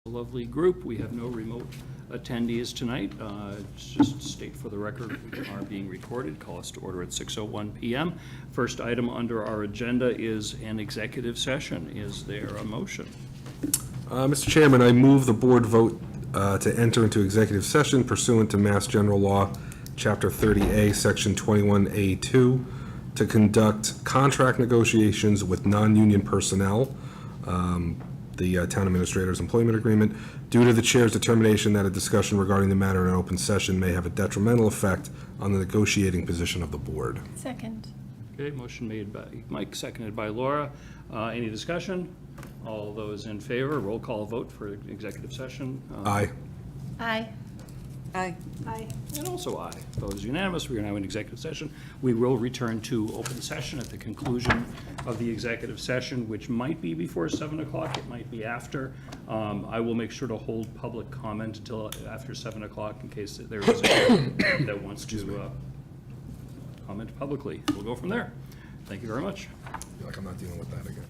Lovely group. We have no remote attendees tonight. Just state for the record, we are being recorded. Call us to order at 6:01 p.m. First item under our agenda is an executive session. Is there a motion? Mr. Chairman, I move the board vote to enter into executive session pursuant to Mass General Law, Chapter 30A, Section 21A2, to conduct contract negotiations with non-union personnel, the town administrator's employment agreement, due to the chair's determination that a discussion regarding the matter in an open session may have a detrimental effect on the negotiating position of the board. Second. Okay, motion made by Mike, seconded by Laura. Any discussion? All those in favor, roll call vote for executive session. Aye. Aye. Aye. Aye. And also aye. Vote is unanimous. We are now in executive session. We will return to open session at the conclusion of the executive session, which might be before 7 o'clock. It might be after. I will make sure to hold public comment until after 7 o'clock in case there is anyone that wants to comment publicly. We'll go from there. Thank you very much. I feel like I'm not dealing with that again.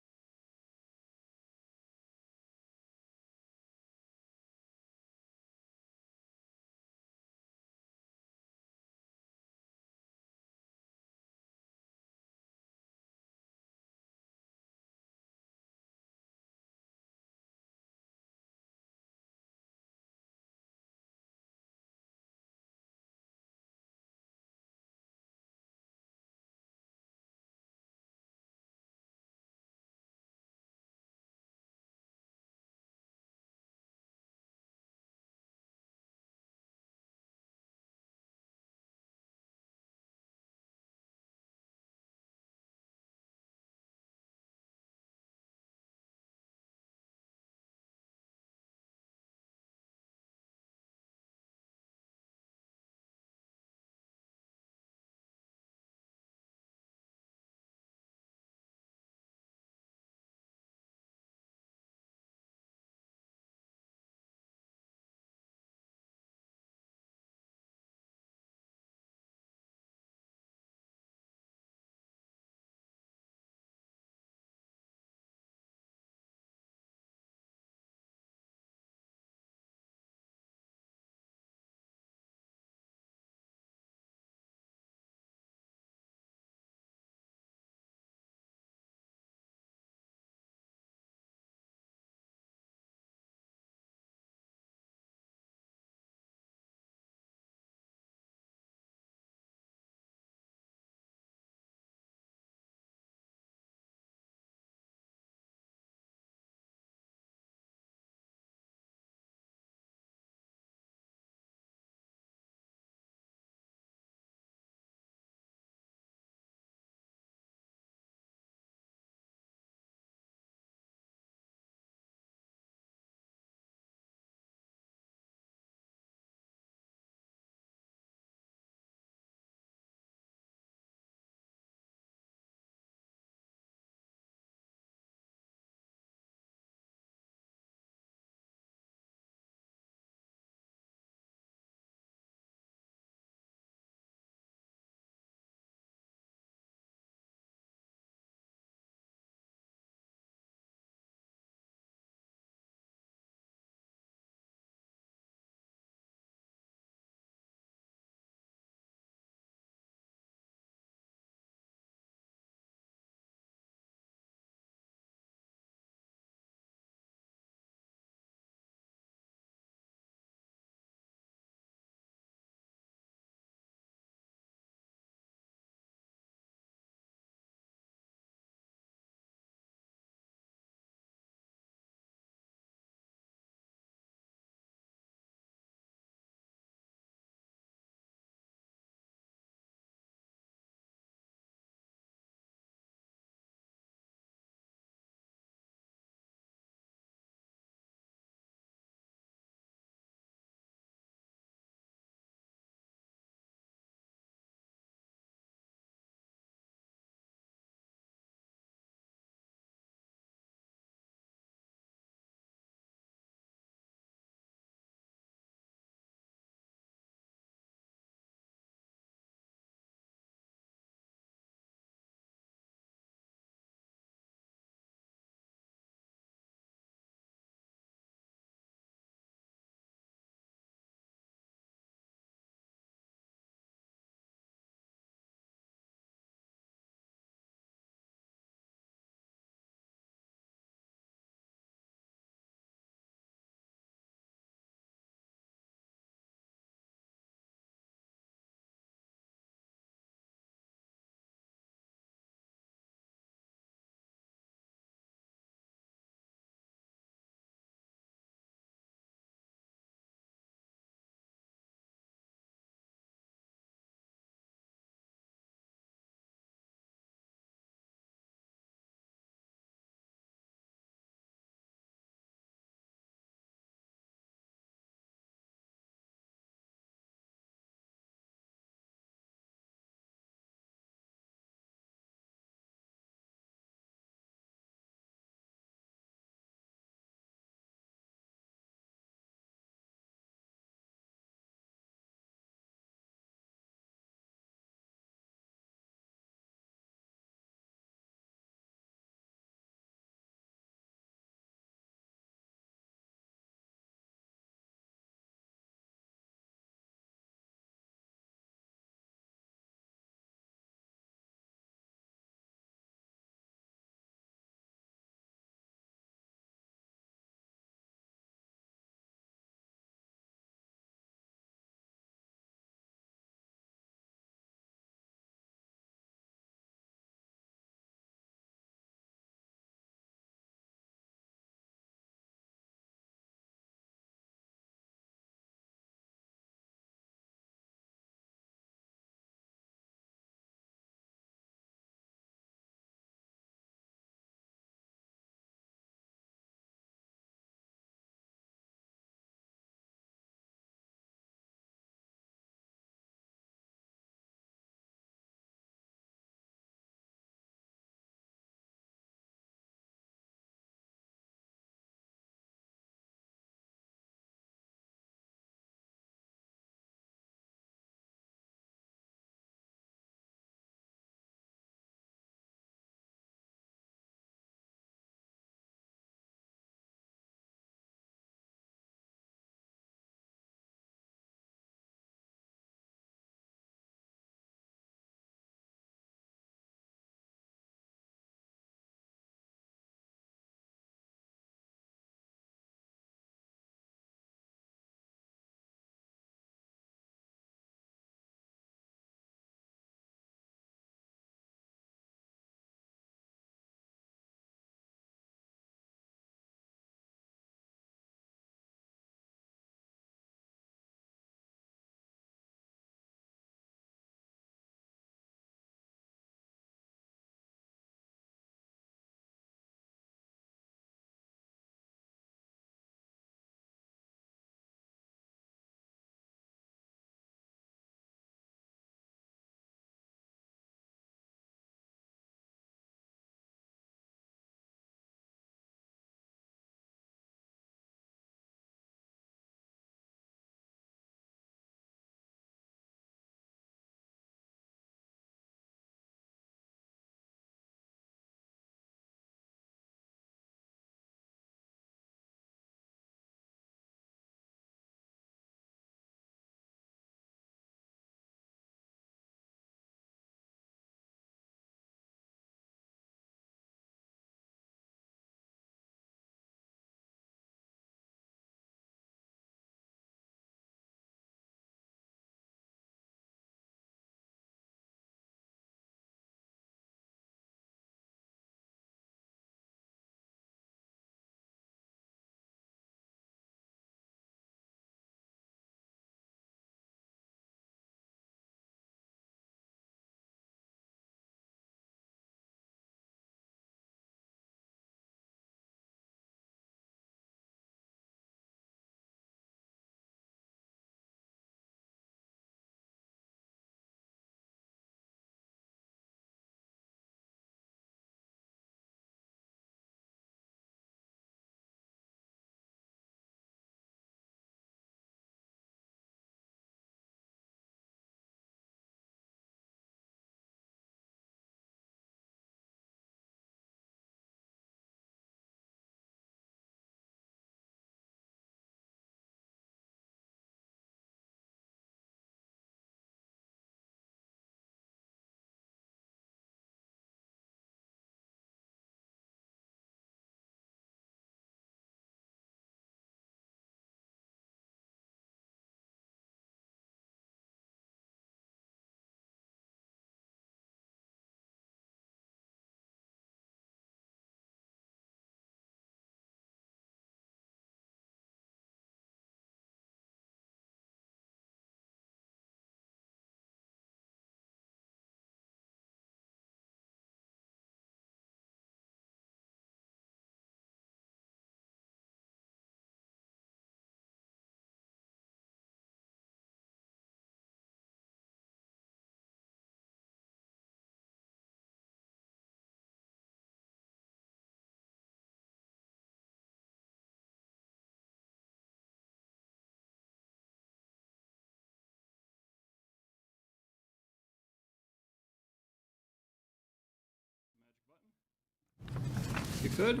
you could.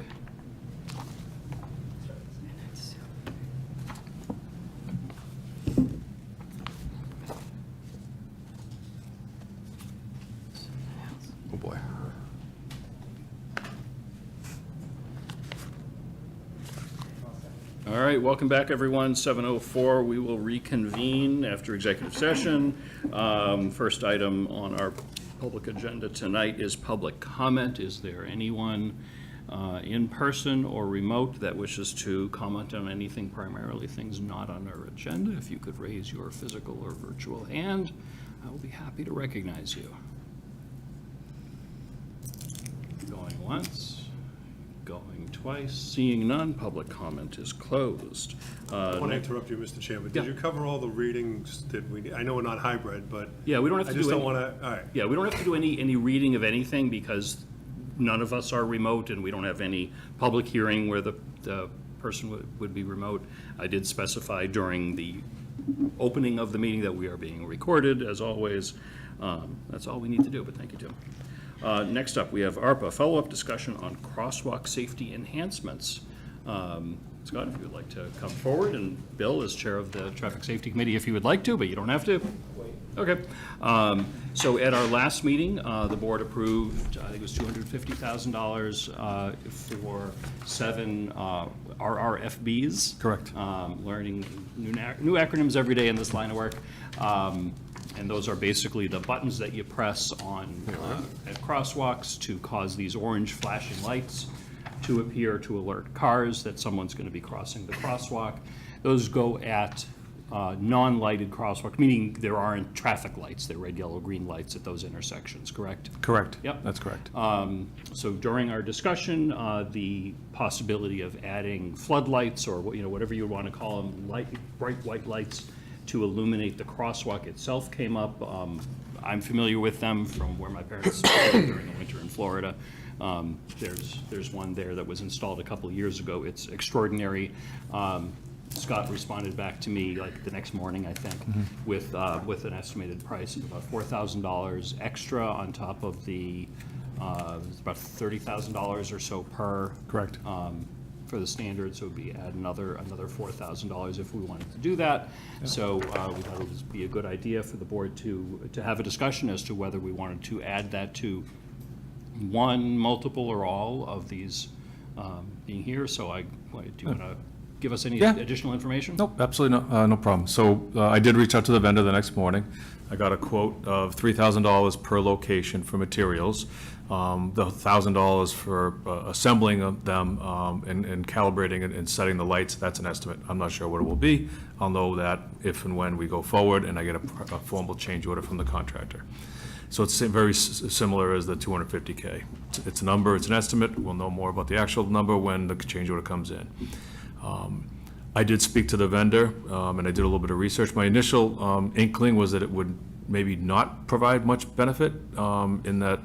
Oh, boy. All right, welcome back, everyone. 7:04, we will reconvene after executive session. First item on our public agenda tonight is public comment. Is there anyone in person or remote that wishes to comment on anything, primarily things not on our agenda? If you could raise your physical or virtual hand, I will be happy to recognize you. Going once, going twice, seeing none, public comment is closed. I want to interrupt you, Mr. Chairman. Did Yeah. you cover all the readings that we, I know we're not hybrid, but Yeah, we don't have I to just do don't any, want to, all right. yeah, we don't have to do any reading of anything because none of us are remote and we don't have any public hearing where the person would be remote. I did specify during the opening of the meeting that we are being recorded, as always. That's all we need to do, but thank you, Tim. Next up, we have ARPA, follow-up discussion on crosswalk safety enhancements. Scott, if you would like to come forward, and Bill is chair of the Traffic Safety Committee if you would like to, but you don't have to. Okay. So at our last meeting, the board approved, I think it was $250,000 for 7 RRFBs. Correct. Learning new acronyms every day in this line of work. And those are basically the buttons that you press on at crosswalks to cause these orange flashing lights to appear to alert cars that someone's going to be crossing the crosswalk. Those go at non-lighted crosswalk, meaning there aren't traffic lights. They're red, yellow, green lights at those intersections, correct? Correct. Yep. That's correct. So during our discussion, the possibility of adding floodlights or whatever you want to call them, bright white lights to illuminate the crosswalk itself came up. I'm familiar with them from where my parents lived during the winter in Florida. There's one there that was installed a couple of years ago. It's extraordinary. Scott responded back to me like the next morning, I think, with an estimated price of about $4,000 extra on top of the it's about $30,000 or so per. Correct. For the standard, so it'd be add another $4,000 if we wanted to do that. So we thought it would be a good idea for the board to have a discussion as to whether we wanted to add that to one, multiple, or all of these being here. So do you want to give us any Yeah. additional information? Nope, absolutely no problem. So I did reach out to the vendor the next morning. I got a quote of $3,000 per location for materials, the $1,000 for assembling of them and calibrating and setting the lights. That's an estimate. I'm not sure what it will be. I'll know that if and when we go forward and I get a formal change order from the contractor. So it's very similar as the 250K. It's a number, it's an estimate. We'll know more about the actual number when the change order comes in. I did speak to the vendor, and I did a little bit of research. My initial inkling was that it would maybe not provide much benefit, in that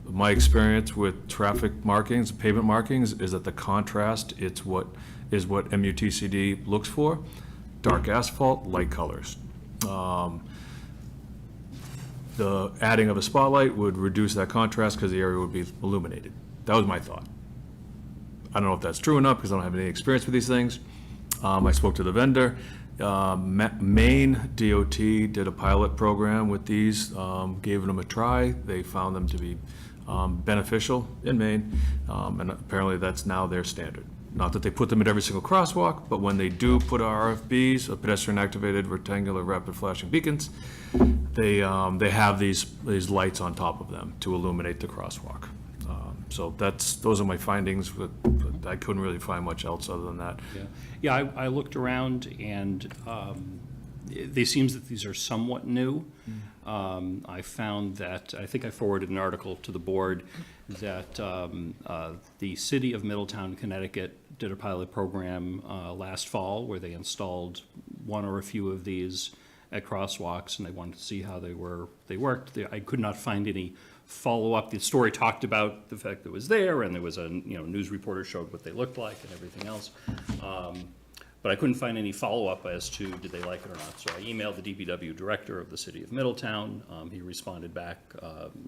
my experience with traffic markings, pavement markings, is that the contrast, is what MUTCD looks for. Dark asphalt, light colors. The adding of a spotlight would reduce that contrast because the area would be illuminated. That was my thought. I don't know if that's true enough because I don't have any experience with these things. I spoke to the vendor. Maine DOT did a pilot program with these, gave them a try. They found them to be beneficial in Maine, and apparently that's now their standard. Not that they put them at every single crosswalk, but when they do put RFBs, pedestrian activated rectangular rapid flashing beacons, they have these lights on top of them to illuminate the crosswalk. So those are my findings, but I couldn't really find much else other than that. Yeah, I looked around and it seems that these are somewhat new. I found that, I think I forwarded an article to the board that the city of Middletown, Connecticut did a pilot program last fall where they installed one or a few of these at crosswalks and they wanted to see how they worked. I could not find any follow-up. The story talked about the fact that it was there and there was a news reporter showed what they looked like and everything else. But I couldn't find any follow-up as to did they like it or not. So I emailed the DPW director of the city of Middletown. He responded back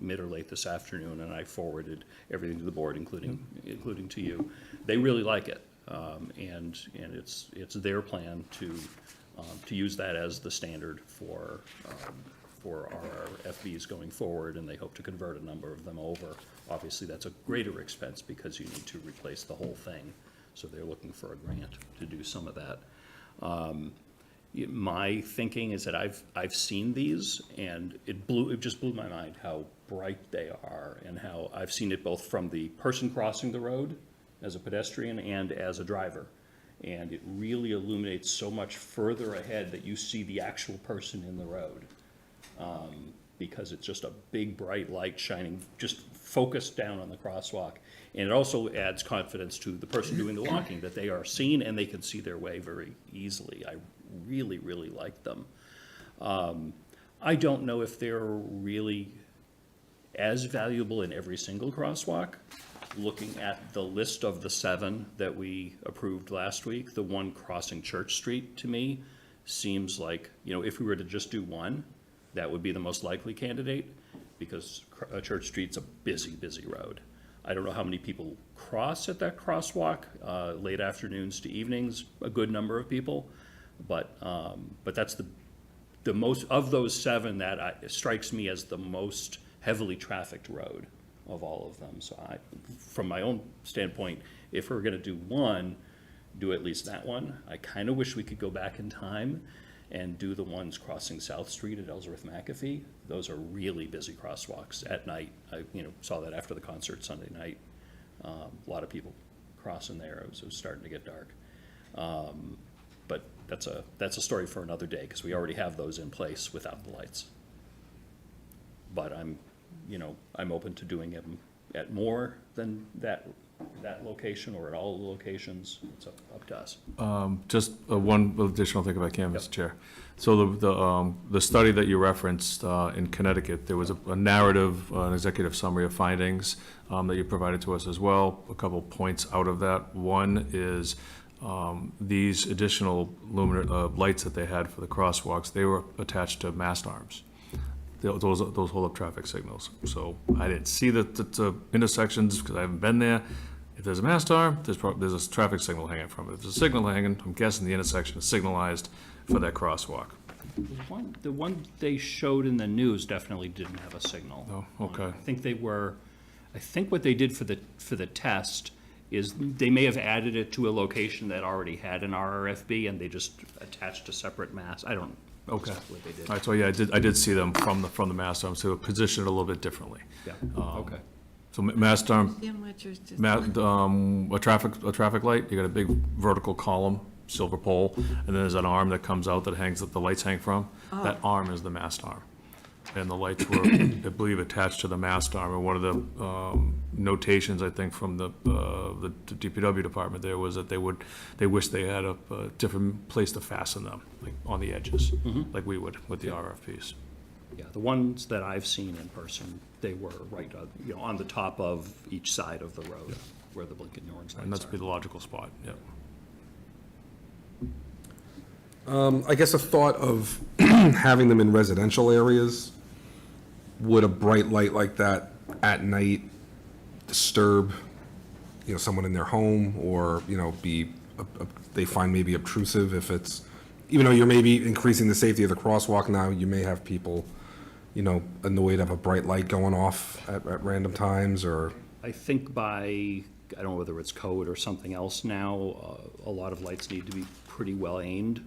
mid or late this afternoon, and I forwarded everything to the board, including to you. They really like it, and it's their plan to use that as the standard for our FBs going forward, and they hope to convert a number of them over. Obviously, that's a greater expense because you need to replace the whole thing. So they're looking for a grant to do some of that. My thinking is that I've seen these, and it just blew my mind how bright they are, and how I've seen it both from the person crossing the road as a pedestrian and as a driver. And it really illuminates so much further ahead that you see the actual person in the road. Because it's just a big bright light shining, just focused down on the crosswalk. And it also adds confidence to the person doing the walking, that they are seen and they can see their way very easily. I really, really like them. I don't know if they're really as valuable in every single crosswalk. Looking at the list of the 7 that we approved last week, the one crossing Church Street to me seems like, if we were to just do one, that would be the most likely candidate, because Church Street's a busy, busy road. I don't know how many people cross at that crosswalk, late afternoons to evenings, a good number of people, but that's the most, of those 7, that strikes me as the most heavily trafficked road of all of them. So from my own standpoint, if we're gonna do one, do at least that one. I kind of wish we could go back in time and do the ones crossing South Street at Ellsworth McAfee. Those are really busy crosswalks at night. I saw that after the concert Sunday night. A lot of people crossing there. It was starting to get dark. But that's a story for another day, because we already have those in place without the lights. But I'm open to doing them at more than that location, or at all the locations. It's up to us. Just one additional thing if I can, Mr. Chair. So the study that you referenced in Connecticut, there was a narrative, an executive summary of findings that you provided to us as well. A couple points out of that. One is these additional lights that they had for the crosswalks, they were attached to mast arms. Those hold up traffic signals. So I didn't see the intersections because I haven't been there. If there's a mast arm, there's a traffic signal hanging from it. If there's a signal hanging, I'm guessing the intersection is signalized for that crosswalk. The one they showed in the news definitely didn't have a signal. Oh, okay. I think what they did for the test is they may have added it to a location that already had an RRFB, and they just attached a separate mast. I don't. Okay. What they did. All right, so yeah, I did see them from the mast arm, so positioned a little bit differently. Yeah. Okay. So mast arm, Sandwichers just. a traffic light, you got a big vertical column, silver pole, and then there's an arm that comes out that the lights hang from. That arm is the mast arm. And the lights were, I believe, attached to the mast arm. And one of the notations, I think, from the DPW department there was that they wish they had a different place to fasten them, like on the edges, like we would with the RFPs. Yeah, the ones that I've seen in person, they were right, on the top of each side of the road, where the blinking orange And lights that's be are. the logical spot, yeah. I guess a thought of having them in residential areas, would a bright light like that at night disturb, someone in their home, or, be, they find maybe obtrusive if it's, even though you're maybe increasing the safety of the crosswalk now, you may have people, annoyed of a bright light going off at random times, or? I think I don't know whether it's code or something else now, a lot of lights need to be pretty well aimed.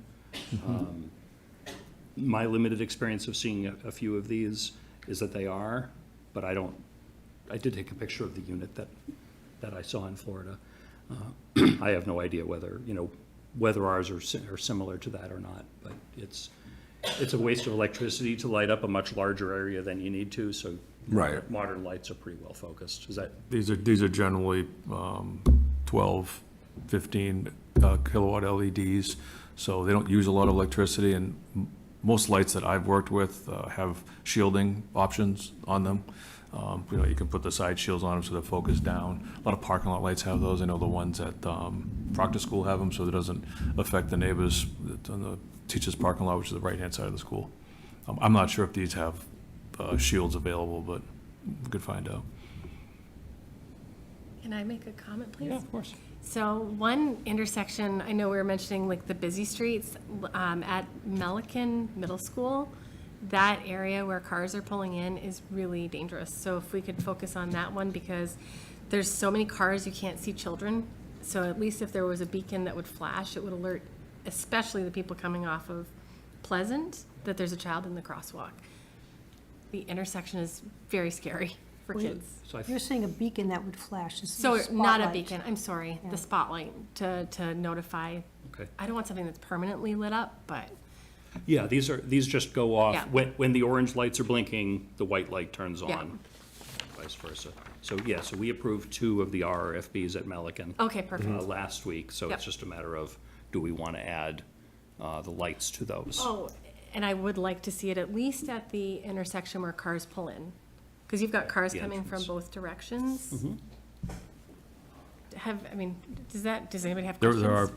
My limited experience of seeing a few of these is that they are, but I did take a picture of the unit that I saw in Florida. I have no idea whether ours are similar to that or not, but it's a waste of electricity to light up a much larger area than you need to, so Right. modern lights are pretty well focused. Is that? These are generally 12, 15 kilowatt LEDs, so they don't use a lot of electricity, and most lights that I've worked with have shielding options on them. You can put the side shields on them so they're focused down. A lot of parking lot lights have those. I know the ones at Proctor School have them, so it doesn't affect the neighbors on the teachers' parking lot, which is the right-hand side of the school. I'm not sure if these have shields available, but we could find out. Can I make a comment, please? Yeah, of course. So one intersection, I know we were mentioning like the busy streets, at Melican Middle School, that area where cars are pulling in is really dangerous. So if we could focus on that one, because there's so many cars, you can't see children. So at least if there was a beacon that would flash, it would alert, especially the people coming off of Pleasant, that there's a child in the crosswalk. The intersection is very scary for Well, kids. So I You're saying a beacon that would flash. This is So a not a spotlight. beacon, I'm sorry, Yeah. the spotlight to notify. Okay. I don't want something that's permanently lit up, but, Yeah, these just go off, Yeah. when the orange lights are blinking, the white light turns Yeah. on, vice versa. So, yeah, so we approved 2 of the RRFBs at Melican. okay, perfect. Last week, so Yep. it's just a matter of, do we want to add the lights to those? Oh, and I would like to see it at least at the intersection where cars pull in. Because you've got cars The coming from entrance. both directions. Does anybody have There questions? are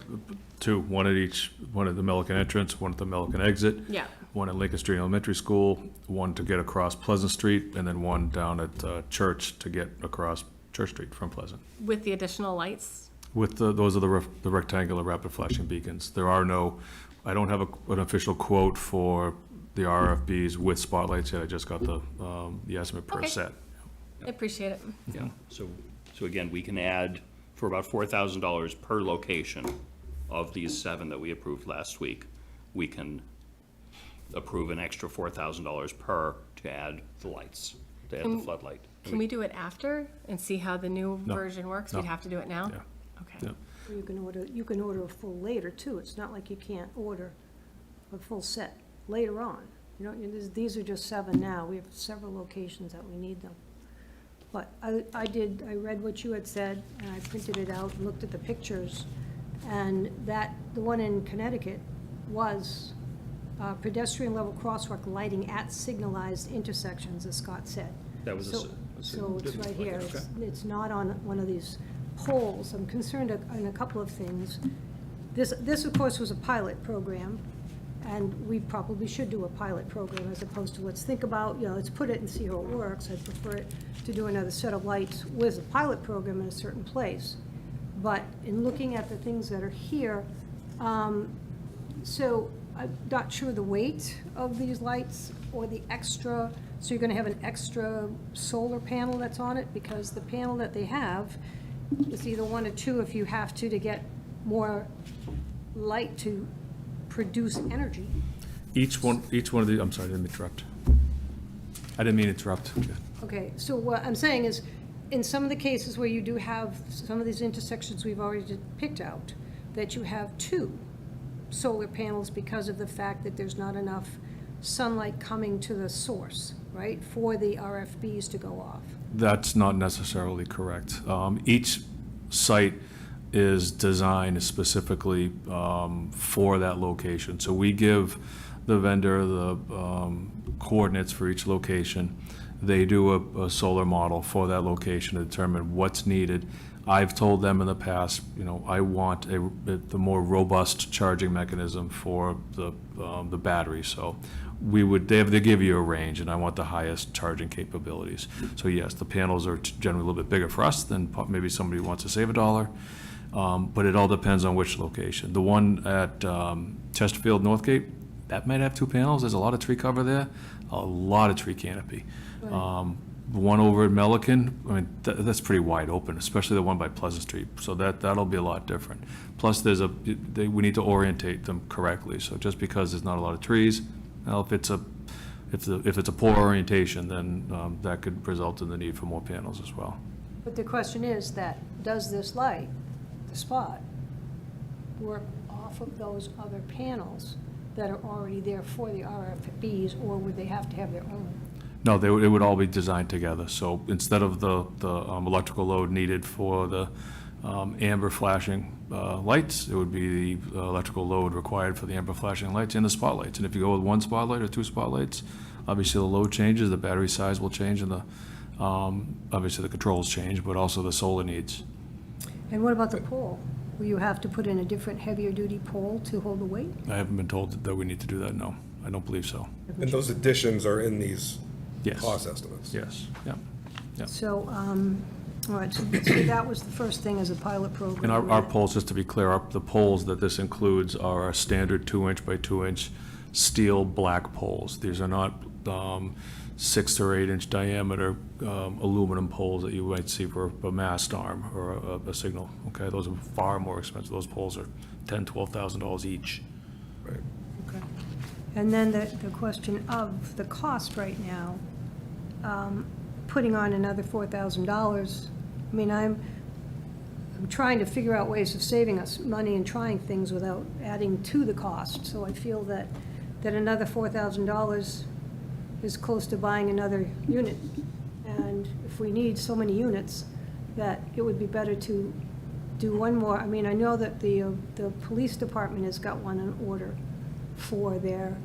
2, one at each, one at the Melican entrance, one at the Melican exit. Yeah. One at Lincoln Street Elementary School, one to get across Pleasant Street, and then one down at Church to get across Church Street from Pleasant. With the additional lights? With those are the rectangular rapid flashing beacons. There are no, I don't have an official quote for the RFBs with spotlights yet. I just got the estimate per Okay. set. I appreciate it. Yeah, so again, we can add for about $4,000 per location of these 7 that we approved last week. We can approve an extra $4,000 per to add the lights, to add the floodlight. Can we do it after and see how the new No. version works? No. We'd have to do it now? Yeah. Okay. Yeah. Or you can order a full later too. It's not like you can't order a full set later on. You know, these are just 7 now. We have several locations that we need them. But I read what you had said, and I printed it out, and looked at the pictures, and the one in Connecticut was pedestrian level crosswalk lighting at signalized intersections, as Scott said. That was So it's right here. Okay. It's not on one of these poles. I'm concerned on a couple of things. This, of course, was a pilot program, and we probably should do a pilot program as opposed to let's think about, let's put it and see how it works. I'd prefer it to do another set of lights with a pilot program in a certain place. But in looking at the things that are here, so I'm not sure the weight of these lights or the extra, so you're gonna have an extra solar panel that's on it, because the panel that they have is either 1 or 2 if you have to get more light to produce energy. Each one of the, I'm sorry, I didn't interrupt. I didn't mean to interrupt. Okay, so what I'm saying is, in some of the cases where you do have some of these intersections we've already picked out, that you have 2 solar panels because of the fact that there's not enough sunlight coming to the source, right, for the RFBs to go off. That's not necessarily correct. Each site is designed specifically for that location. So we give the vendor the coordinates for each location. They do a solar model for that location to determine what's needed. I've told them in the past, I want the more robust charging mechanism for the battery. So they give you a range, and I want the highest charging capabilities. So yes, the panels are generally a little bit bigger for us than maybe somebody who wants to save $1. But it all depends on which location. The one at Chesterfield Northgate, that might have 2 panels. There's a lot of tree cover there, a lot of tree canopy. The one over at Melican, that's pretty wide open, especially the one by Pleasant Street. So that'll be a lot different. Plus, we need to orientate them correctly. So just because there's not a lot of trees, well, if it's a poor orientation, then that could result in the need for more panels as well. But the question is that, does this light, the spot, work off of those other panels that are already there for the RFBs, or would they have to have their own? No, it would all be designed together. So instead of the electrical load needed for the amber flashing lights, it would be the electrical load required for the amber flashing lights and the spotlights. And if you go with 1 spotlight or 2 spotlights, obviously the load changes, the battery size will change, and Obviously, the controls change, but also the solar needs. And what about the pole? Will you have to put in a different heavier-duty pole to hold the weight? I haven't been told that we need to do that, no. I don't believe so. And those additions are in these Yes. cost estimates? Yes, yeah. So, all right, so that was the first thing as a pilot program. And our poles, just to be clear, the poles that this includes are our standard 2-inch by 2-inch steel black poles. These are not 6 or 8-inch diameter aluminum poles that you might see for a mast arm or a signal, okay? Those are far more expensive. Those poles are $10,000, $12,000 each. Right. Okay. And then the question of the cost right now, putting on another $4,000, I mean, I'm trying to figure out ways of saving us money and trying things without adding to the cost. So I feel that another $4,000 is close to buying another unit. And if we need so many units, that it would be better to do one more. I mean, I know that the police department has got one on order for their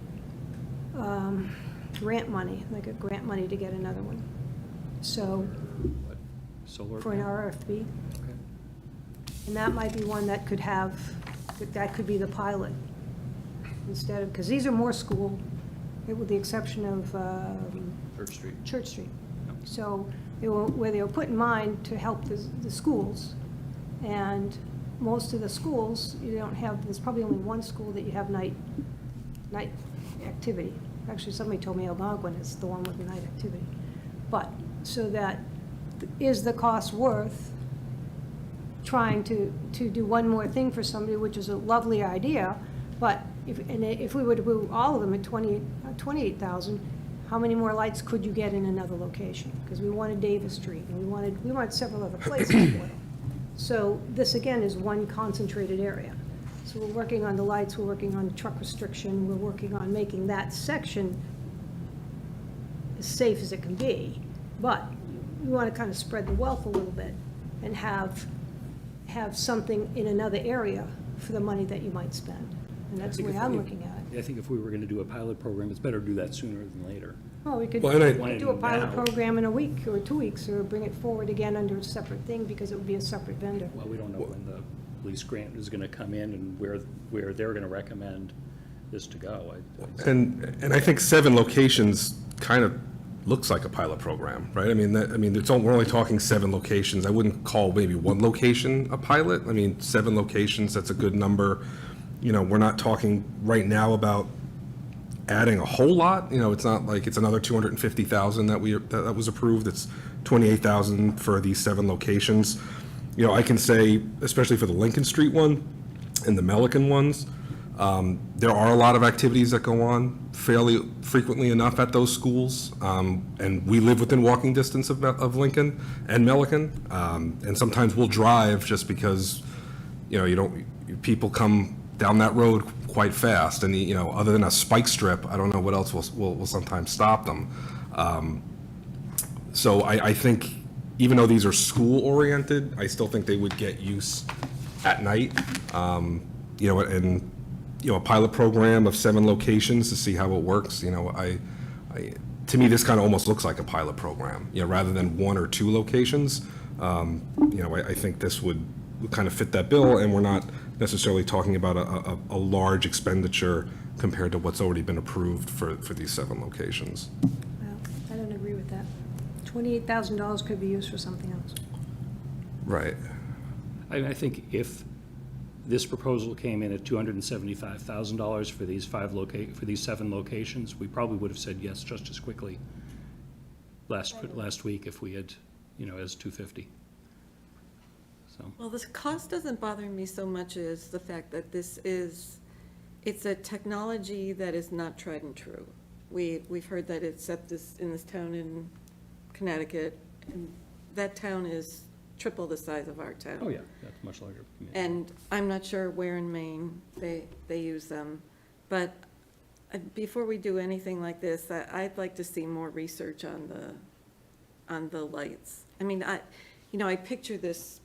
grant money, like a grant money to get another one. So, Solar? for an RFP. Okay. And that might be one that could have, that could be the pilot instead of, because these are more school, with the exception of Church Street. Church Street. Yep. So where they were put in mind to help the schools, and most of the schools, you don't have, there's probably only one school that you have night activity. Actually, somebody told me Algonquin is the one with the night activity. But, so that, is the cost worth trying to do one more thing for somebody, which is a lovely idea, but if we were to do all of them at 28,000, how many more lights could you get in another location? Because we wanted Davis Street, and we wanted several other places for them. So this, again, is one concentrated area. So we're working on the lights, we're working on the truck restriction, we're working on making that section as safe as it can be. But we want to kind of spread the wealth a little bit and have something in another area for the money that you might spend. And that's the way I'm looking at it. I think if we were going to do a pilot program, it's better to do that sooner than later. Well, we could Well, and I- we could do a pilot Now. program in a week or 2 weeks, or bring it forward again under a separate thing, because it would be a separate vendor. Well, we don't know when the police grant is going to come in and where they're going to recommend this to go. And I think 7 locations kind of looks like a pilot program, right? I mean, we're only talking 7 locations. I wouldn't call maybe one location a pilot. I mean, 7 locations, that's a good number. You know, we're not talking right now about adding a whole lot. You know, it's not like it's another 250,000 that was approved. It's 28,000 for these 7 locations. You know, I can say, especially for the Lincoln Street one and the Melican ones, there are a lot of activities that go on fairly frequently enough at those schools. And we live within walking distance of Lincoln and Melican. And sometimes we'll drive just because, you know, people come down that road quite fast. And, you know, other than a spike strip, I don't know what else will sometimes stop them. So I think, even though these are school-oriented, I still think they would get use at night. You know, and, you know, a pilot program of 7 locations to see how it works, you know, to me, this kind of almost looks like a pilot program, you know, rather than 1 or 2 locations. You know, I think this would kind of fit that bill, and we're not necessarily talking about a large expenditure compared to what's already been approved for these 7 locations. Well, I don't agree with that. $28,000 could be used for something else. Right. I think if this proposal came in at $275,000 for these 7 locations, we probably would have said yes just as quickly last week if we had, you know, as 250. So, Well, this cost doesn't bother me so much as the fact that it's a technology that is not tried and true. We've heard that it's in this town in Connecticut, and that town is triple the size of our town. oh yeah, that's much larger. And I'm not sure where in Maine they use them. But before we do anything like this, I'd like to see more research on the lights. I mean, I picture this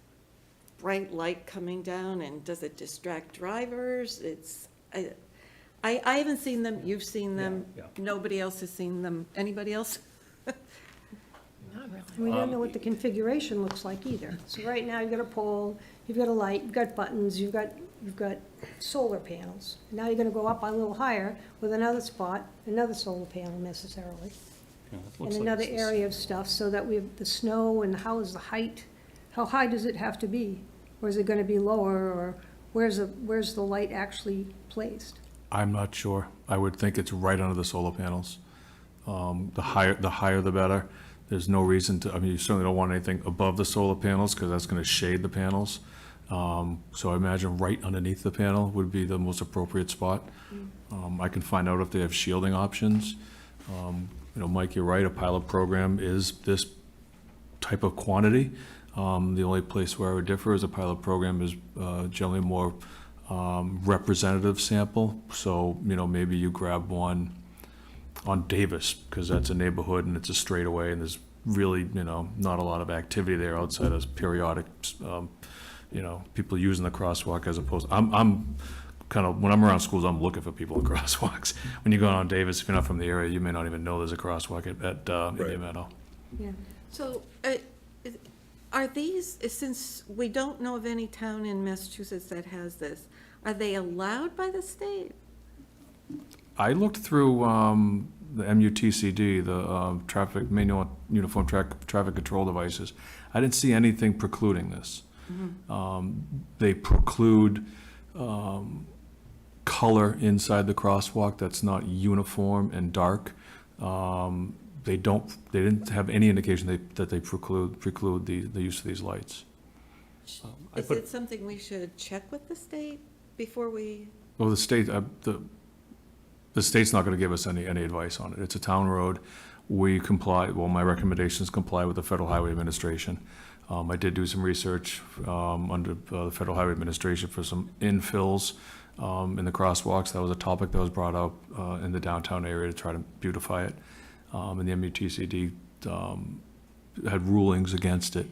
bright light coming down, and does it distract drivers? I haven't seen them, you've seen them. Yeah. Nobody else has seen them. Anybody else? Not really. We don't know what the configuration looks like either. So right now, you've got a pole, you've got a light, you've got buttons, you've got solar panels. Now you're gonna go up a little higher with another spot, another solar panel necessarily, Yeah, it and looks like another it's this. area of stuff, so that we have the snow, and how is the height? How high does it have to be? Or is it gonna be lower, or where's the light actually placed? I'm not sure. I would think it's right under the solar panels. The higher the better. There's no reason to, I mean, you certainly don't want anything above the solar panels, because that's gonna shade the panels. So I imagine right underneath the panel would be the most appropriate spot. I can find out if they have shielding options. You know, Mike, you're right, a pilot program is this type of quantity. The only place where I would differ is a pilot program is generally more representative sample. So, you know, maybe you grab one on Davis, because that's a neighborhood and it's a straightaway, and there's really, you know, not a lot of activity there outside of periodic, you know, people using the crosswalk, as opposed, I'm kind of, when I'm around schools, I'm looking for people in crosswalks. When you go on Davis, if you're not from the area, you may not even know there's a crosswalk at Indian Meadow. Yeah. So, are these, since we don't know of any town in Massachusetts that has this, are they allowed by the state? I looked through the MUTCD, the traffic, manual uniform traffic control devices. I didn't see anything precluding this. They preclude color inside the crosswalk that's not uniform and dark. They didn't have any indication that they preclude the use of these lights. Is it something we should check with the state before we? Well, the state, the state's not gonna give us any advice on it. It's a town road. We comply, well, my recommendations comply with the Federal Highway Administration. I did do some research under the Federal Highway Administration for some infills in the crosswalks. That was a topic that was brought up in the downtown area to try to beautify it. And the MUTCD had rulings against it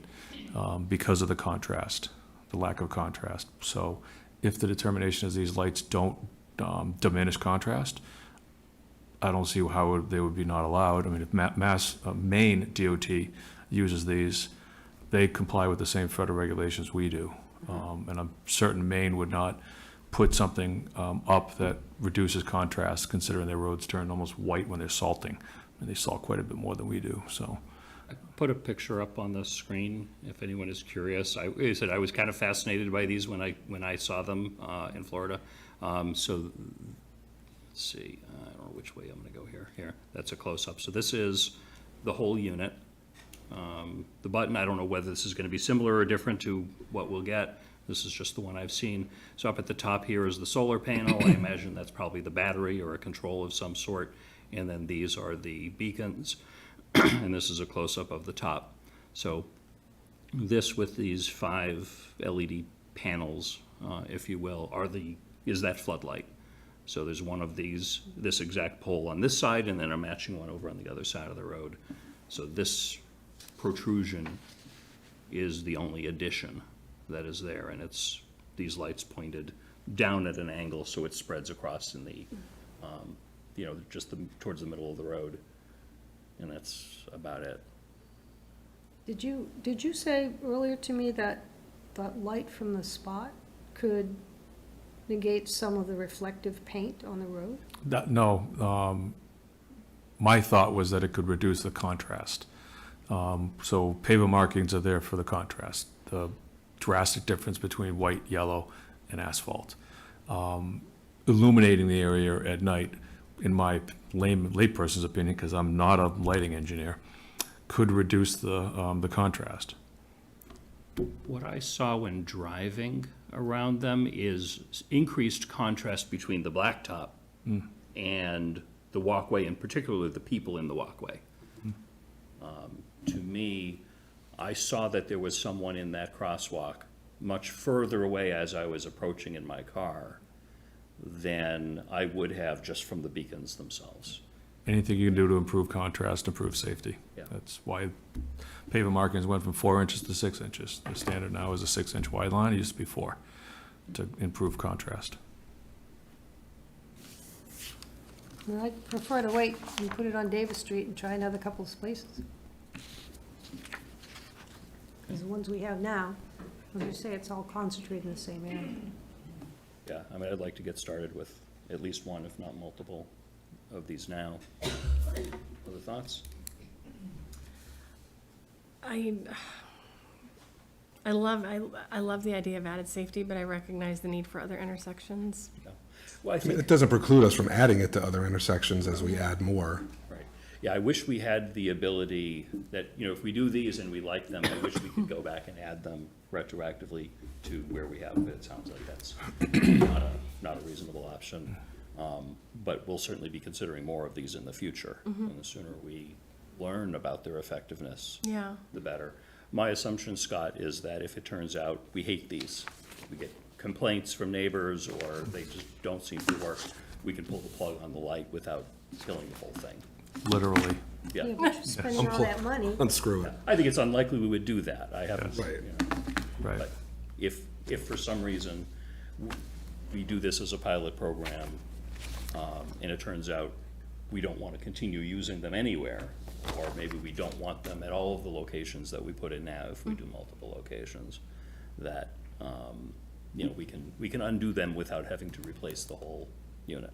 because of the contrast, the lack of contrast. So if the determination is these lights don't diminish contrast, I don't see how they would be not allowed. I mean, if Maine DOT uses these, they comply with the same federal regulations we do. And I'm certain Maine would not put something up that reduces contrast, considering their roads turn almost white when they're salting. And they salt quite a bit more than we do, so. I put a picture up on the screen, if anyone is curious. I said I was kind of fascinated by these when I saw them in Florida. So, let's see, I don't know which way I'm gonna go here. Here, that's a close-up. So this is the whole unit. The button, I don't know whether this is gonna be similar or different to what we'll get. This is just the one I've seen. So up at the top here is the solar panel. I imagine that's probably the battery or a control of some sort. And then these are the beacons. And this is a close-up of the top. So this with these 5 LED panels, if you will, is that floodlight. So there's one of these, this exact pole on this side, and then a matching one over on the other side of the road. So this protrusion is the only addition that is there, and it's these lights pointed down at an angle, so it spreads across in the, you know, just towards the middle of the road, and that's about it. Did you say earlier to me that the light from the spot could negate some of the reflective paint on the road? No, my thought was that it could reduce the contrast. So pavement markings are there for the contrast, the drastic difference between white, yellow, and asphalt. Illuminating the area at night, in my layperson's opinion, because I'm not a lighting engineer, could reduce the contrast. What I saw when driving around them is increased contrast between the blacktop and the walkway, and particularly the people in the walkway. To me, I saw that there was someone in that crosswalk much further away as I was approaching in my car than I would have just from the beacons themselves. Anything you can do to improve contrast, improve safety. Yeah. That's why pavement markings went from 4 inches to 6 inches. The standard now is a 6-inch wide line. It used to be 4 to improve contrast. Well, I'd prefer to wait and put it on Davis Street and try another couple of places. because the ones we have now, as you say, it's all concentrated in the same area. Yeah, I mean, I'd like to get started with at least one, if not multiple, of these now. Other thoughts? I love the idea of added safety, but I recognize the need for other intersections. Yeah. Well, I I mean, think, it doesn't preclude us from adding it to other intersections as we add more. right. Yeah, I wish we had the ability that, you know, if we do these and we like them, I wish we could go back and add them retroactively to where we have. It sounds like that's not a reasonable option. But we'll certainly be considering more of these in the future. And the sooner we learn about their effectiveness, Yeah. the better. My assumption, Scott, is that if it turns out we hate these, we get complaints from neighbors or they just don't seem to work, we can pull the plug on the light without killing the whole thing. Literally. Yeah. Yeah, but you're spending all that money. Unscrew it. I think it's unlikely we would do that. I haven't, Right. you know. Right. But if for some reason we do this as a pilot program, and it turns out we don't want to continue using them anywhere, or maybe we don't want them at all of the locations that we put in now, if we do multiple locations, that, you know, we can undo them without having to replace the whole unit.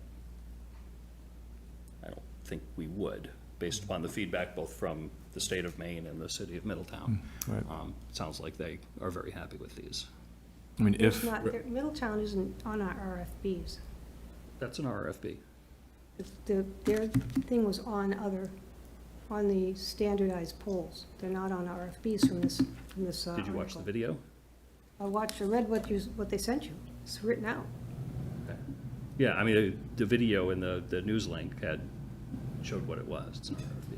I don't think we would, based upon the feedback both from the state of Maine and the city of Middletown. Right. Sounds like they are very happy with these. I mean, It's if, not, Middletown isn't on our RFBs. That's an RFB. Their thing was on the standardized polls. They're not on RFBs from this Did you watch the video? I read what they sent you. It's written out. Okay. Yeah, I mean, the video and the news link showed what it was. It's an RFB.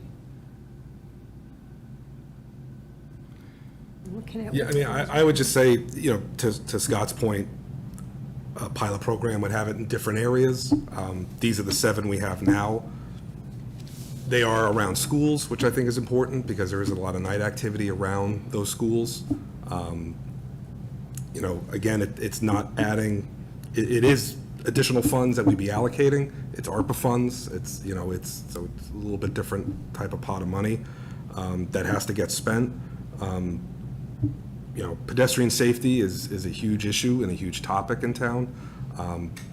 I'm looking at Yeah, I what- mean, I would just say, you know, to Scott's point, a pilot program would have it in different areas. These are the 7 we have now. They are around schools, which I think is important because there is a lot of night activity around those schools. You know, again, it's not adding, it is additional funds that we'd be allocating. It's ARPA funds. It's, you know, it's a little bit different type of pot of money that has to get spent. You know, pedestrian safety is a huge issue and a huge topic in town.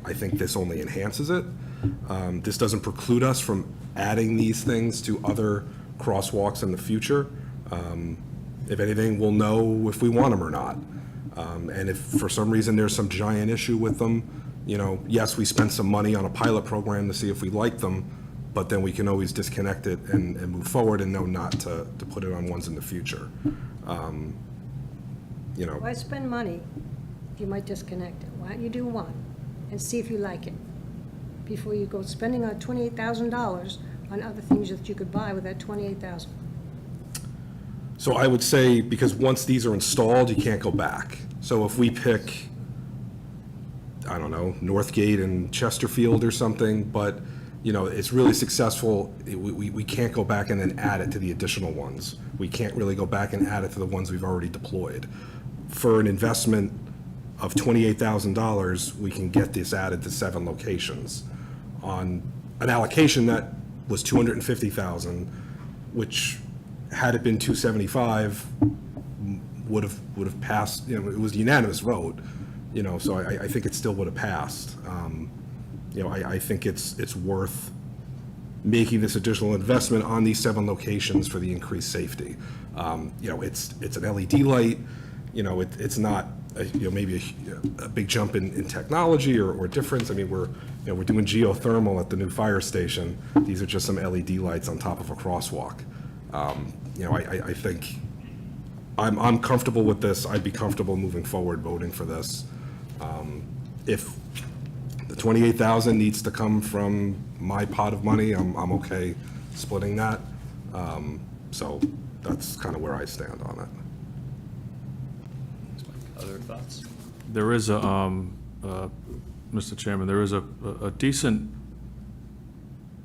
I think this only enhances it. This doesn't preclude us from adding these things to other crosswalks in the future. If anything, we'll know if we want them or not. And if for some reason there's some giant issue with them, you know, yes, we spent some money on a pilot program to see if we like them, but then we can always disconnect it and move forward and know not to put it on ones in the future. You know, Why spend money if you might disconnect it? Why don't you do one and see if you like it before you go spending $28,000 on other things that you could buy with that $28,000? so I would say, because once these are installed, you can't go back. So if we pick, I don't know, Northgate and Chesterfield or something, but, you know, it's really successful, we can't go back and then add it to the additional ones. We can't really go back and add it to the ones we've already deployed. For an investment of $28,000, we can get this added to 7 locations. On an allocation that was $250,000, which, had it been 275, would have passed, you know, it was a unanimous vote, you know, so I think it still would have passed. You know, I think it's worth making this additional investment on these 7 locations for the increased safety. You know, it's an LED light, you know, it's not, you know, maybe a big jump in technology or difference. I mean, we're doing geothermal at the new fire station. These are just some LED lights on top of a crosswalk. You know, I think I'm comfortable with this. I'd be comfortable moving forward voting for this. If the $28,000 needs to come from my pot of money, I'm okay splitting that. So that's kind of where I stand on it. Other thoughts? there is a, Mr. Chairman, there is a decent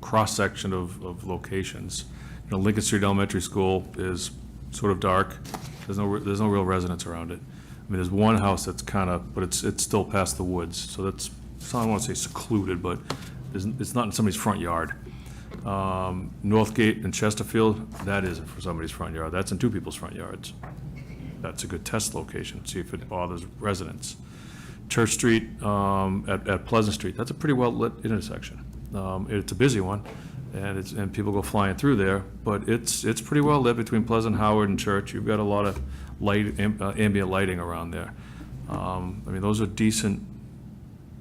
cross-section of locations. You know, Lincoln Street Elementary School is sort of dark. There's no real residence around it. I mean, there's one house that's kind of, but it's still past the woods, so that's, I don't want to say secluded, but it's not in somebody's front yard. Northgate and Chesterfield, that isn't for somebody's front yard. That's in 2 people's front yards. that's a good test location, see if it bothers residents. Church Street at Pleasant Street, that's a pretty well-lit intersection. It's a busy one, and people go flying through there, but it's pretty well lit between Pleasant, Howard, and Church. You've got a lot of ambient lighting around there. I mean, those are decent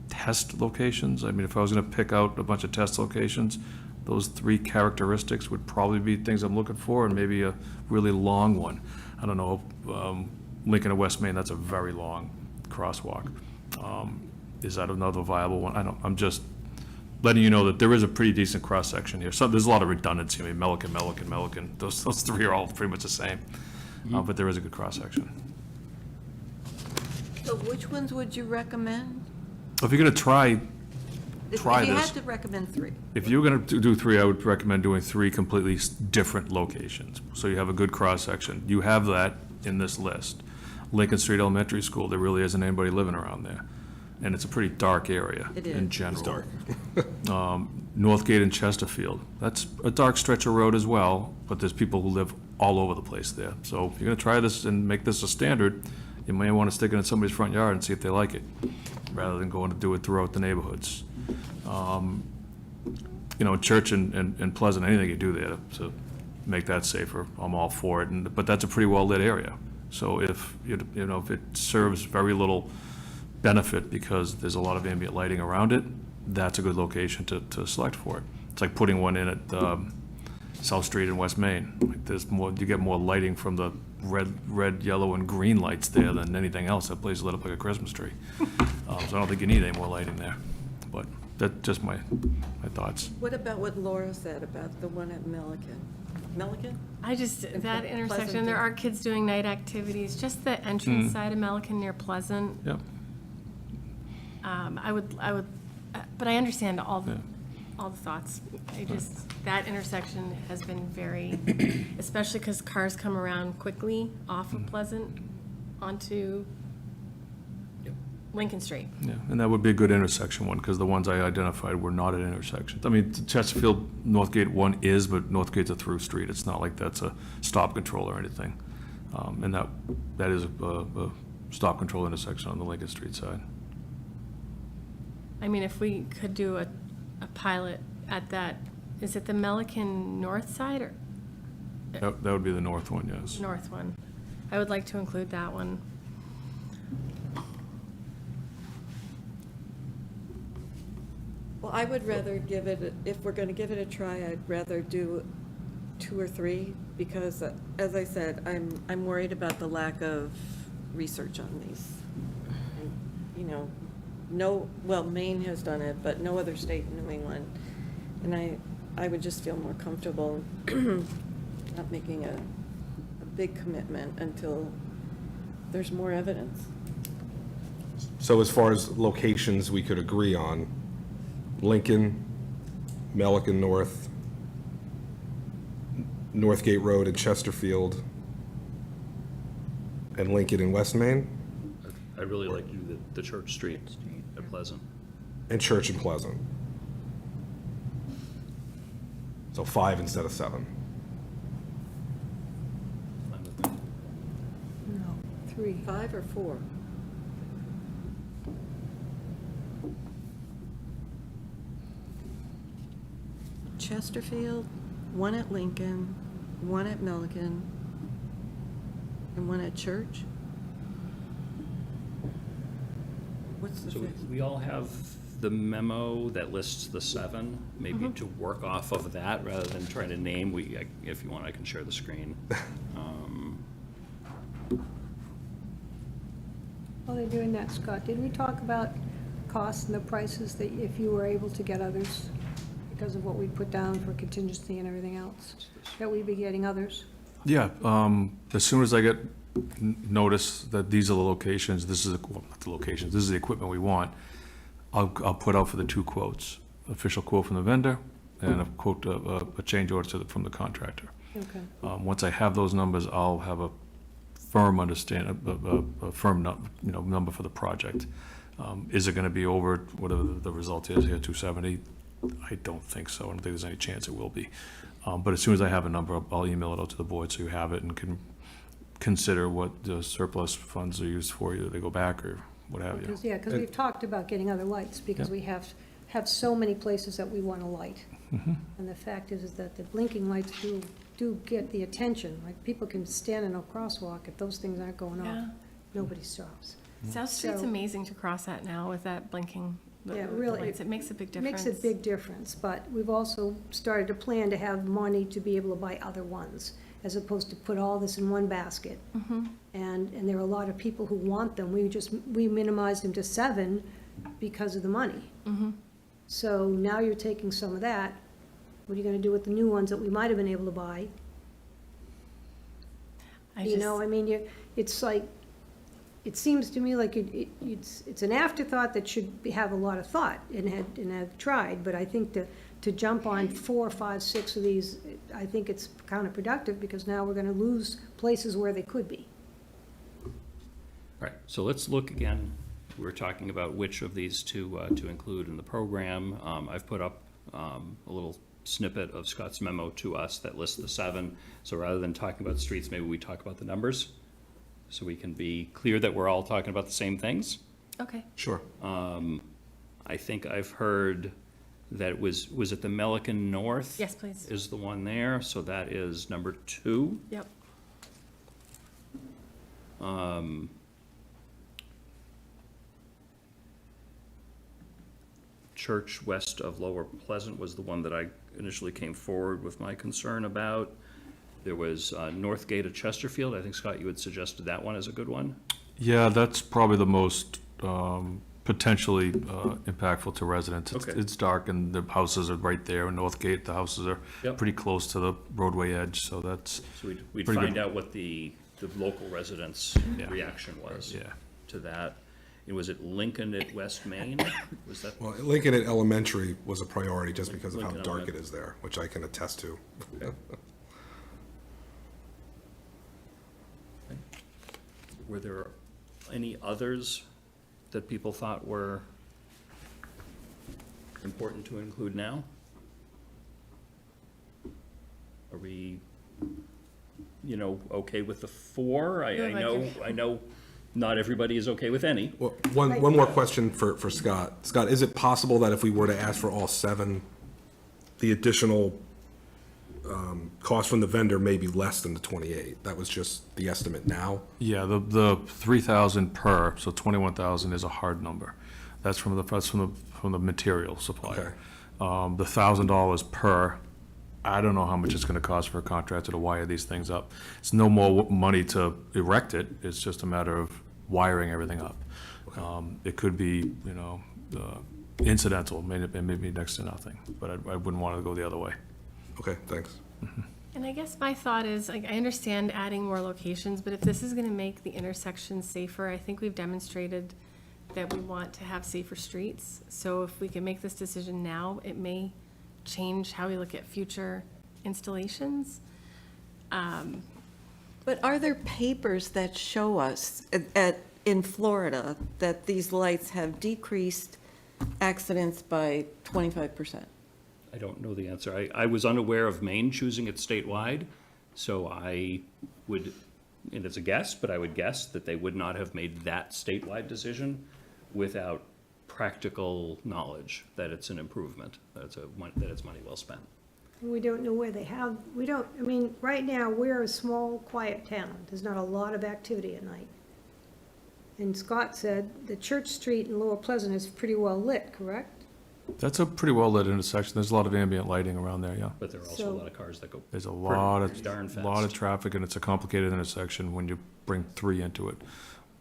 test locations. I mean, if I was gonna pick out a bunch of test locations, those three characteristics would probably be things I'm looking for, and maybe a really long one. I don't know, Lincoln and West Main, that's a very long crosswalk. Is that another viable one? I'm just letting you know that there is a pretty decent cross-section here. So there's a lot of redundancy. I mean, Melican, those three are all pretty much the same. But there is a good cross-section. So which ones would you recommend? If you're gonna try If you had this, to recommend three. if you're gonna do three, I would recommend doing three completely different locations. So you have a good cross-section. You have that in this list. Lincoln Street Elementary School, there really isn't anybody living around there. And it's a pretty dark area It in is. general. Northgate and Chesterfield, that's a dark stretch of road as well, but there's people who live all over the place there. So if you're gonna try this and make this a standard, you may wanna stick it in somebody's front yard and see if they like it, rather than going to do it throughout the neighborhoods. You know, Church and Pleasant, anything you do there to make that safer, I'm all for it, but that's a pretty well-lit area. So if, you know, if it serves very little benefit because there's a lot of ambient lighting around it, that's a good location to select for it. It's like putting one in at South Street in West Main. Like, there's more, you get more lighting from the red, yellow, and green lights there than anything else. That place is lit up like a Christmas tree. So I don't think you need any more lighting there. But that's just my thoughts. What about what Laura said about the one at Melican? Melican? I just, that intersection, Pleasant. there are kids doing night activities, just the entrance side of Melican near Pleasant. Yep. I would, but I understand all the thoughts. I just, that intersection has been very, especially because cars come around quickly off of Pleasant onto Lincoln Street. Yeah, and that would be a good intersection one, because the ones I identified were not at intersections. I mean, Chesterfield, Northgate one is, but Northgate's a through street. It's not like that's a stop control or anything. And that is a stop control intersection on the Lincoln Street side. I mean, if we could do a pilot at that, is it the Melican north side or That would be the north one, yes. north one? I would like to include that one. Well, I would rather give it, if we're going to give it a try, I'd rather do 2 or 3, because, as I said, I'm worried about the lack of research on these. And, you know, well, Maine has done it, but no other state in New England. And I would just feel more comfortable not making a big commitment until there's more evidence. So as far as locations we could agree on, Lincoln, Melican North, Northgate Road and Chesterfield, and Lincoln and West Main, I'd really like to do the Church Street at Pleasant. and Church and Pleasant. So 5 instead of 7. Fine with me. No, 3. 5 or 4? Chesterfield, 1 at Lincoln, 1 at Milligan, and 1 at Church? What's the So fifth? we all have the memo that lists the 7, maybe to work off of that rather than trying to name. If you want, I can share the screen. While they're doing that, Scott, did we talk about costs and the prices that if you were able to get others because of what we put down for contingency and everything else, that we'd be getting others? Yeah, as soon as I get notice that these are the locations, this is, well, not the locations, this is the equipment we want, I'll put out for the 2 quotes, official quote from the vendor and a quote, a change order from the contractor. Okay. Once I have those numbers, I'll have a firm a firm number for the project. Is it gonna be over whatever the result is here, 270? I don't think so. I don't think there's any chance it will be. But as soon as I have a number, I'll email it out to the board so you have it and can consider what the surplus funds are used for, either they go back or what have you. Because we've talked about getting other lights, because we have so many places that we want to light. And the fact is that the blinking lights do get the attention. Like, people can stand in a crosswalk, if those things aren't going Yeah. off, nobody stops. South Street's So- amazing to cross at now with that blinking. the- Yeah, the really. lights. It makes a big It difference. makes a big difference, but we've also started to plan to have money to be able to buy other ones, as opposed to put all this in one basket. And there are a lot of people who want them. We minimized them to 7 because of the money. So now you're taking some of that. What are you gonna do with the new ones that we might have been able to buy? You know, I mean, it's like, it seems to me like it's an afterthought that should have a lot of thought, and have tried, but I think to jump on 4, 5, 6 of these, I think it's counterproductive, because now we're gonna lose places where they could be. Right, so let's look again, we're talking about which of these to include in the program. I've put up a little snippet of Scott's memo to us that lists the 7. So rather than talking about streets, maybe we talk about the numbers, so we can be clear that we're all talking about the same things. Okay. Sure. I think I've heard that was it the Melican North? Yes, please. Is the one there, so that is number 2. Yep. Church west of Lower Pleasant was the one that I initially came forward with my concern about. There was North Gate of Chesterfield. I think, Scott, you had suggested that one as a good one. Yeah, that's probably the most potentially impactful to residents. Okay. It's dark and the houses are right there. In Northgate, the houses are Yep. pretty close to the roadway edge, so that's, So we'd Pretty find good. out what the local residents' Yeah. reaction was yeah. to that. And was it Lincoln at West Main? Was that? Well, Lincoln at Elementary was a priority just because of how Lincoln dark it Elementary. is there, which I can attest to. Were there any others that people thought were important to include now? Are we, okay with the 4? Yeah, I know not everybody is okay with any. Well, one more question for Scott. Scott, is it possible that if we were to ask for all 7, the additional cost from the vendor may be less than the 28? That was just the estimate now? Yeah, the 3,000 per, so 21,000 is a hard number. That's from the material supplier. The $1,000 per, I don't know how much it's gonna cost for a contractor to wire these things up. It's no more money to erect it, it's just a matter of wiring everything up. It could be, incidental, maybe next to nothing, but I wouldn't wanna go the other way. Okay, thanks. And I guess my thought is, like, I understand adding more locations, but if this is gonna make the intersection safer, I think we've demonstrated that we want to have safer streets. So if we can make this decision now, it may change how we look at future installations. But are there papers that show us in Florida that these lights have decreased accidents by 25%? I don't know the answer. I was unaware of Maine choosing it statewide, so I would, and it's a guess, but I would guess that they would not have made that statewide decision without practical knowledge that it's an improvement, that it's money well spent. We don't know where right now, we're a small, quiet town. There's not a lot of activity at night. And Scott said the Church Street in Lower Pleasant is pretty well lit, correct? That's a pretty well-lit intersection, there's a lot of ambient lighting around there, yeah. But there are also a So- lot of cars that go. There's a pretty lot darn of, lot of fast. traffic, and it's a complicated intersection when you bring 3 into it,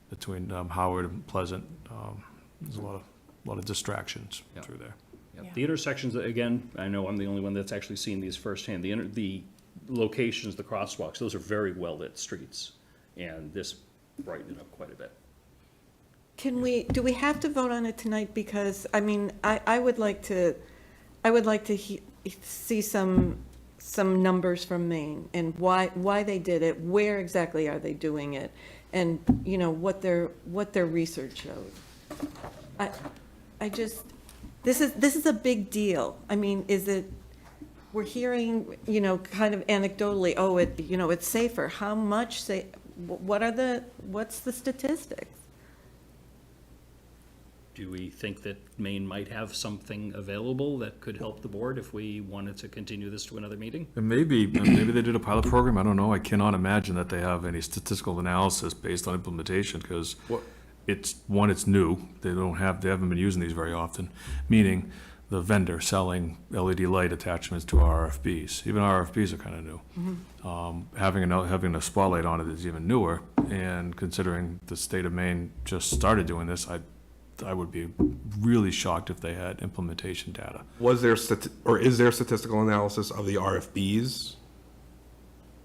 between Howard and Pleasant. There's a lot of distractions Yeah. through there. Yep. Yeah. The intersections, again, I know I'm the only one that's actually seen these firsthand. The locations, the crosswalks, those are very well-lit streets, and this brightened it up quite a bit. Do we have to vote on it tonight? Because, I would like to see some numbers from Maine and why they did it, where exactly are they doing it, and, what their research showed. This is a big deal. we're hearing, kind of anecdotally, it's safer. what's the statistics? Do we think that Maine might have something available that could help the board if we wanted to continue this to another meeting? And maybe they did a pilot program, I don't know, I cannot imagine that they have any statistical analysis based on implementation, because it's new, they haven't been using these very often, meaning the vendor selling LED light attachments to RFBs. Even RFBs are kind of new. Having a spotlight on it is even newer, and considering the state of Maine just started doing this, I would be really shocked if they had implementation data. Was there, is there statistical analysis of the RFBs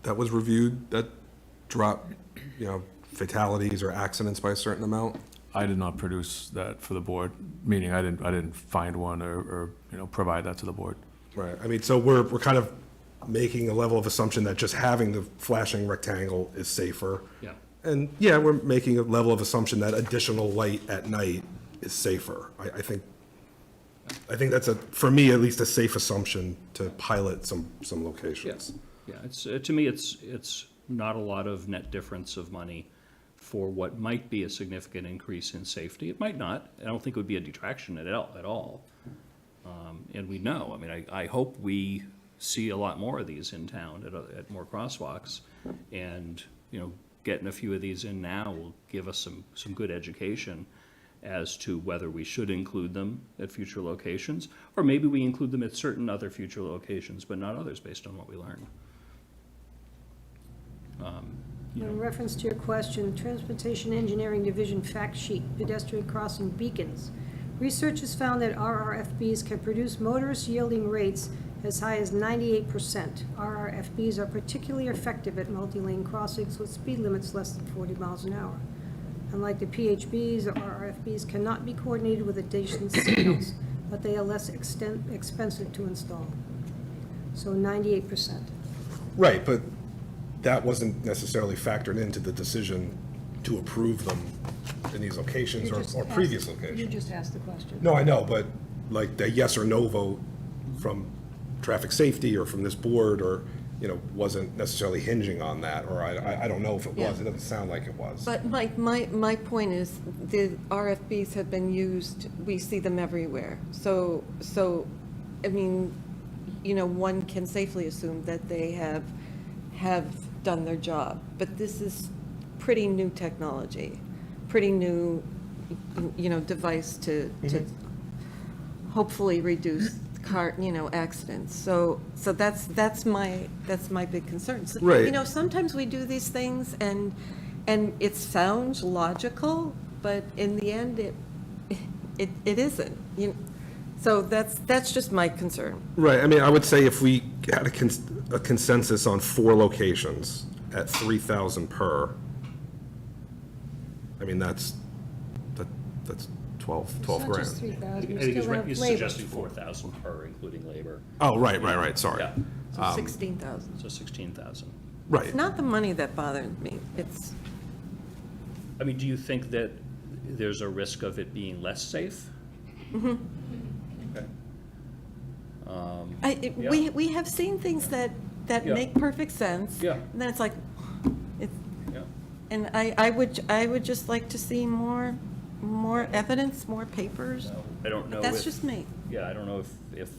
that was reviewed that dropped, fatalities or accidents by a certain amount? I did not produce that for the board, meaning I didn't find one or provide that to the board. Right, I mean, so we're kind of making a level of assumption that just having the flashing rectangle is safer. Yeah. And, yeah, we're making a level of assumption that additional light at night is safer. I think that's for me, at least, a safe assumption to pilot some locations. Yeah, it's, to me, it's not a lot of net difference of money for what might be a significant increase in safety. It might not. I don't think it would be a detraction at all. And we know, I mean, I hope we see a lot more of these in town at more crosswalks. And, getting a few of these in now will give us some good education as to whether we should include them at future locations, or maybe we include them at certain other future locations, but not others, based on what we learn. In reference to your question, Transportation Engineering Division fact sheet, pedestrian crossing beacons. Research has found that RRFBs can produce motorist yielding rates as high as 98%. RRFBs are particularly effective at multi-lane crossings with speed limits less than 40 miles an hour. Unlike the PHBs, RRFBs cannot be coordinated with adjacent signals, but they are less expensive to install. So 98%. Right, but that wasn't necessarily factored into the decision to approve them in these locations or previous You locations. just asked the question. No, I know, but like the yes or no vote from traffic safety or from this board or, wasn't necessarily hinging on that, or I don't know if it was. Yeah. It doesn't sound like it was. But Mike, my point is, the RFBs have been used, we see them everywhere. So, I mean, one can safely assume that they have done their job. But this is pretty new technology, pretty new, device to hopefully reduce accidents. So that's my big concern. So, Right. Sometimes we do these things and it sounds logical, but in the end, it isn't. So that's just my concern. Right, I mean, I would say if we had a consensus on 4 locations at 3,000 per, I mean, that's 12 It's not grand. just 3,000, I you think still have he's labor. suggesting 4,000 per, including labor. Oh, right, sorry. Yeah, So 16,000. so 16,000. Right. It's not the money that bothers me. It's, I mean, do you think that there's a risk of it being less safe? Okay. Yeah. we have seen things that Yeah. make perfect sense. Yeah. And then it's like, it's, Yeah. and I would just like to see more evidence, more papers. I don't know That's if- just me. Yeah, I don't know if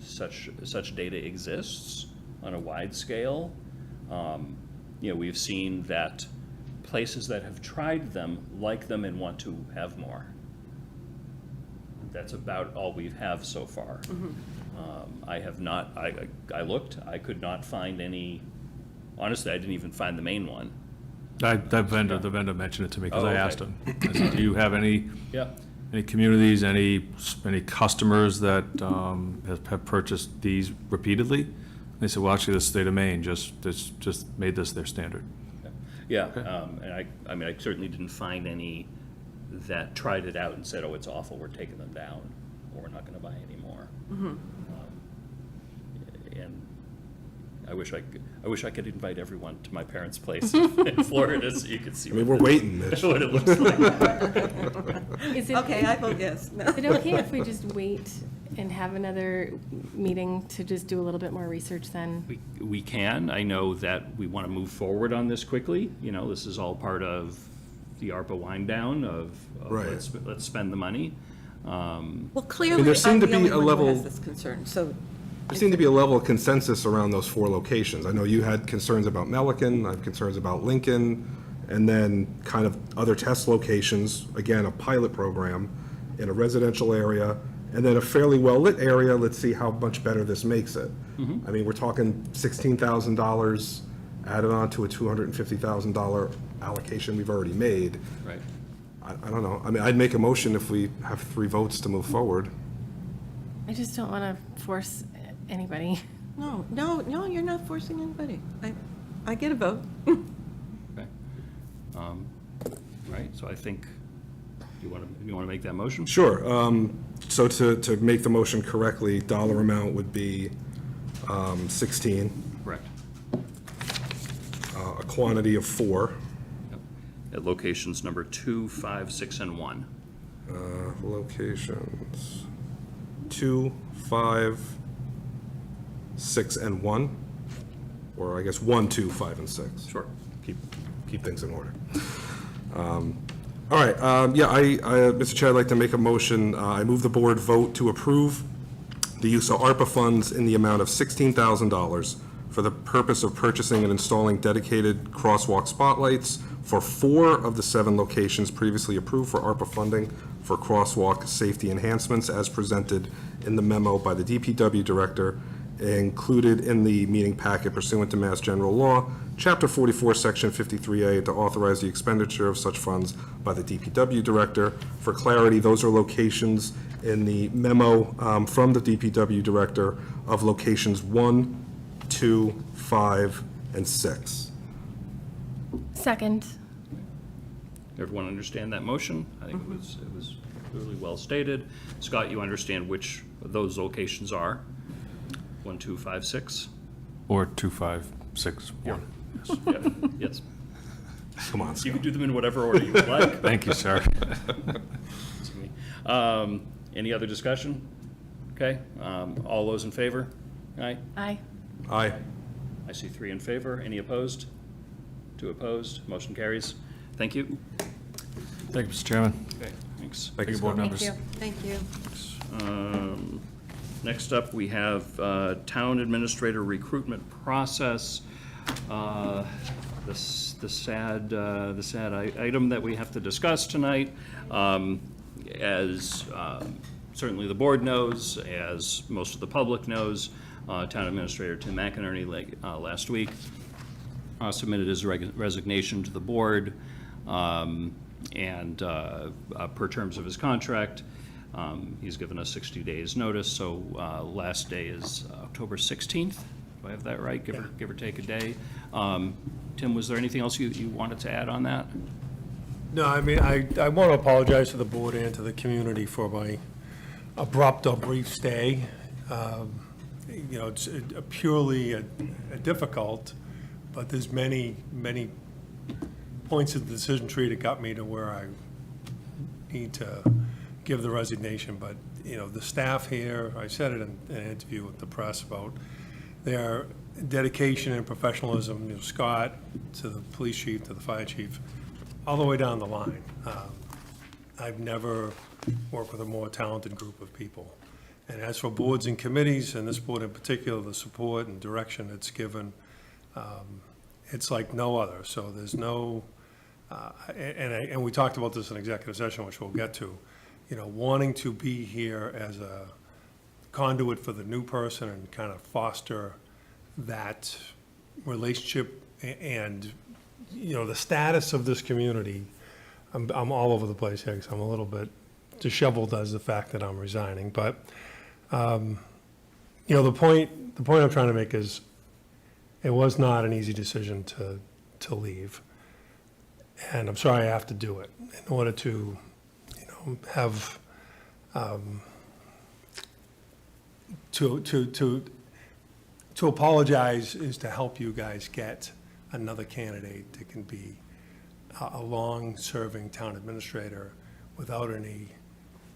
such data exists on a wide scale. We've seen that places that have tried them like them and want to have more. That's about all we have so far. I have not, I looked, I could not find any, honestly, I didn't even find the main one. The vendor mentioned it to me, because Oh, I okay. asked him. I said, do you have any Yeah. communities, any customers that have purchased these repeatedly? And they said, well, actually, the state of Maine just made this their standard. Yeah, and I certainly didn't find any that tried it out and said, oh, it's awful, we're taking them down, or we're not gonna buy any more. And I wish I could invite everyone to my parents' place in Florida so you could see I mean, we're waiting, Mitch. what it looks like. Is it, Okay, I vote yes. No. is it okay if we just wait and have another meeting to just do a little bit more research then? We can. I know that we want to move forward on this quickly. You know, this is all part of the ARPA wind down of Right. let's spend the money. Well, clearly, there I'm seemed to the be only a one who level- has this concern, so. There seemed to be a level of consensus around those 4 locations. I know you had concerns about Melican, I have concerns about Lincoln, and then kind of other test locations, again, a pilot program in a residential area, and then a fairly well-lit area. Let's see how much better this makes it. I mean, we're talking $16,000 added on to a $250,000 allocation we've already made. Right. I don't know. I mean, I'd make a motion if we have 3 votes to move forward. I just don't want to force anybody. No, you're not forcing anybody. I get a vote. Okay. Right, so I think, you want to make that motion? Sure. So to make the motion correctly, dollar amount would be 16, Correct. a quantity of 4. Yep. At locations number 2, 5, 6, and 1. Locations 2, 5, 6, and 1, or I guess 1, 2, 5, and 6. Sure. Keep things in order. All right, Mr. Chair, I'd like to make a motion. I move the board vote to approve the use of ARPA funds in the amount of $16,000 for the purpose of purchasing and installing dedicated crosswalk spotlights for 4 of the 7 locations previously approved for ARPA funding for crosswalk safety enhancements as presented in the memo by the DPW director, included in the meeting packet pursuant to Mass General Law, Chapter 44, Section 53A, to authorize the expenditure of such funds by the DPW director. For clarity, those are locations in the memo from the DPW director of locations 1, 2, 5, and 6. Second. Everyone understand that motion? I think it was clearly well stated. Scott, you understand which of those locations are? 1, 2, 5, 6? Or 2, 5, 6, 1. Yeah, yes. Come on, You Scott. can do them in whatever order you would like. Thank you, sir. Any other discussion? Okay, all those in favor? Aye? Aye. Aye. I see 3 in favor. Any opposed? 2 opposed. Motion carries. Thank you. Thank you, Mr. Chairman. Okay, thanks. Thank you, board Scott. members. Thank you. Next up, we have town administrator recruitment process. The sad item that we have to discuss tonight. As certainly the board knows, as most of the public knows, Town Administrator Tim McInerney last week submitted his resignation to the board, and per terms of his contract, he's given us 60 days' notice, so last day is October 16th. Do I have that right? Give or take a day. Tim, was there anything else you wanted to add on that? No, I mean, I want to apologize to the board and to the community for my abrupt or brief stay. You know, it's purely a difficult, but there's many points of the decision tree that got me to where I need to give the resignation. But, you know, the staff here, I said it in an interview with the press about their dedication and professionalism, you know, Scott, to the police chief, to the fire chief, all the way down the line. I've never worked with a more talented group of people. And as for boards and committees, and this board in particular, the support and direction it's given, it's like no other. So there's no, and we talked about this in executive session, which we'll get to, you know, wanting to be here as a conduit for the new person and kind of foster that relationship and, you know, the status of this community. I'm all over the place here because I'm a little bit disheveled as the fact that I'm resigning. But, you know, the point I'm trying to make is it was not an easy decision to leave. And I'm sorry I have to do it in order to, you know, have, to apologize is to help you guys get another candidate that can be a long-serving town administrator without any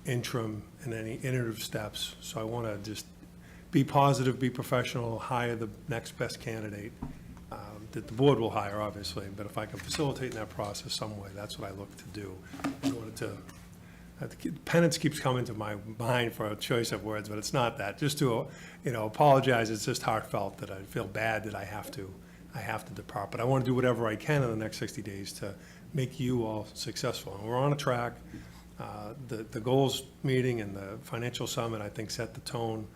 interim and any iterative steps. So I want to just be positive, be professional, hire the next best candidate that the board will hire, obviously, but if I can facilitate in that process some way, that's what I look to do in order to, penance keeps coming to my mind for a choice of words, but it's not that. Just to, apologize, it's just heartfelt that I feel bad that I have to depart. But I want to do whatever I can in the next 60 days to make you all successful. And we're on a track. The goals meeting and the financial summit, I think, set the tone.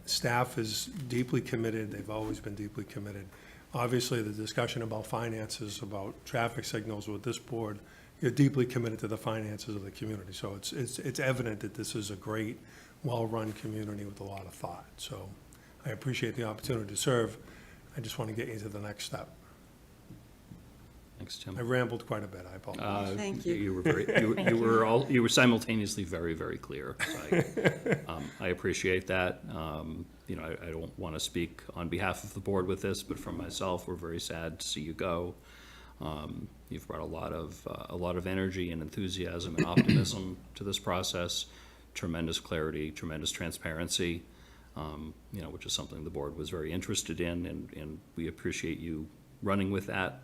Staff is deeply committed. They've always been deeply committed. Obviously, the discussion about finances, about traffic signals with this board, you're deeply committed to the finances of the community. So it's evident that this is a great, well-run community with a lot of thought. So I appreciate the opportunity to serve. I just want to get you to the next step. Thanks, Tim. I rambled quite a bit. I apologize. Thank you. You were very, you were simultaneously very, very clear. I appreciate that. I don't want to speak on behalf of the board with this, but from myself, we're very sad to see you go. You've brought a lot of energy and enthusiasm and optimism to this process, tremendous clarity, tremendous transparency, which is something the board was very interested in, and we appreciate you running with that.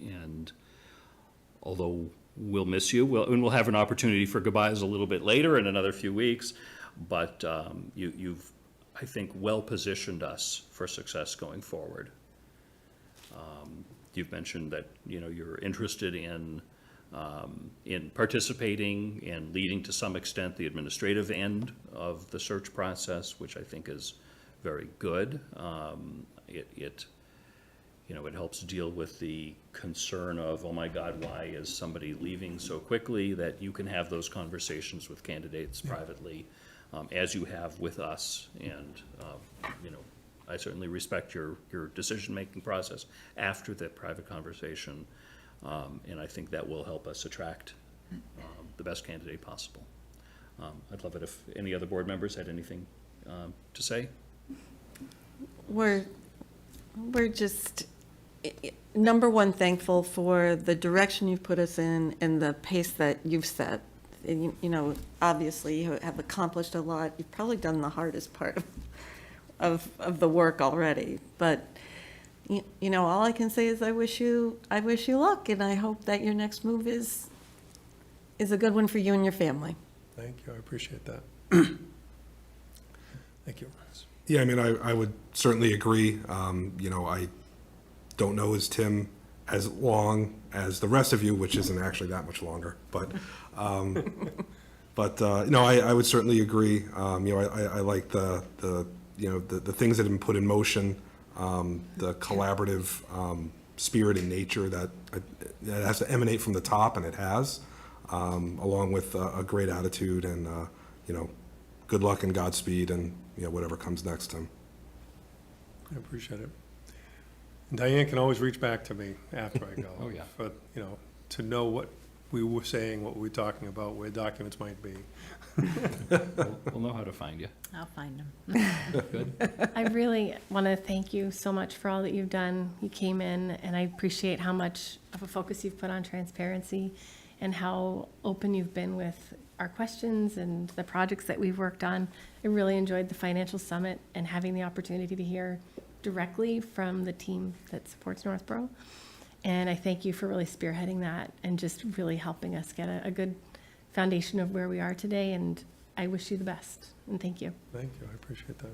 And although we'll miss you, we'll have an opportunity for goodbyes a little bit later in another few weeks, but you've, I think, well positioned us for success going forward. You've mentioned that, you're interested in participating and leading to some extent the administrative end of the search process, which I think is very good. It helps deal with the concern of, oh my God, why is somebody leaving so quickly, that you can have those conversations with candidates privately, as you have with us. And, I certainly respect your decision-making process after that private conversation. And I think that will help us attract the best candidate possible. I'd love it if any other board members had anything to say. We're just, number one, thankful for the direction you've put us in and the pace that you've set. And, obviously you have accomplished a lot. You've probably done the hardest part of the work already. But, all I can say is I wish you luck, and I hope that your next move is a good one for you and your family. Thank you. I appreciate that. Thank you. Yeah, I would certainly agree. I don't know as Tim as long as the rest of you, which isn't actually that much longer, but I would certainly agree. I like the things that have been put in motion, the collaborative spirit and nature that has to emanate from the top, and it has, along with a great attitude and good luck and Godspeed, and whatever comes next, Tim. I appreciate it. And Diane can always reach back to me after I go. Oh, yeah. But, to know what we were saying, what we were talking about, where documents might be. We'll know how to find you. I'll find them. Good. I really want to thank you so much for all that you've done. You came in, and I appreciate how much of a focus you've put on transparency and how open you've been with our questions and the projects that we've worked on. I really enjoyed the financial summit and having the opportunity to hear directly from the team that supports Northborough. And I thank you for really spearheading that and just really helping us get a good foundation of where we are today. And I wish you the best, and thank you. Thank you. I appreciate that.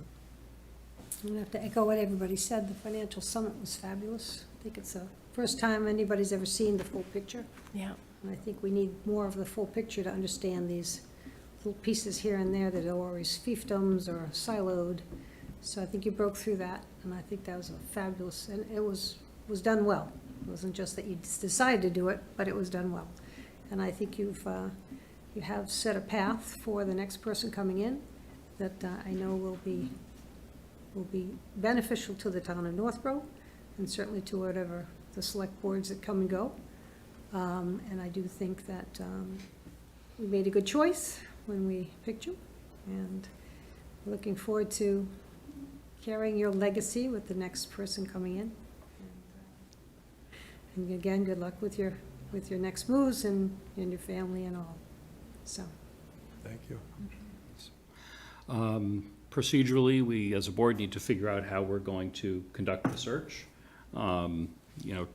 I'm gonna have to echo what everybody said. The financial summit was fabulous. I think it's the first time anybody's ever seen the full picture. Yeah. And I think we need more of the full picture to understand these little pieces here and there that are always fiefdoms or siloed. So I think you broke through that, and I think that was a fabulous, and it was done well. It wasn't just that you decided to do it, but it was done well. And I think you have set a path for the next person coming in that I know will be beneficial to the town of Northborough, and certainly to whatever the select boards that come and go. And I do think that we made a good choice when we picked you, and looking forward to carrying your legacy with the next person coming in. And again, good luck with your next moves and your family and all. So Thank you. Procedurally, we, as a board, need to figure out how we're going to conduct the search. You know,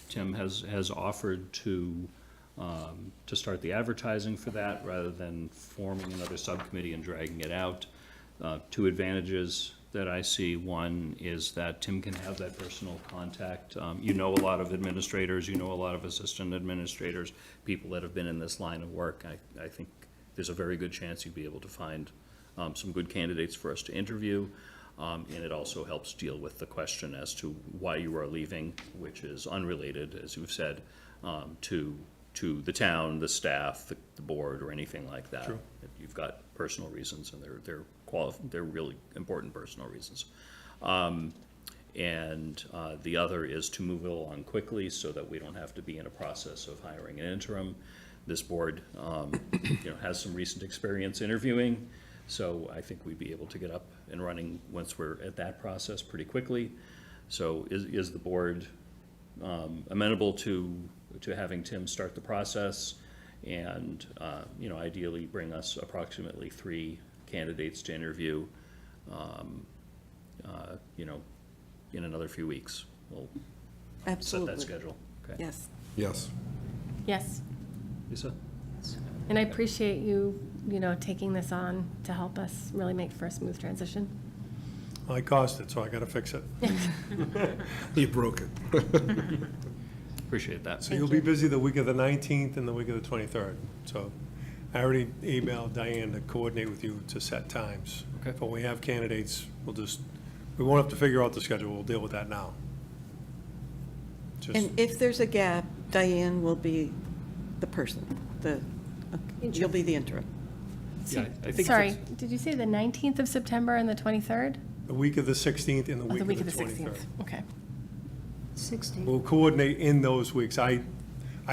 Tim has offered to start the advertising for that, rather than forming another subcommittee and dragging it out. Two advantages that I see. One is that Tim can have that personal contact. You know a lot of administrators, you know a lot of assistant administrators, people that have been in this line of work. I think there's a very good chance you'd be able to find some good candidates for us to interview. And it also helps deal with the question as to why you are leaving, which is unrelated, as you've said, to the town, the staff, the board, or anything like that. True. You've got personal reasons, and they're really important personal reasons. And the other is to move it along quickly so that we don't have to be in a process of hiring an interim. This board, you know, has some recent experience interviewing, so I think we'd be able to get up and running once we're at that process pretty quickly. So is the board amenable to having Tim start the process and, you know, ideally bring us approximately 3 candidates to interview, you know, in another few weeks? We'll set Absolutely. that schedule. Okay. Yes. Yes. Yes, Lisa? and I appreciate you, you know, taking this on to help us really make for a smooth transition. I caused it, so I gotta fix it. You broke it. Appreciate that. So you'll be busy the week of the 19th and the week of the 23rd. So I already emailed Diane to coordinate with you to set times. Okay. But when we have candidates, we won't have to figure out the schedule, we'll deal with that now. Just, And if there's a gap, Diane will be the person, you'll be the interim. Yeah, I think Sorry, that's- did you say the 19th of September and the 23rd? the week of the 16th and the Oh, week the week of of the the 23rd. 16th, okay. 16. We'll coordinate in those weeks. I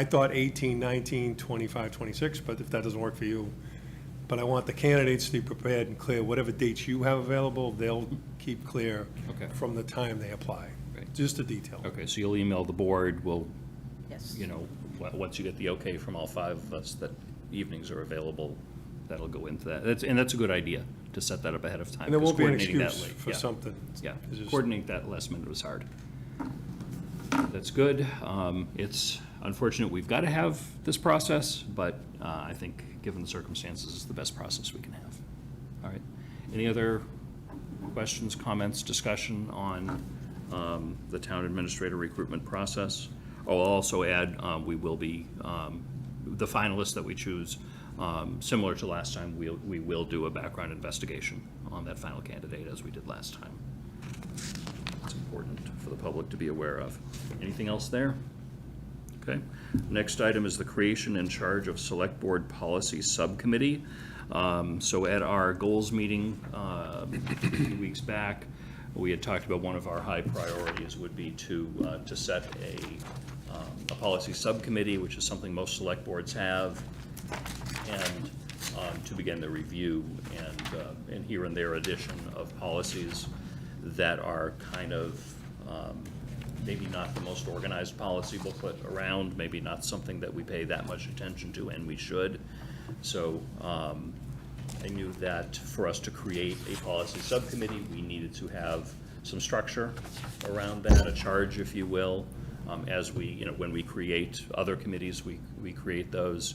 thought 18, 19, 25, 26, but if that doesn't work for you. But I want the candidates to be prepared and clear. Whatever dates you have available, they'll keep clear Okay. from the time they apply. Right. Just a detail. Okay, so you'll email the board, we'll, Yes. you know, once you get the okay from all 5 of us that evenings are available, that'll go into that. That's a good idea, to set that up ahead of time. And there 'cause won't be an coordinating that excuse late- for yeah, something. Yeah, It's just- coordinate that last minute was hard. That's good. It's unfortunate we've got to have this process, but I think, given the circumstances, it's the best process we can have. All right. Any other questions, comments, discussion on the town administrator recruitment process? I'll also add, we will be, the finalists that we choose, similar to last time, we will do a background investigation on that final candidate, as we did last time. It's important for the public to be aware of. Anything else there? Okay. Next item is the creation and charge of Select Board Policy Subcommittee. So at our goals meeting a few weeks back, we had talked about one of our high priorities would be to set a policy subcommittee, which is something most select boards have, and to begin the review and here and there addition of policies that are kind of maybe not the most organized policy booklet around, maybe not something that we pay that much attention to, and we should. So I knew that for us to create a policy subcommittee, we needed to have some structure around that, a charge, if you will. As we, you know, when we create other committees, we create those.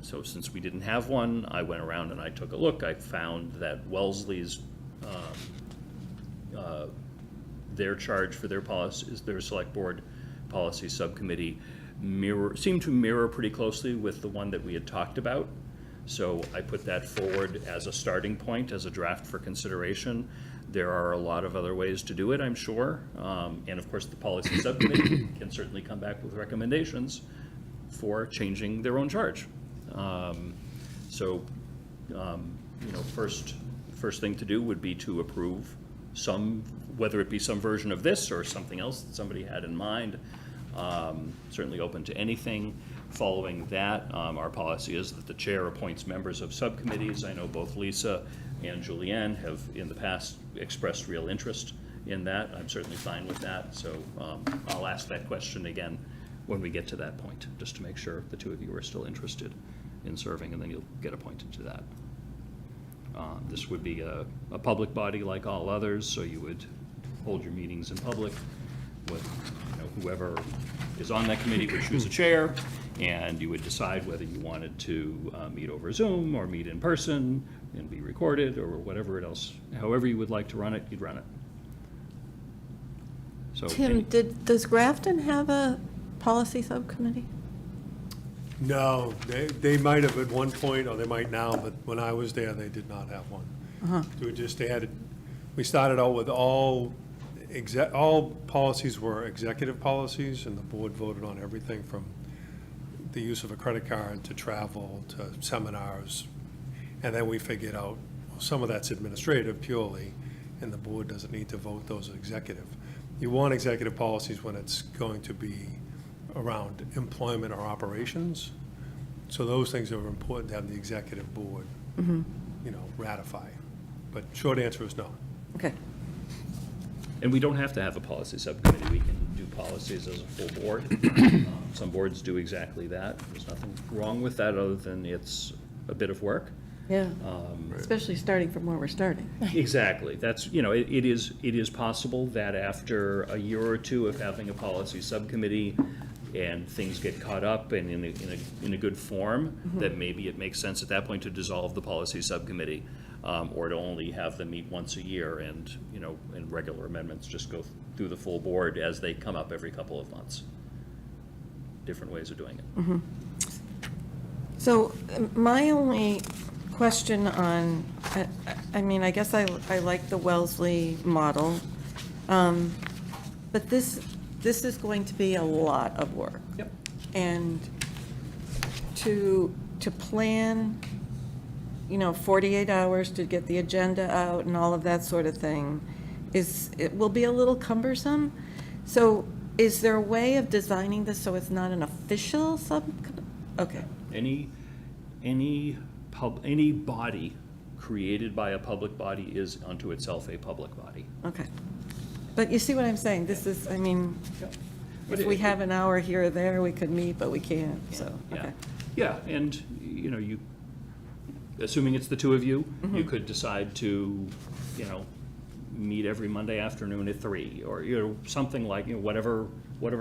So since we didn't have one, I went around and I took a look. I found that Wellesley's their charge for their policies, their select board policy subcommittee seemed to mirror pretty closely with the one that we had talked about. So I put that forward as a starting point, as a draft for consideration. There are a lot of other ways to do it, I'm sure. And of course, the policy subcommittee can certainly come back with recommendations for changing their own charge. You know, first thing to do would be to approve whether it be some version of this or something else that somebody had in mind. Certainly open to anything. Following that, our policy is that the chair appoints members of subcommittees. I know both Lisa and Julianne have in the past expressed real interest in that. I'm certainly fine with that. So I'll ask that question again when we get to that point, just to make sure the two of you are still interested in serving, and then you'll get appointed to that. This would be a public body like all others, so you would hold your meetings in public with, whoever is on that committee would choose a chair, and you would decide whether you wanted to meet over Zoom or meet in person and be recorded or whatever else, however you would like to run it, you'd run it. So Tim, does Grafton have a policy subcommittee? No, they might have at one point, or they might now, but when I was there, they did not have one. We started out with all policies were executive policies, and the board voted on everything from the use of a credit card to travel to seminars. And then we figured out, well, some of that's administrative purely, and the board doesn't need to vote those executive. You want executive policies when it's going to be around employment or operations. So those things are important to have the executive board, ratify. But short answer is no. Okay. And we don't have to have a policy subcommittee. We can do policies as a full board. Some boards do exactly that. There's nothing wrong with that other than it's a bit of work. Yeah, especially starting from where we're starting. Exactly. That's, it is possible that after a year or two of having a policy subcommittee and things get caught up and in a good form, that maybe it makes sense at that point to dissolve the policy subcommittee, or to only have them meet once a year and, and regular amendments just go through the full board as they come up every couple of months. Different ways of doing it. So my only question on, I guess I like the Wellesley model, but this is going to be a lot of work. Yep. And to plan, 48 hours to get the agenda out and all of that sort of thing, it will be a little cumbersome. So is there a way of designing this so it's not an official okay. Any body created by a public body is unto itself a public body. Okay. But you see what I'm saying? This is, if we have an hour here or there, we could meet, but we can't, so, okay. Yeah, and, you, assuming it's the two of you, you could decide to, meet every Monday afternoon at 3, or, something like, whatever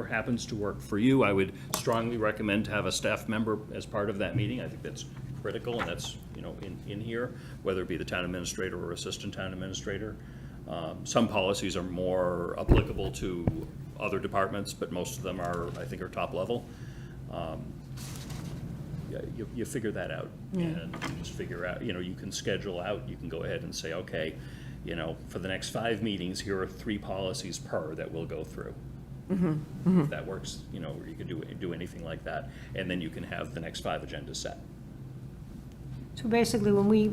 happens to work for you. I would strongly recommend to have a staff member as part of that meeting. I think that's critical, and that's, in here, whether it be the town administrator or assistant town administrator. Some policies are more applicable to other departments, but most of them are, I think, are top level. You figure that out, and you just figure out, you can schedule out, you can go ahead and say, okay, for the next 5 meetings, here are 3 policies per that we'll go through. If that works, or you could do anything like that, and then you can have the next 5 agendas set. So basically, when we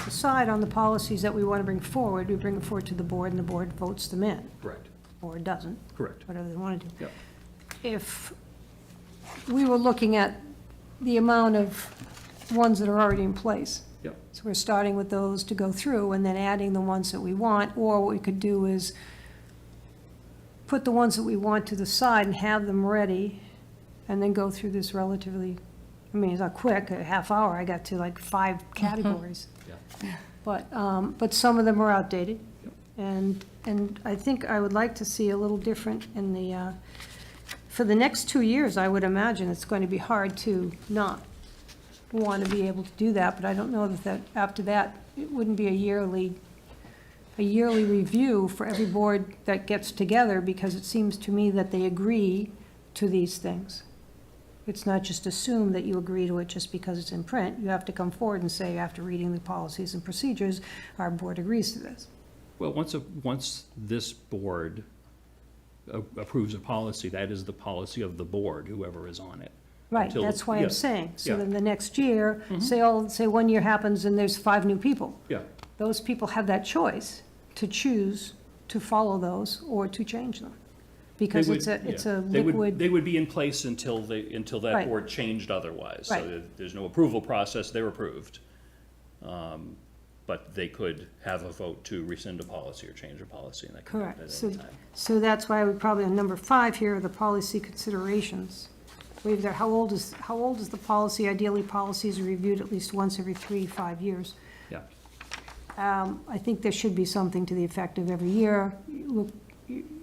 decide on the policies that we want to bring forward, we bring it forward to the board, and the board votes them in. Correct. Or doesn't. Correct. Whatever they want to do. Yep. If we were looking at the amount of ones that are already in place. Yep. So we're starting with those to go through and then adding the ones that we want, or what we could do is put the ones that we want to the side and have them ready, and then go through this relatively, it's not quick, a half hour, I got to like 5 categories. Yeah. But some of them are outdated. And I think I would like to see a little different in the, for the next 2 years, I would imagine it's going to be hard to not want to be able to do that, but I don't know that after that, it wouldn't be a yearly review for every board that gets together, because it seems to me that they agree to these things. It's not just assumed that you agree to it just because it's in print. You have to come forward and say, after reading the policies and procedures, our board agrees to this. Well, once this board approves a policy, that is the policy of the board, whoever is on it. Right, Until- that's why yeah, I'm saying. So yeah. then the next year, say 1 year happens and there's 5 new people. Yeah, Those people have that choice to choose to follow those or to change them. Because it's a liquid. They would be in place until that Right. board changed otherwise. Right. So there's no approval process, they're approved. But they could have a vote to rescind a policy or change a policy, and that could happen Correct. at any time. So that's why we probably, on number 5 here, the policy considerations. waive there, how old is the policy? Ideally, policies are reviewed at least once every 5 years. Yeah. I think there should be something to the effect of every year. You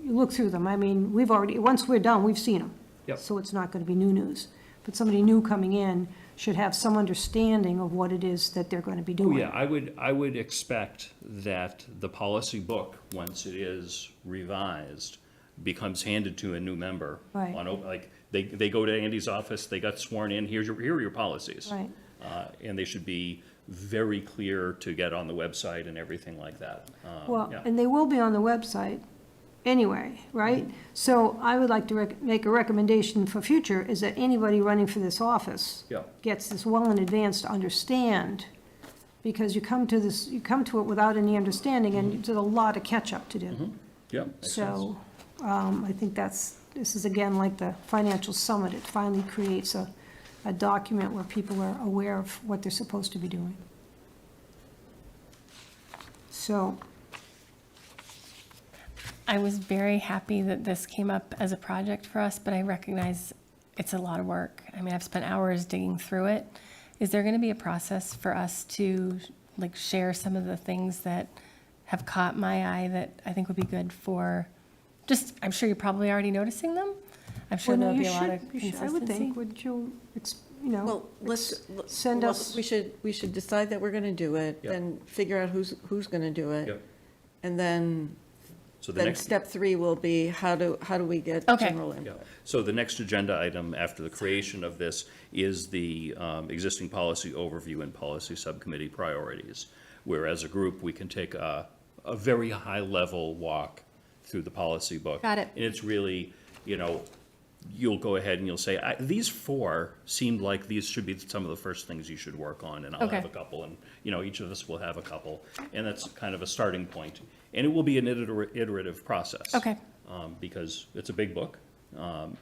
look through them. I mean, we've already, once we're done, we've seen them. Yep. So it's not going to be new news. But somebody new coming in should have some understanding of what it is that they're going to be Oh, doing. yeah, I would expect that the policy book, once it is revised, becomes handed to a new member. Right. Like, they go to Andy's office, they got sworn in, here are your policies. Right. And they should be very clear to get on the website and everything like that. Well, Yeah. and they will be on the website anyway, right? So I would like to make a recommendation for future, is that anybody running for this office Yeah. gets this well in advance to understand, because you come to it without any understanding, and there's a lot of catch-up to do. Yeah, makes sense. So, I think this is again like the financial summit, it finally creates a document where people are aware of what they're supposed to be doing. So, I was very happy that this came up as a project for us, but I recognize it's a lot of work. I mean, I've spent hours digging through it. Is there going to be a process for us to, like, share some of the things that have caught my eye that I think would be good for, just, I'm sure you're probably already noticing them. I'm sure well, no, there'll be you a lot of should, I would consistency. think, would you, Well, send us. We should decide that we're gonna do it, Yep. then figure out who's gonna do it. Yep. And then, So the then next. step 3 will be, how do we get Okay. general Yeah, input? so the next agenda item after the creation of this is the existing policy overview and policy subcommittee priorities, where as a group, we can take a very high-level walk through the policy book. Got it. And it's really, you'll go ahead and you'll say, these 4 seemed like these should be some of the first things you should work on, and I'll have Okay. a couple, and, each of us will have a couple. And that's kind of a starting point. And it will be an iterative process. Okay. Because it's a big book.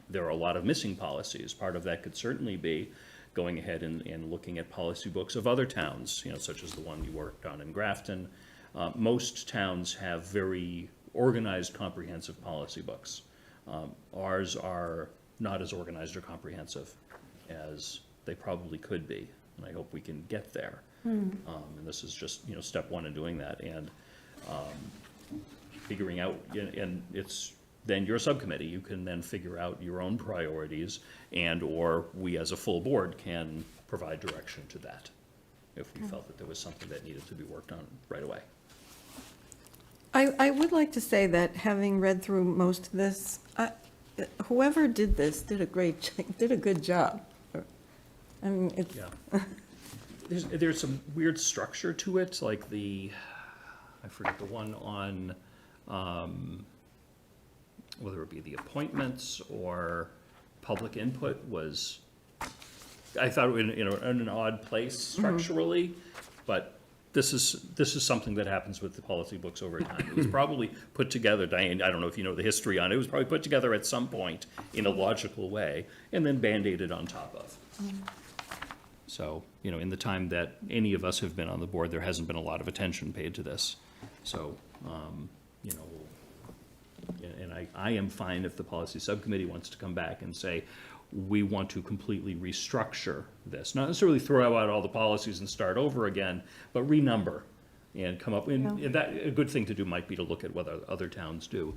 There are a lot of missing policies. Part of that could certainly be going ahead and looking at policy books of other towns, such as the one you worked on in Grafton. Most towns have very organized, comprehensive policy books. Ours are not as organized or comprehensive as they probably could be, and I hope we can get there. And this is just, step 1 in doing that, and figuring out, and it's then your subcommittee, you can then figure out your own priorities, and/or we as a full board can provide direction to that, if we felt that there was something that needed to be worked on right away. I would like to say that, having read through most of this, whoever did this did a good job. I mean, it's, Yeah. There's some weird structure to it, like I forget the one on, whether it be the appointments or public input was, I thought it was in an odd place structurally, but this is something that happens with the policy books over time. It was probably put together, Diane, I don't know if you know the history on it, it was probably put together at some point in a logical way and then Band-Aided on top of. So, in the time that any of us have been on the board, there hasn't been a lot of attention paid to this. So, and I am fine if the policy subcommittee wants to come back and say, we want to completely restructure this. Not necessarily throw out all the policies and start over again, but renumber and come up, and a good thing to do might be to look at what other towns do.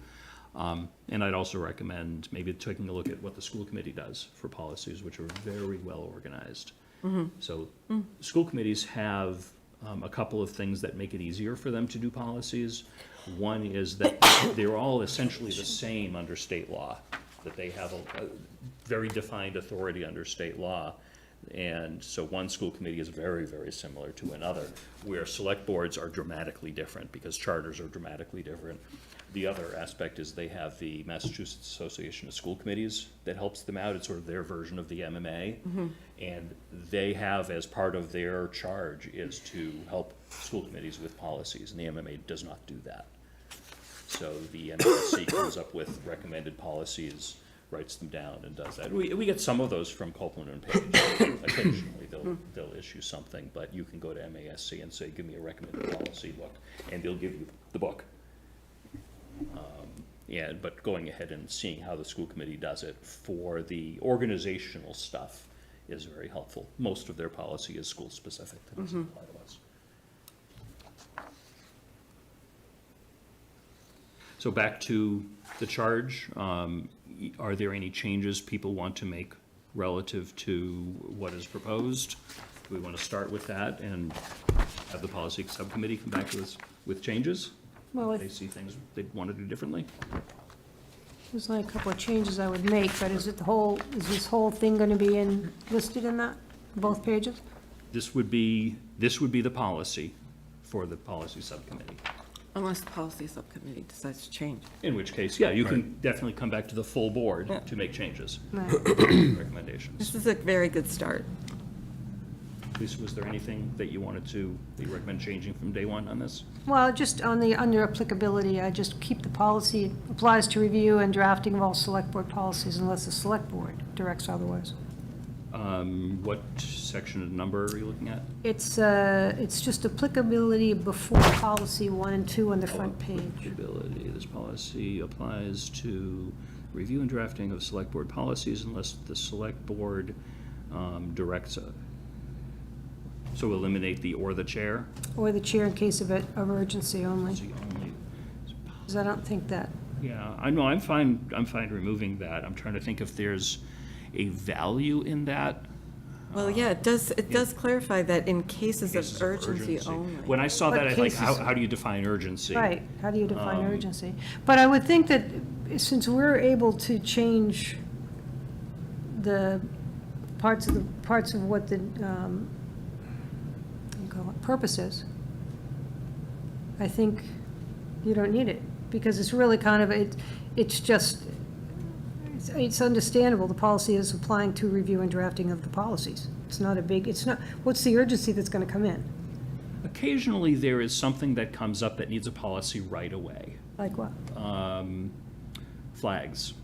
And I'd also recommend maybe taking a look at what the school committee does for policies, which are very well organized. So school committees have a couple of things that make it easier for them to do policies. One is that they're all essentially the same under state law, that they have a very defined authority under state law. And so one school committee is very, very similar to another, where select boards are dramatically different because charters are dramatically different. The other aspect is they have the Massachusetts Association of School Committees that helps them out. It's sort of their version of the MMA. And they have, as part of their charge, is to help school committees with policies, and the MMA does not do that. So the MASC comes up with recommended policies, writes them down, and does that. We get some of those from Copeland and Page. Occasionally, they'll issue something, but you can go to MASC and say, give me a recommended policy book, and they'll give you the book. but going ahead and seeing how the school committee does it for the organizational stuff is very helpful. Most of their policy is school-specific, that doesn't apply to us. So back to the charge, are there any changes people want to make relative to what is proposed? Do we want to start with that and have the policy subcommittee come back to us with changes? Well, They see things they'd want to do differently? there's only a couple of changes I would make, but is this whole thing gonna be listed in that, both pages? This would be the policy for the policy subcommittee. Unless the policy subcommittee decides to change. In which case, yeah, you can definitely come back to the full board Yeah. to make changes, Right. recommendations. This is a very good start. Lisa, was there anything that you recommend changing from day one on this? Well, just under applicability, I just keep the policy, applies to review and drafting of all select board policies unless the select board directs otherwise. What section and number are you looking at? It's just applicability before policy 1 and 2 on the front page. Applicability. This policy applies to review and drafting of select board policies unless the select board directs it. So eliminate the or the chair? Or the chair in case of emergency only, See only. because I don't think that, Yeah, I know, I'm fine removing that. I'm trying to think if there's a value in that. Well, yeah, it does clarify that in cases Cases of of urgency only. When I saw But that, I think, cases- how do you define urgency? right, how do you define urgency? But I would think that since we're able to change the parts of what the, what do you call it, purpose is, I think you don't need it, because it's really kind of, it's just, it's understandable, the policy is applying to review and drafting of the policies. It's not a big, it's not, what's the urgency that's gonna come in? Occasionally, there is something that comes up that needs a policy right away. Like what? Flags,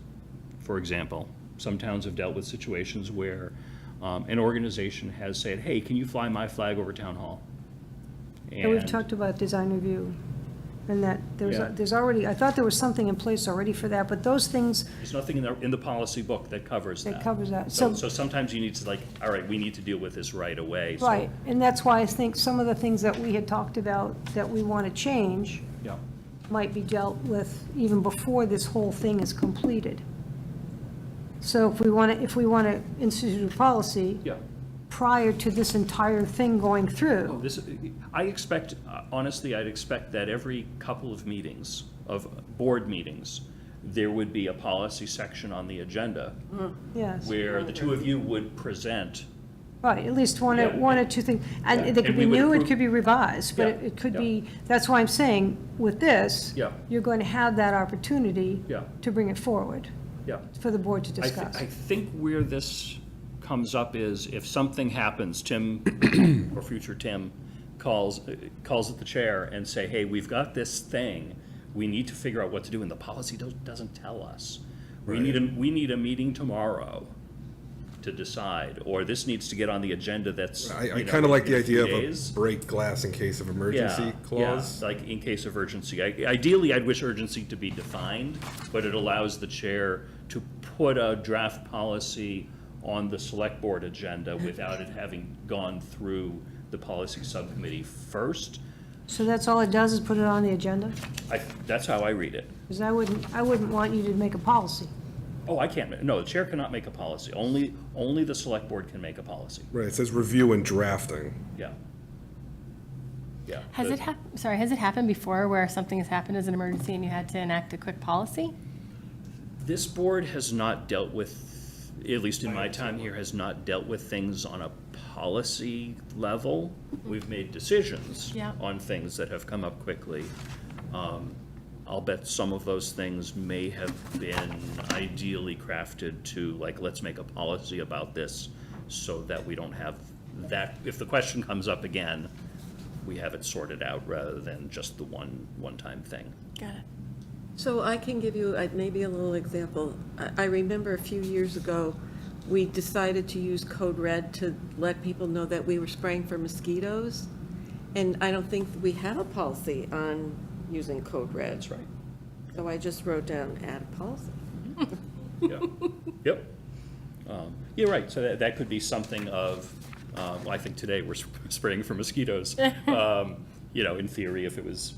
for example. Some towns have dealt with situations where an organization has said, hey, can you fly my flag over town hall? And we've And- talked about design review, and that Yeah. there's already, I thought there was something in place already for that, but those things, There's nothing in the policy book that covers that. That covers that. So So- sometimes you need to all right, we need to deal with this right away. So- right, and that's why I think some of the things that we had talked about that we want to change Yeah. might be dealt with even before this whole thing is completed. So if we want to institute a policy Yeah. prior to this entire thing going through, I expect, honestly, I'd expect that every couple of meetings, of board meetings, there would be a policy section on the agenda yes, where the two of you would present. right, at least one Yeah. or two things. Yeah, And they could and be we would new, it approve- could be revised, but Yeah, it could yeah. be, that's why I'm saying, with this, Yeah. you're going to have that opportunity Yeah. to bring it forward Yeah. for the board to I discuss. think where this comes up is if something happens, Tim, or future Tim, calls at the chair and say, hey, we've got this thing, we need to figure out what to do, and the policy doesn't tell us. We need a meeting tomorrow to decide, or this needs to get on the agenda that's, I kind of like the in a few idea of days. a break glass in case of emergency Yeah, clause. yeah, like in case of urgency. Ideally, I'd wish urgency to be defined, but it allows the chair to put a draft policy on the select board agenda without it having gone through the policy subcommittee first. So that's all it does, is put it on the agenda? That's how I read it. Because I wouldn't want you to make a policy. Oh, I can't, no, the chair cannot make a policy. Only the select board can make a policy. Right, it says review and drafting. Yeah. Yeah. Has it happened before where something has happened as an emergency and you had to enact a quick policy? This board has not dealt with, at least in my time here, has not dealt with things on a policy level. We've made decisions Yeah. on things that have come up quickly. I'll bet some of those things may have been ideally crafted to, like, let's make a policy about this so that we don't have that, if the question comes up again, we have it sorted out rather than just the one-time thing. Got it. So I can give you maybe a little example. I remember a few years ago, we decided to use code red to let people know that we were spraying for mosquitoes. And I don't think we have a policy on using code red. That's right. So I just wrote down add policy. Yep, yep. You're right, so that could be something of, well, I think today we're spraying for mosquitoes. You know, in theory, if it was,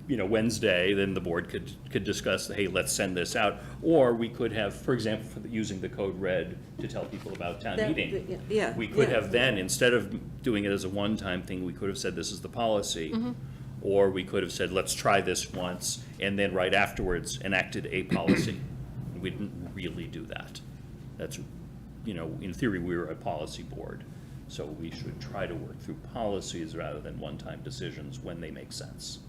you know, Wednesday, then the board could discuss, hey, let's send this out. Or we could have, for example, using the code red to tell people about town That- meeting. yeah, We could yeah. have then, instead of doing it as a one-time thing, we could have said, this is the policy. Or we could have said, let's try this once, and then right afterwards enacted a policy. We didn't really do that. That's, you know, in theory, we were a policy board, so we should try to work through policies rather than one-time decisions when they make sense.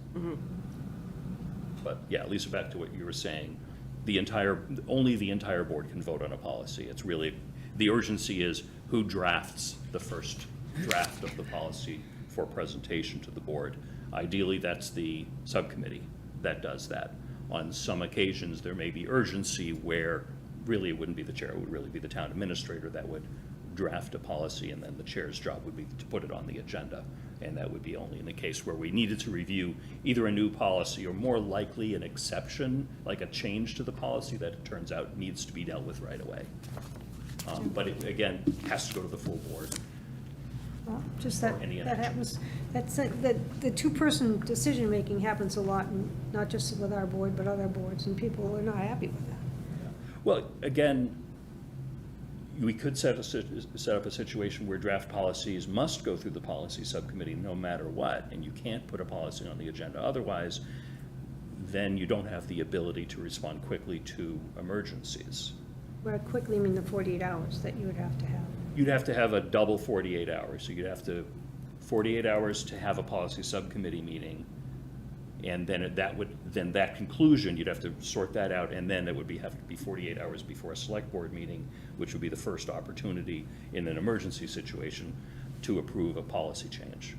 But, yeah, Lisa, back to what you were saying, only the entire board can vote on a policy. It's really, the urgency is who drafts the first draft of the policy for presentation to the board. Ideally, that's the subcommittee that does that. On some occasions, there may be urgency where really it wouldn't be the chair, it would really be the town administrator that would draft a policy, and then the chair's job would be to put it on the agenda. And that would be only in the case where we needed to review either a new policy or more likely an exception, like a change to the policy that it turns out needs to be dealt with right away. But it, again, has to go to the full board. Well, just that, Or any that inaction. happens, that the two-person decision-making happens a lot, and not just with our board, but other boards, and people are not happy with that. Well, again, we could set up a situation where draft policies must go through the policy subcommittee no matter what, and you can't put a policy on the agenda otherwise, then you don't have the ability to respond quickly to emergencies. Where quickly, I mean the 48 hours that you would have to have. You'd have to have a double 48 hours, so you'd have to, 48 hours to have a policy subcommittee meeting, and then that conclusion, you'd have to sort that out, and then it would have to be 48 hours before a select board meeting, which would be the first opportunity in an emergency situation to approve a policy change.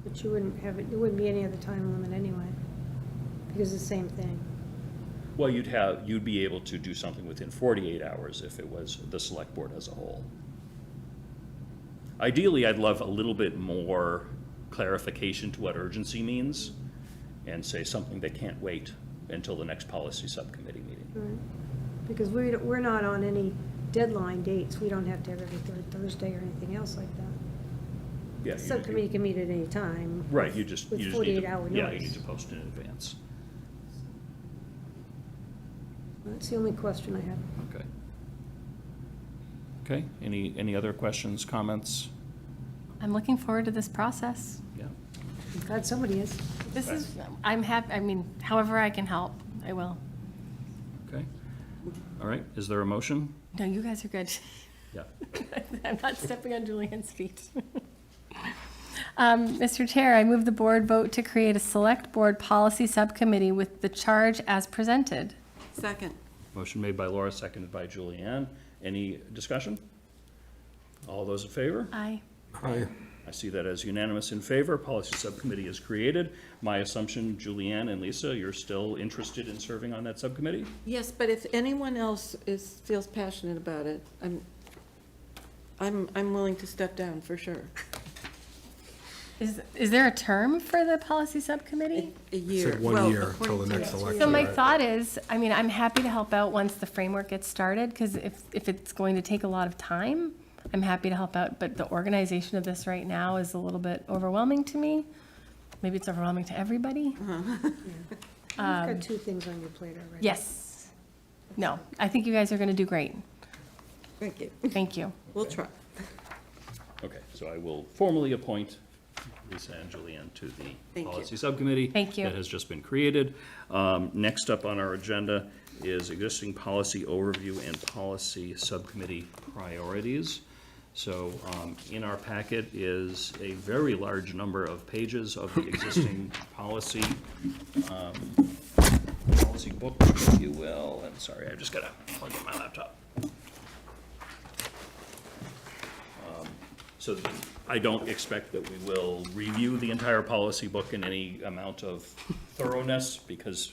But you wouldn't have it, there wouldn't be any other time limit anyway, because it's the same thing. Well, you'd be able to do something within 48 hours if it was the select board as a whole. Ideally, I'd love a little bit more clarification to what urgency means, and say something that can't wait until the next policy subcommittee meeting. Right. Because we're not on any deadline dates, we don't have to have every third Thursday or anything else like that. Yeah, The subcommittee can meet at any time. Right, you just With need 48-hour to, yeah, you need notice. to post in advance. That's the only question I have. Okay. Okay, any other questions, comments? I'm looking forward to this process. Yeah, I'm glad somebody is. This is, I'm happy, I mean, however I can help, I will. okay. All right, is there a motion? No, you guys are good. Yeah. I'm not stepping on Julian's feet. Mr. Chair, I move the board vote to create a select board policy subcommittee with the charge as presented. Second. Motion made by Laura, seconded by Julianne. Any discussion? All those in favor? Aye. Aye. I see that as unanimous in favor. Policy subcommittee is created. My assumption, Julianne and Lisa, you're still interested in serving on that subcommittee? Yes, but if anyone else feels passionate about it, I'm willing to step down for sure. Is there a term for the policy subcommittee? A year. Said 1 Well, year till according the to next it. election. So my right? thought is, I mean, I'm happy to help out once the framework gets started, because if it's going to take a lot of time, I'm happy to help out, but the organization of this right now is a little bit overwhelming to me. Maybe it's overwhelming to everybody. You've got two things on your plate already. Yes. No, I think you guys are gonna do great. Thank you. Thank you. We'll try. Okay, so I will formally appoint Lisa and Julianne to the Thank you. policy subcommittee. Thank you. That has just been created. Next up on our agenda is existing policy overview and policy subcommittee priorities. So in our packet is a very large number of pages of the existing policy book, if you will. And sorry, I've just got to plug in my laptop. So I don't expect that we will review the entire policy book in any amount of thoroughness, because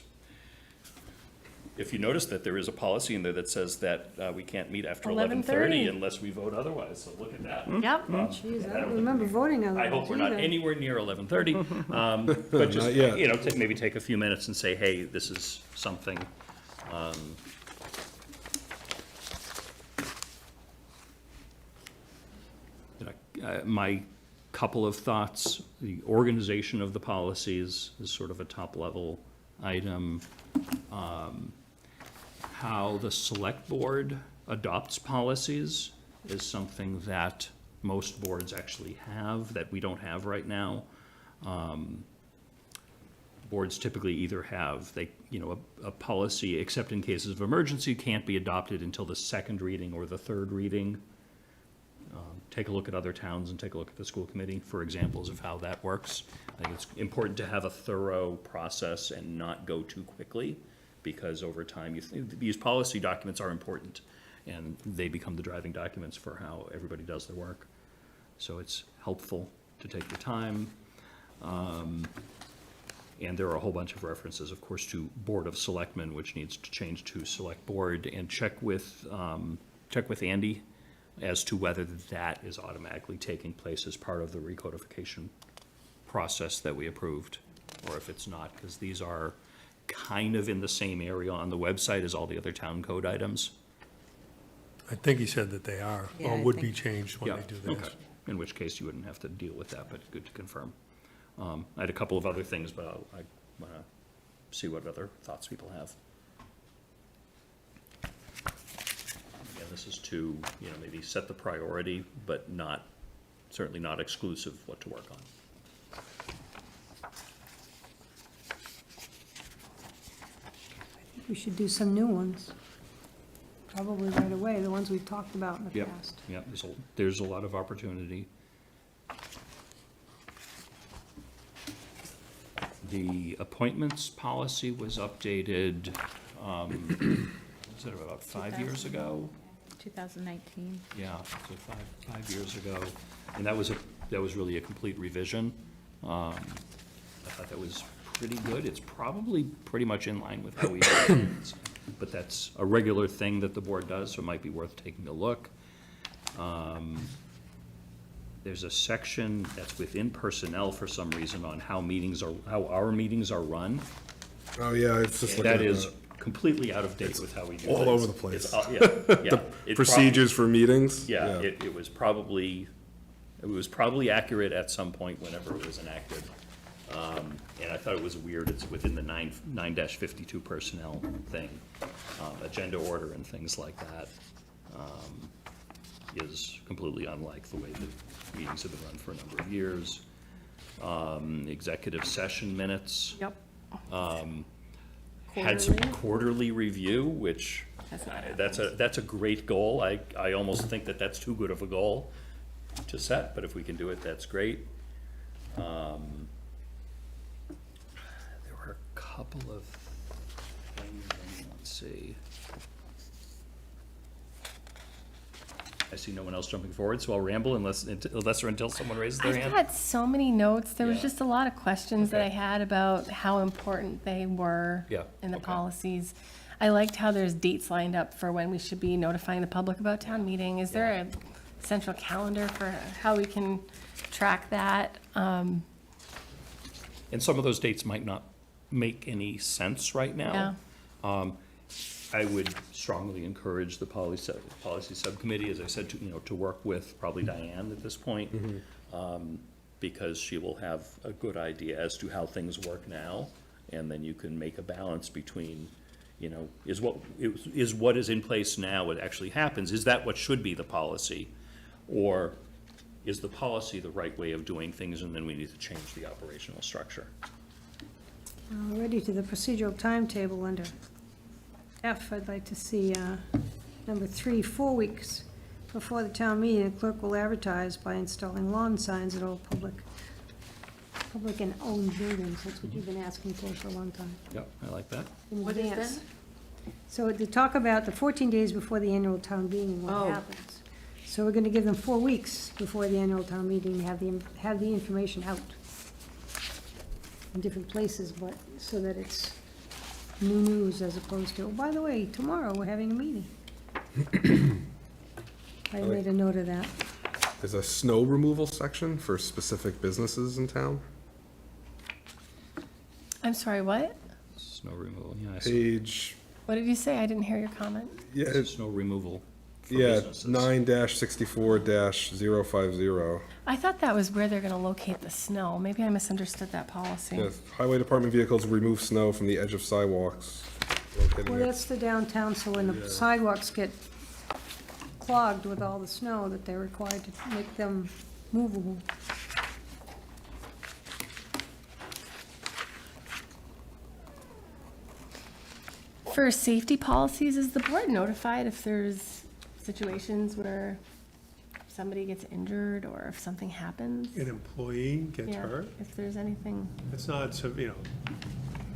if you notice that there is a policy in there that says that we can't meet after 11:30 11:30 unless we vote otherwise, so look at that. Yep. Jeez, I don't remember voting on that. I hope we're not anywhere near 11:30, but just, Not yet. you know, maybe take a few minutes and say, hey, this is something. My couple of thoughts, the organization of the policies is sort of a top-level item. How the select board adopts policies is something that most boards actually have, that we don't have right now. Boards typically either have, a policy, except in cases of emergency, can't be adopted until the second reading or the third reading. Take a look at other towns and take a look at the school committee for examples of how that works. I think it's important to have a thorough process and not go too quickly, because over time, these policy documents are important, and they become the driving documents for how everybody does their work. So it's helpful to take the time. And there are a whole bunch of references, of course, to Board of Selectmen, which needs to change to Select Board, and check with Andy as to whether that is automatically taking place as part of the recodification process that we approved, or if it's not, because these are kind of in the same area on the website as all the other town code items. I think he said that they are, Yeah, or I would be think- changed when Yeah, they do this. okay. In which case you wouldn't have to deal with that, but good to confirm. I had a couple of other things, but I want to see what other thoughts people have. Again, this is to, maybe set the priority, but certainly not exclusive of what to work on. We should do some new ones, probably right away, the ones we've talked about in the Yep, past. yep, there's a lot of opportunity. The appointments policy was updated, was it about 5 years ago? 2019. Yeah, so five years ago, and that was really a complete revision. I thought that was pretty good. It's probably pretty much in line with how we do things, but that's a regular thing that the board does, so it might be worth taking a look. There's a section that's within personnel for some reason on how our meetings are run. Oh, yeah, it's just looking at That is that. completely out of date with how we do all things. over the place. It's, yeah. It Procedures for meetings? Yeah, it was probably accurate at some point whenever it was enacted. And I thought it was weird, it's within the 9-52 personnel thing. Agenda order and things like that is completely unlike the way that meetings have been run for a number of years. Executive session minutes. Yep. Had some quarterly review, which, that's a great goal. I almost think that that's too good of a goal to set, but if we can do it, that's great. There were a couple of things, let's see. I see no one else jumping forward, so I'll ramble unless or until someone raises their I've hand. got so many notes. There was Yeah. just a lot of questions that I Okay. had about how important they were Yeah, in the okay. policies. I liked how there's dates lined up for when we should be notifying the public about town meeting. Is there a central calendar for how we can track that? And some of those dates might not make any sense right now. I would strongly encourage the policy subcommittee, as I said, to work with probably Diane at this point, because she will have a good idea as to how things work now, and then you can make a balance between, is what is in place now what actually happens? Is that what should be the policy? Or is the policy the right way of doing things, and then we need to change the operational structure? Ready to the procedural timetable under F, I'd like to see number 3, 4 weeks before the town meeting, the clerk will advertise by installing lawn signs at all public and owned buildings. That's what you've been asking for a long time. Yep, I like that. In What is advance. that? So to talk about the 14 days before the annual town meeting, what Oh. happens. So we're gonna give them 4 weeks before the annual town meeting, have the information out in different places, but so that it's new news as opposed to, oh, by the way, tomorrow we're having a meeting. I made a note of that. There's a snow removal section for specific businesses in town. I'm sorry, what? Snow removal, yeah. I saw- Page, What did you say? I didn't hear your comment. yeah, it's, Snow removal for yeah, businesses. 9-64-050. I thought that was where they're gonna locate the snow. Maybe I misunderstood that policy. Yes, highway department vehicles remove snow from the edge of sidewalks. located Well, near- that's the downtown, so when the sidewalks get clogged with all the snow, that they're required to make them movable. For safety policies, is the board notified if there's situations where somebody gets injured or if something happens? An employee gets Yeah, hurt. if there's anything, It's not,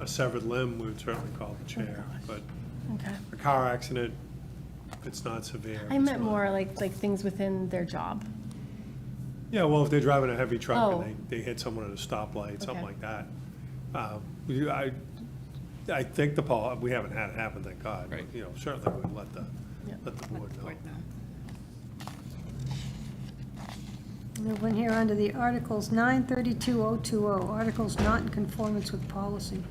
a severed limb, we would certainly call the chair, but okay. a car accident, if it's not severe. I it's meant not. more like things within their job. Yeah, well, if they're driving a heavy truck Oh. and they hit someone at a stoplight, something Okay. like that. I think we haven't had it happen, thank God. Right. Certainly we'd let the Yeah. board know. Move in here under the Articles 932.020, Articles not in conformance with policy.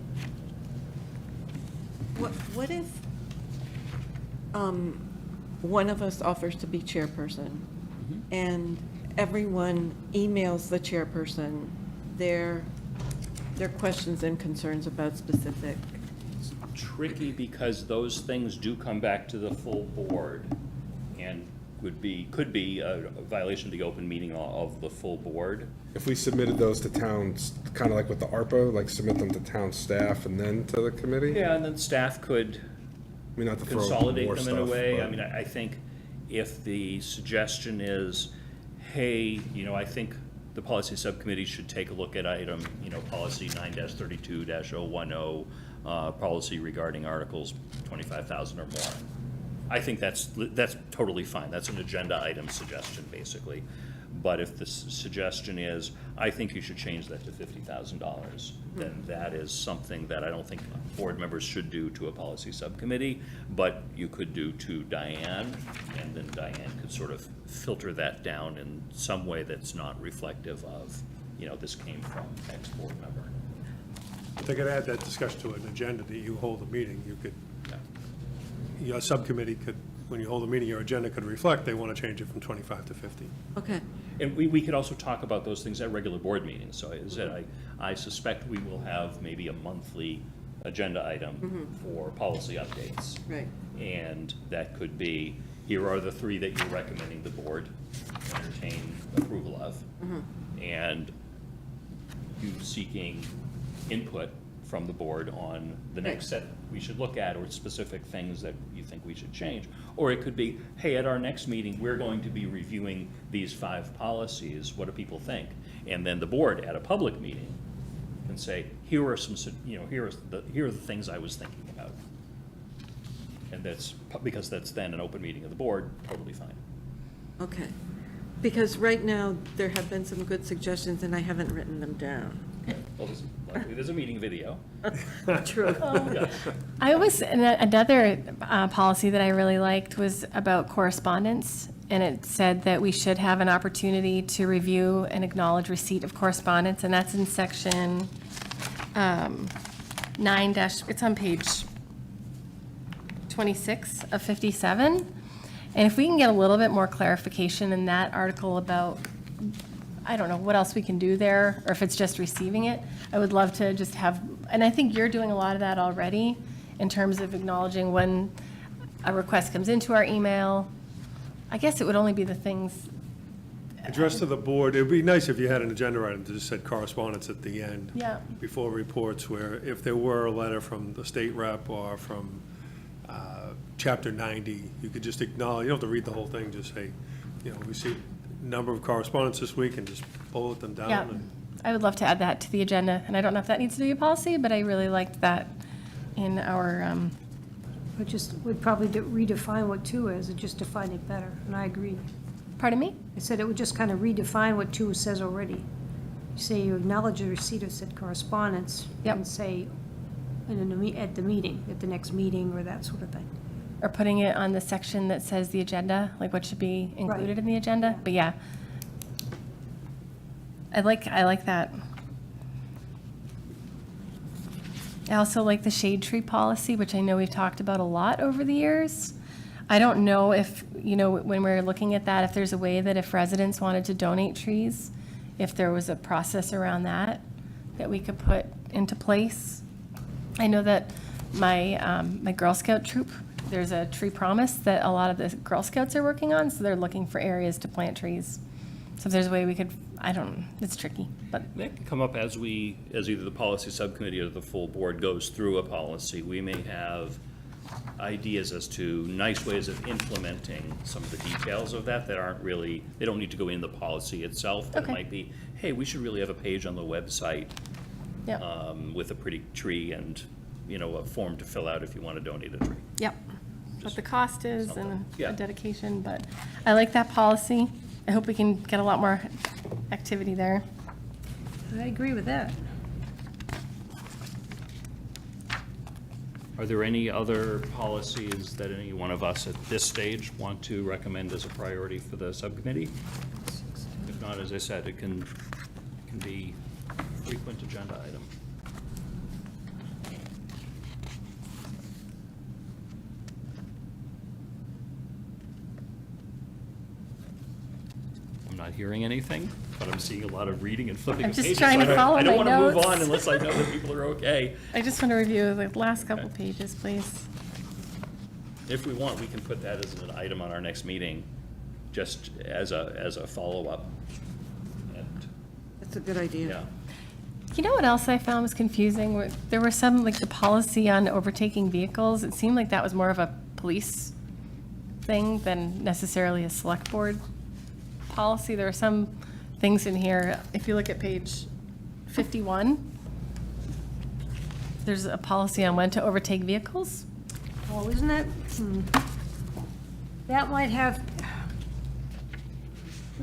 What if one of us offers to be chairperson, and everyone emails the chairperson their questions and concerns about specific? Tricky because those things do come back to the full board and could be a violation of the open meeting law of the full board. If we submitted those to towns, kind of like with the ARPA, like submit them to town staff and then to the committee? Yeah, and then staff could I mean, not to throw consolidate more them in a stuff, way. but- I mean, I think if the suggestion is, hey, I think the policy subcommittee should take a look at item, policy 9-32-010, policy regarding articles 25,000 or more. I think that's totally fine. That's an agenda item suggestion, basically. But if the suggestion is, I think you should change that to $50,000, then that is something that I don't think board members should do to a policy subcommittee, but you could do to Diane, and then Diane could sort of filter that down in some way that's not reflective of, this came from X board member. If they could add that discussion to an agenda that you hold a meeting, you could, Yeah. your subcommittee could, when you hold a meeting, your agenda could reflect, they want to change it from 25 to 50. Okay, And we could also talk about those things at regular board meetings. So as I said, I suspect we will have maybe a monthly agenda item for policy updates. right. And that could be, here are the 3 that you're recommending the board entertain approval of. And you seeking input from the board on the next set we should look at, or specific things that you think we should change. Or it could be, hey, at our next meeting, we're going to be reviewing these 5 policies, what do people think? And then the board at a public meeting can say, here are some, here are the things I was thinking about. And that's, because that's then an open meeting of the board, totally fine. Okay. Because right now, there have been some good suggestions, and I haven't written them down. Well, luckily, there's a meeting video. True. I always, another policy that I really liked was about correspondence, and it said that we should have an opportunity to review and acknowledge receipt of correspondence, and that's in section 9 dash, it's on page 26 of 57. And if we can get a little bit more clarification in that article about, I don't know, what else we can do there, or if it's just receiving it, I would love to just have, and I think you're doing a lot of that already, in terms of acknowledging when a request comes into our email. I guess it would only be the things, Address to the board, it would be nice if you had an agenda item that just said correspondence at the end. Yeah. Before reports, where if there were a letter from the state rep or from Chapter 90, you could just acknowledge, you don't have to read the whole thing, just say, we see a number of correspondence this week, and just bullet them down. yeah. and- I would love to add that to the agenda, and I don't know if that needs to be a policy, but I really liked that in our, We'd probably redefine what 2 is, and just define it better, and I agree. pardon me? I said it would just kind of redefine what 2 says already. You say you acknowledge the receipt of said correspondence. Yep. And say, at the meeting, at the next meeting or that sort of thing. Or putting it on the section that says the agenda, like what should be included in the agenda, but yeah. I like that. I also like the shade tree policy, which I know we've talked about a lot over the years. I don't know if, when we're looking at that, if there's a way that if residents wanted to donate trees, if there was a process around that we could put into place. I know that my Girl Scout troop, there's a tree promise that a lot of the Girl Scouts are working on, so they're looking for areas to plant trees. So if there's a way we could, it's tricky, but. That can come up as either the policy subcommittee or the full board goes through a policy. We may have ideas as to nice ways of implementing some of the details of that aren't really, they don't need to go in the policy itself. But Okay. it might be, hey, we should really have a page on the website Yeah. with a pretty tree and, a form to fill out if you want to donate a tree. Yep. What the cost is and something. Yeah. a dedication, but I like that policy. I hope we can get a lot more activity there. I agree with that. Are there any other policies that any one of us at this stage want to recommend as a priority for the subcommittee? If not, as I said, it can be a frequent agenda item. I'm not hearing anything, but I'm seeing a lot of reading and flipping I'm of just pages. trying so to I don't- follow I don't my want to move notes. on unless I know that people are okay. I just want to review the last couple Okay. pages, please. If we want, we can put that as an item on our next meeting, just as a follow-up. And, That's a good idea. yeah, You know what else I found was confusing? There were some, like the policy on overtaking vehicles, it seemed like that was more of a police thing than necessarily a select board policy. There are some things in here, if you look at page 51, there's a policy on when to overtake vehicles. Oh, isn't that, that might have,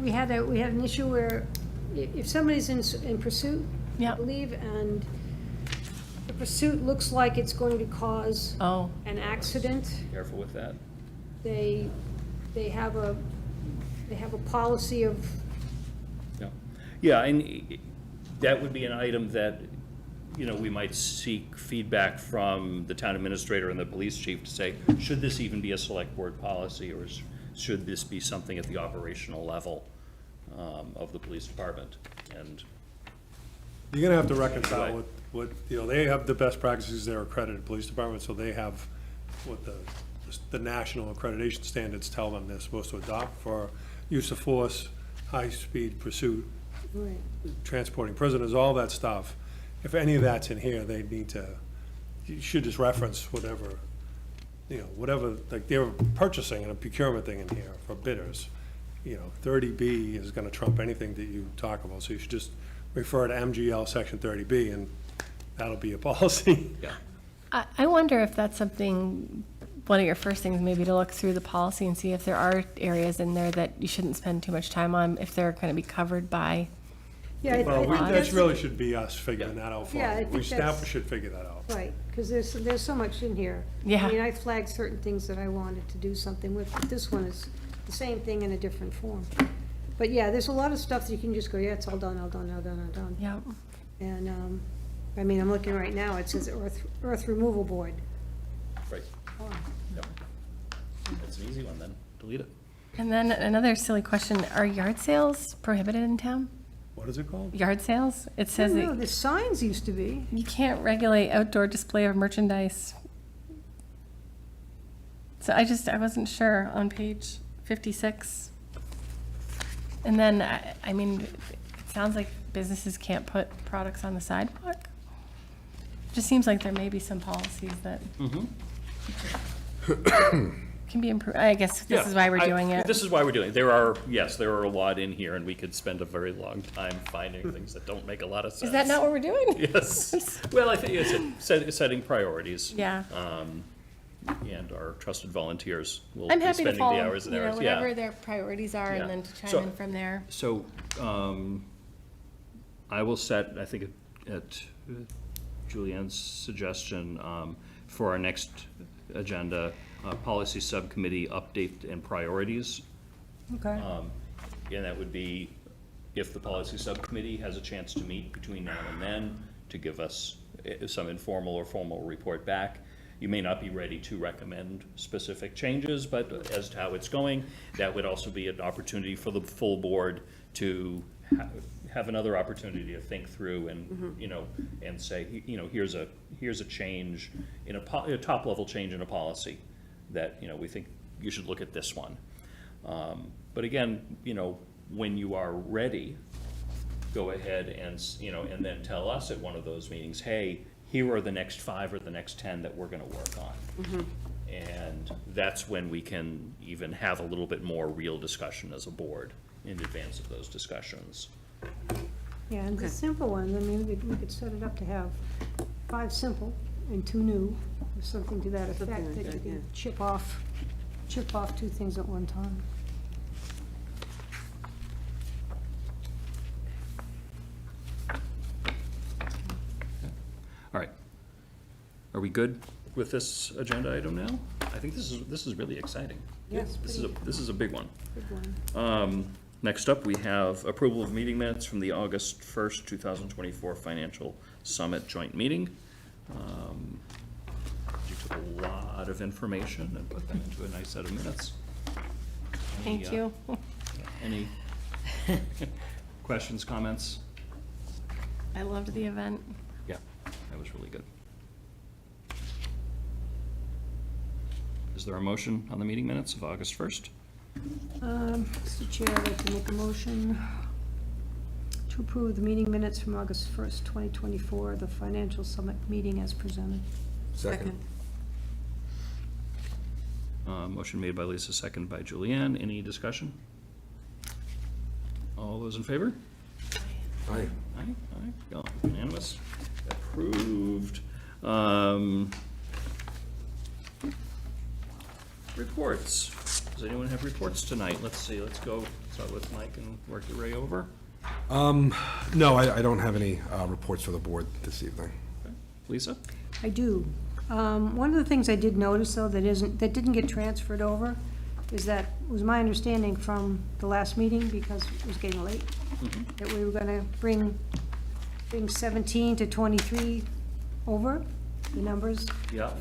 we had an issue where if somebody's in pursuit, I Yeah. believe, and the pursuit looks like it's going to cause Oh, an accident, careful with that. they have a policy of, Yeah, yeah, and that would be an item that, we might seek feedback from the town administrator and the police chief to say, should this even be a select board policy, or should this be something at the operational level of the police department? And You're gonna have to reconcile Right. with, they have the best practices, they're accredited police department, so they have what the national accreditation standards tell them they're supposed to adopt for use of force, high-speed pursuit, right, transporting prisoners, all that stuff. If any of that's in here, they need to, you should just reference whatever, whatever, like they're purchasing and a procurement thing in here for bidders. 30B is gonna trump anything that you talk about, so you should just refer to MGL Section 30B, and that'll be a policy. yeah, I wonder if that's something, one of your first things maybe to look through the policy and see if there are areas in there that you shouldn't spend too much time on, if they're going to be covered by. yeah. Well, that that's- really should be us figuring that out for Yeah, I them. We think that's- staff should figure that out. Right, because there's so much in here. Yeah. I mean, I flagged certain things that I wanted to do something with, but this one is the same thing in a different form. But yeah, there's a lot of stuff that you can just go, yeah, it's all done, all done, all done, all done. Yeah. And, I'm looking right now, it says earth removal board. right, Oh, yeah. That's an easy one then, delete it. And then another silly question, are yard sales prohibited in town? What is it called? Yard sales? It I says don't know, that the signs used to be. you can't regulate outdoor display of merchandise. So I wasn't sure on page 56. And then, it sounds like businesses can't put products on the sidewalk. Just seems like there may be some policies that can be improved. I guess this is why we're doing it. This is why we're doing it. There are a lot in here, and we could spend a very long time finding things that don't make a lot of sense. Is that not what we're doing? Yes. Well, I think it's setting priorities. Yeah. And our trusted volunteers will I'm be happy to spending follow, the hours and hours. whatever Yeah. their priorities are, Yeah. and then to chime So- in from there. So, I will set, I think, at Julianne's suggestion for our next agenda, policy subcommittee update and priorities. Okay. And that would be if the policy subcommittee has a chance to meet between now and then to give us some informal or formal report back. You may not be ready to recommend specific changes, but as to how it's going, that would also be an opportunity for the full board to have another opportunity to think through and, you know, and say, you know, here's a change in a top-level change in a policy that, you know, we think you should look at this one. But again, you know, when you are ready, go ahead and, you know, and then tell us at one of those meetings, hey, here are the next 5 or the next 10 that we're gonna work on. And that's when we can even have a little bit more real discussion as a board in advance of those discussions. Yeah, and the simple ones, I mean, we could set it up to have 5 simple and 2 new, or something to that Something effect, like that you that, yeah. can chip off 2 things at one time. All right. Are we good with this agenda item now? I think this is really exciting. Yes, This is a big one. Big one. Next up, we have approval of meeting minutes from the August 1st, 2024 Financial Summit Joint Meeting. You took a lot of information and put them into a nice set of minutes. Thank you. Any questions, comments? I loved the event. Yeah, that was really good. Is there a motion on the meeting minutes of August 1st? Mr. Chair, I'd like to make a motion to approve the meeting minutes from August 1st, 2024, the Financial Summit meeting as presented. Second. Motion made by Lisa, second by Julianne. Any discussion? All those in favor? Aye. Aye. Unanimous. Approved. Reports. Does anyone have reports tonight? Let's see, let's go, start with Mike and work your way over. No, I don't have any reports for the board this evening. Okay. Lisa? I do. One of the things I did notice, though, that didn't get transferred over, is that, it was my understanding from the last meeting, because it was getting late, that we were gonna bring 17 to 23 over, the numbers. Yeah.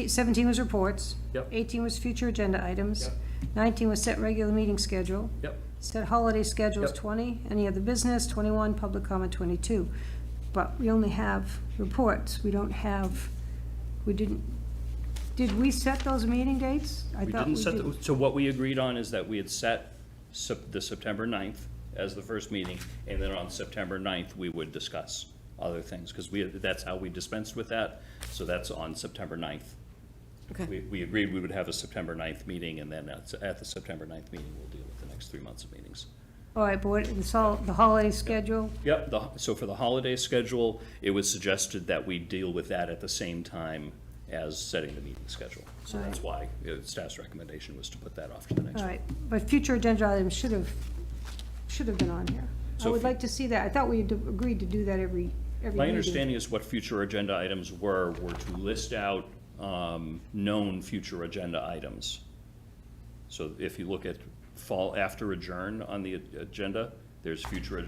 17 was reports. Yep. 18 was future agenda items. Yep. 19 was set regular meeting schedule. Yep. Set holiday schedules, Yep. 20, any other business, 21, public comment, 22. But we only have reports, we don't have, did we set those meeting dates? I We thought didn't set, did. so what we agreed on is that we had set the September 9th as the first meeting, and then on September 9th, we would discuss other things, because that's how we dispensed with that, so that's on September 9th. Okay. We agreed we would have a September 9th meeting, and then at the September 9th meeting, we'll deal with the next 3 months of meetings. All right, but it's all, the holiday schedule, Yep, so for the holiday schedule, it was suggested that we deal with that at the same time as setting the meeting schedule. So that's why staff's recommendation was to put that off to the next all one. right, but future agenda items should have been on here. I So would if- like to see that, I thought we had agreed to do that every My meeting. understanding is what future agenda items were to list out known future agenda items. So if you look at fall after adjourn on the agenda, there's future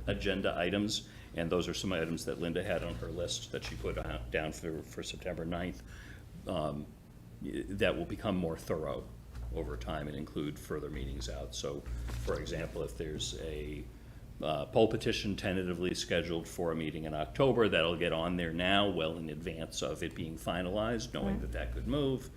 agenda items, and those are some items that Linda had on her list that she put down for September 9th. That will become more thorough over time and include further meetings out. So, for example, if there's a poll petition tentatively scheduled for a meeting in October, that'll get on there now, well in advance of it being finalized, knowing that that could move.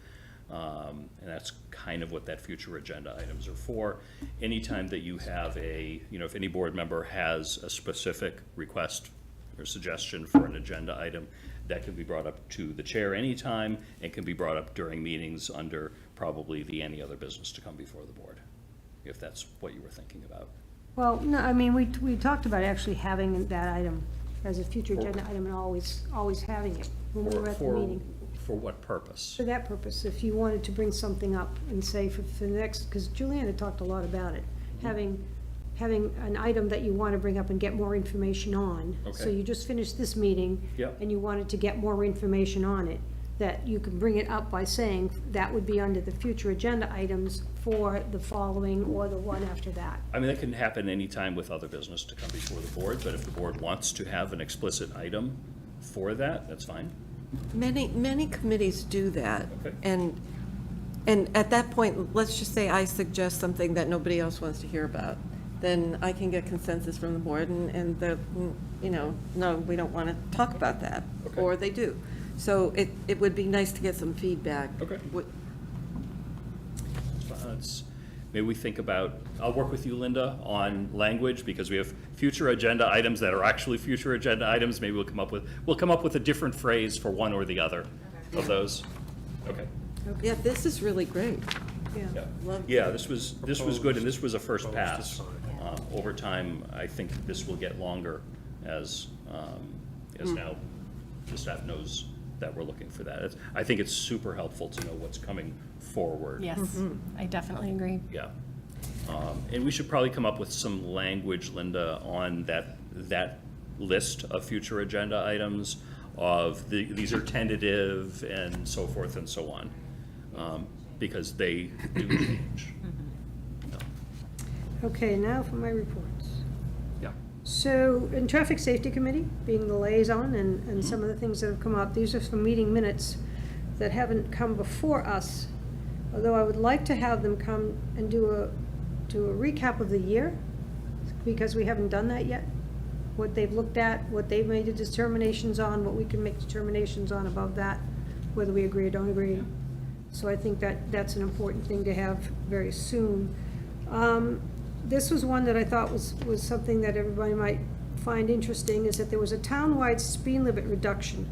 And that's kind of what that future agenda items are for. Anytime that you have if any board member has a specific request or suggestion for an agenda item, that can be brought up to the chair anytime and can be brought up during meetings under probably the any other business to come before the board, if that's what you were thinking about. Well, no, I mean, we talked about actually having that item as a future agenda item and always having it when we were at the meeting. For what purpose? For that purpose, if you wanted to bring something up and say for the next, because Julianne had talked a lot about it, having having an item that you want to bring up and get more information on. So Okay. you just finished this meeting. Yep. And you wanted to get more information on it, that you can bring it up by saying that would be under the future agenda items for the following or the one after that. I mean, that can happen anytime with other business to come before the board, but if the board wants to have an explicit item for that, that's fine. Many committees do that. Okay. And at that point, let's just say I suggest something that nobody else wants to hear about. Then I can get consensus from the board and the, no, we don't want to talk about that. Okay. Or they do. So it would be nice to get some feedback. Okay. Maybe we think about, I'll work with you, Linda, on language, because we have future agenda items that are actually future agenda items. Maybe we'll come up with a different phrase for one or the other of those. Okay. Yeah, this is really great. Yeah. Yeah, this was good, and this was a first Opposed to pass. sign. Over time, I think this will get longer as now the staff knows that we're looking for that. I think it's super helpful to know what's coming forward. Yes, I definitely agree. Yeah. And we should probably come up with some language, Linda, on that list of future agenda items of these are tentative and so forth and so on, because they do change. Okay, now for my reports. Yeah. So, in Traffic Safety Committee, being the liaison and some of the things that have come up, these are some meeting minutes that haven't come before us, although I would like to have them come and do a recap of the year, because we haven't done that yet. What they've looked at, what they've made the determinations on, what we can make determinations on above that, whether we agree or don't agree. So I think that's an important thing to have very soon. This was one that I thought was something that everybody might find interesting, is that there was a townwide speed limit reduction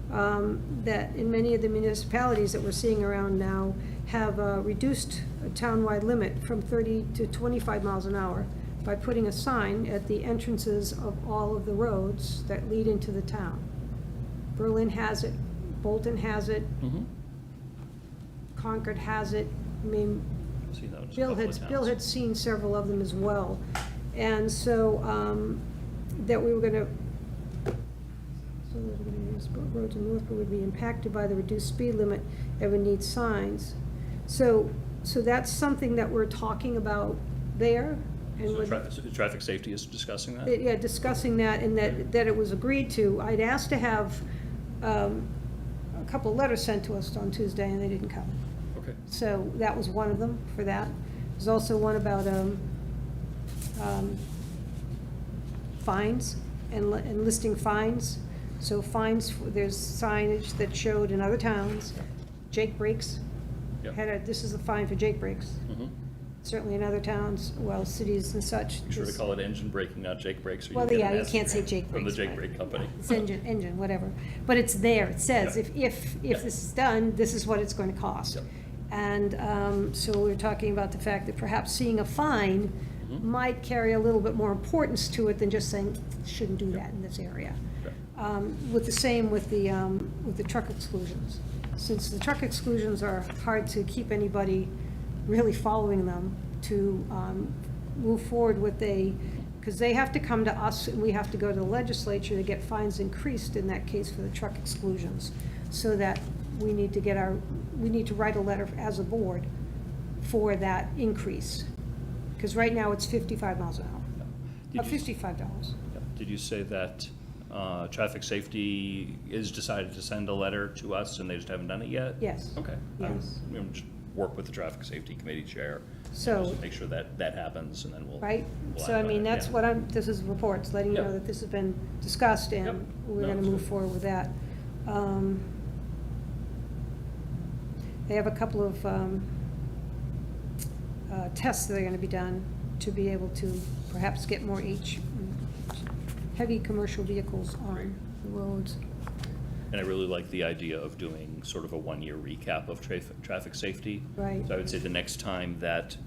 that in many of the municipalities that we're seeing around now have reduced a townwide limit from 30 to 25 miles an hour by putting a sign at the entrances of all of the roads that lead into the town. Berlin has it, Bolton has it, Concord has it. I mean, See, that was a Bill couple of had towns. seen several of them as well. And so, that we were gonna, so that we're gonna use roads in Northborough would be impacted by the reduced speed limit and would need signs. So that's something that we're talking about there. And So with, traffic safety is discussing that? yeah, discussing that, and that it was agreed to. I'd asked to have, a couple letters sent to us on Tuesday, and they didn't come. Okay. So that was one of them for that. There's also one about fines and listing fines. So fines, there's signage that showed in other towns, Jake breaks. Yep. This is a fine for Jake breaks. Mhm. Certainly in other towns, well, cities and such. Be sure to this- call it engine braking, not Jake brakes, or Well, you'll get yeah, an you nasty can't say mail Jake from the brakes, Jake right. brake company. It's engine, whatever. But it's there, it says, Yeah. if Yeah. this is done, this is what it's going to cost. Yep. And so we were talking about the fact that perhaps seeing a fine Mm-hmm. might carry a little bit more importance to it than just saying, shouldn't do that in this area. Okay. With the same with the truck exclusions. Since the truck exclusions are hard to keep anybody really following them, to move forward with because they have to come to us and we have to go to the legislature to get fines increased in that case for the truck exclusions. So that we need to write a letter as a board for that increase. Because right now it's 55 miles an hour, Did you- $55. Yep. Did you say that traffic safety is decided to send a letter to us and they just haven't done it yet? Yes. Okay. Yes. We'll just work with the traffic safety committee chair. and So- just make sure that happens, and then we'll. Right? we'll So act I on mean, it, that's yeah. what this is reports, letting you know Yep. that this has been discussed Yep. and we're No, gonna it's move good. forward with that. They have a couple of tests that are gonna be done to be able to perhaps get more heavy commercial vehicles on the roads. And I really like the idea of doing sort of a one-year recap of traffic safety. Right. So I would say the next time that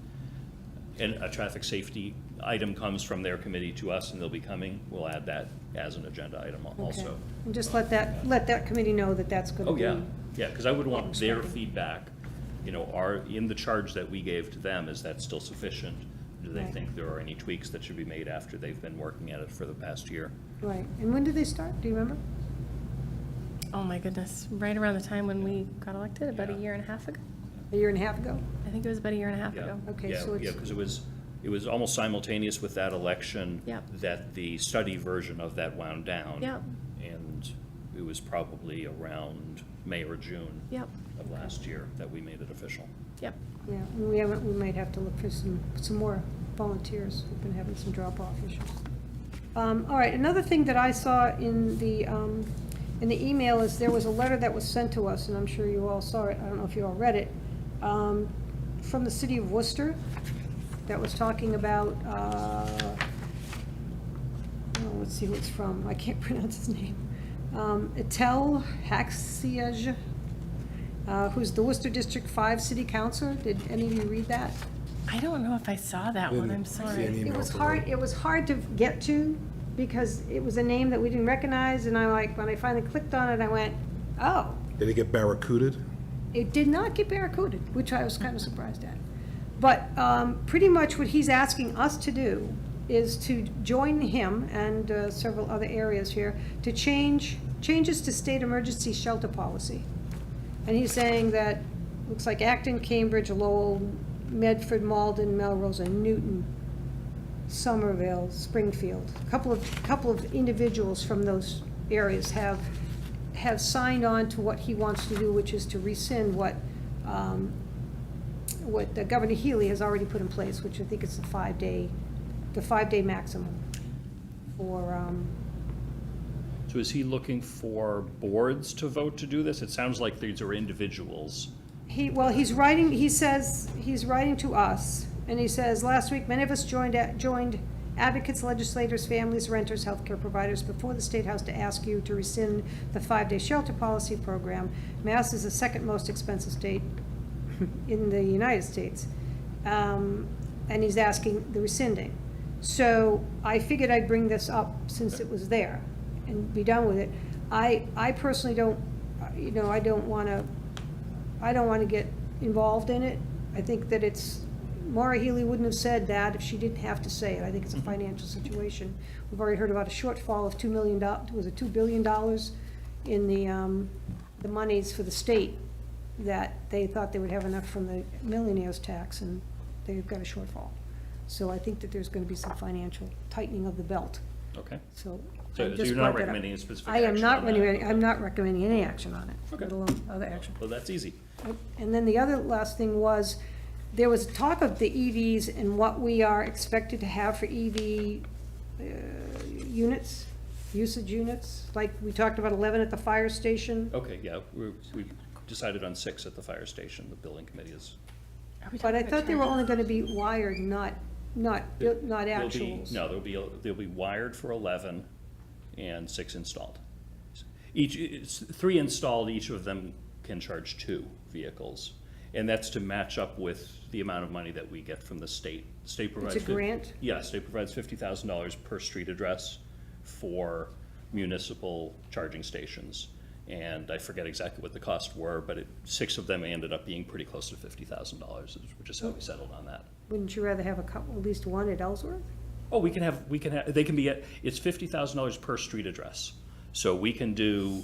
a traffic safety item comes from their committee to us and they'll be coming, we'll add that as an agenda item Okay. also. And just let that committee know that that's gonna Oh, be. yeah, yeah, because I would want their Expected. feedback, in the charge that we gave to them, is that still sufficient do they Right. think there are any tweaks that should be made after they've been working at it for the past year? Right, and when did they start, do you remember? Oh, my goodness, right around the time when we got elected, about a Yeah. year and a half ago? A year and a half ago? I think it was about a year and a half Yeah. ago. Okay, Yeah, so it's- yeah, because it was almost simultaneous with that election. Yep. That the study version of that wound down. Yep. And it was probably around May or June. Yep, Of last year that we made it official. yep. Yeah, and we might have to look for some more volunteers. We've been having some drop-off issues. All right, another thing that I saw in the email is there was a letter that was sent to us, and I'm sure you all saw it, I don't know if you all read it, from the city of Worcester, that was talking about, let's see who it's from, I can't pronounce his name. Etel Haxiaj, who's the Worcester District 5 City Councilor. Did any of you read that? I don't know if I saw that one, I'm Didn't see sorry. any. It was Email hard, from it was hard to get to, because it was a name that we didn't recognize, and I'm like, when I finally clicked on it, I went, oh, Did he get barracudaed? it did not get barracudaed, which I was kind of surprised at. But pretty much what he's asking us to do is to join him and several other areas here to changes to state emergency shelter policy. And he's saying that, looks like Acton, Cambridge, Lowell, Medford, Malden, Melrose, and Newton, Somerville, Springfield. A couple of individuals from those areas have signed on to what he wants to do, which is to rescind what Governor Healy has already put in place, which I think is the 5-day maximum for, So is he looking for boards to vote to do this? It sounds like these are individuals. he's writing, he says, he's writing to us, and he says, last week, many of us joined advocates, legislators, families, renters, healthcare providers before the State House to ask you to rescind the 5-day shelter policy program. Mass is the second most expensive state in the United States. And he's asking the rescinding. So I figured I'd bring this up since it was there and be done with it. I personally don't, I don't want to get involved in it. I think that Maura Healy wouldn't have said that if she didn't have to say it. I think it's a financial situation. We've already heard about a shortfall of $2 million, was it $2 billion in the monies for the state, that they thought they would have enough from the millionaire's tax, and they've got a shortfall. So I think that there's going to be some financial tightening of the belt. Okay. So So I just you're not brought that up. recommending a specific I am action not on that? recommending, I'm not recommending any action on it, Okay. let alone other action. Well, that's easy. And then the other last thing was, there was talk of the EVs and what we are expected to have for EV units, usage units, like we talked about 11 at the fire station. Okay, yeah, we decided on 6 at the fire station. The building committee is. But I thought they were only gonna be wired, not There'll be- actuals. No, they'll be wired for 11 and 6 installed. It's 3 installed, each of them can charge 2 vehicles. And that's to match up with the amount of money that we get from the state. State provides. It's a grant? Yeah, state provides $50,000 per street address for municipal charging stations. And I forget exactly what the costs were, but 6 of them ended up being pretty close to $50,000, which is how we settled on that. Wouldn't you rather have a couple, at least one at Ellsworth? Oh, they can be it's $50,000 per street address. So we can do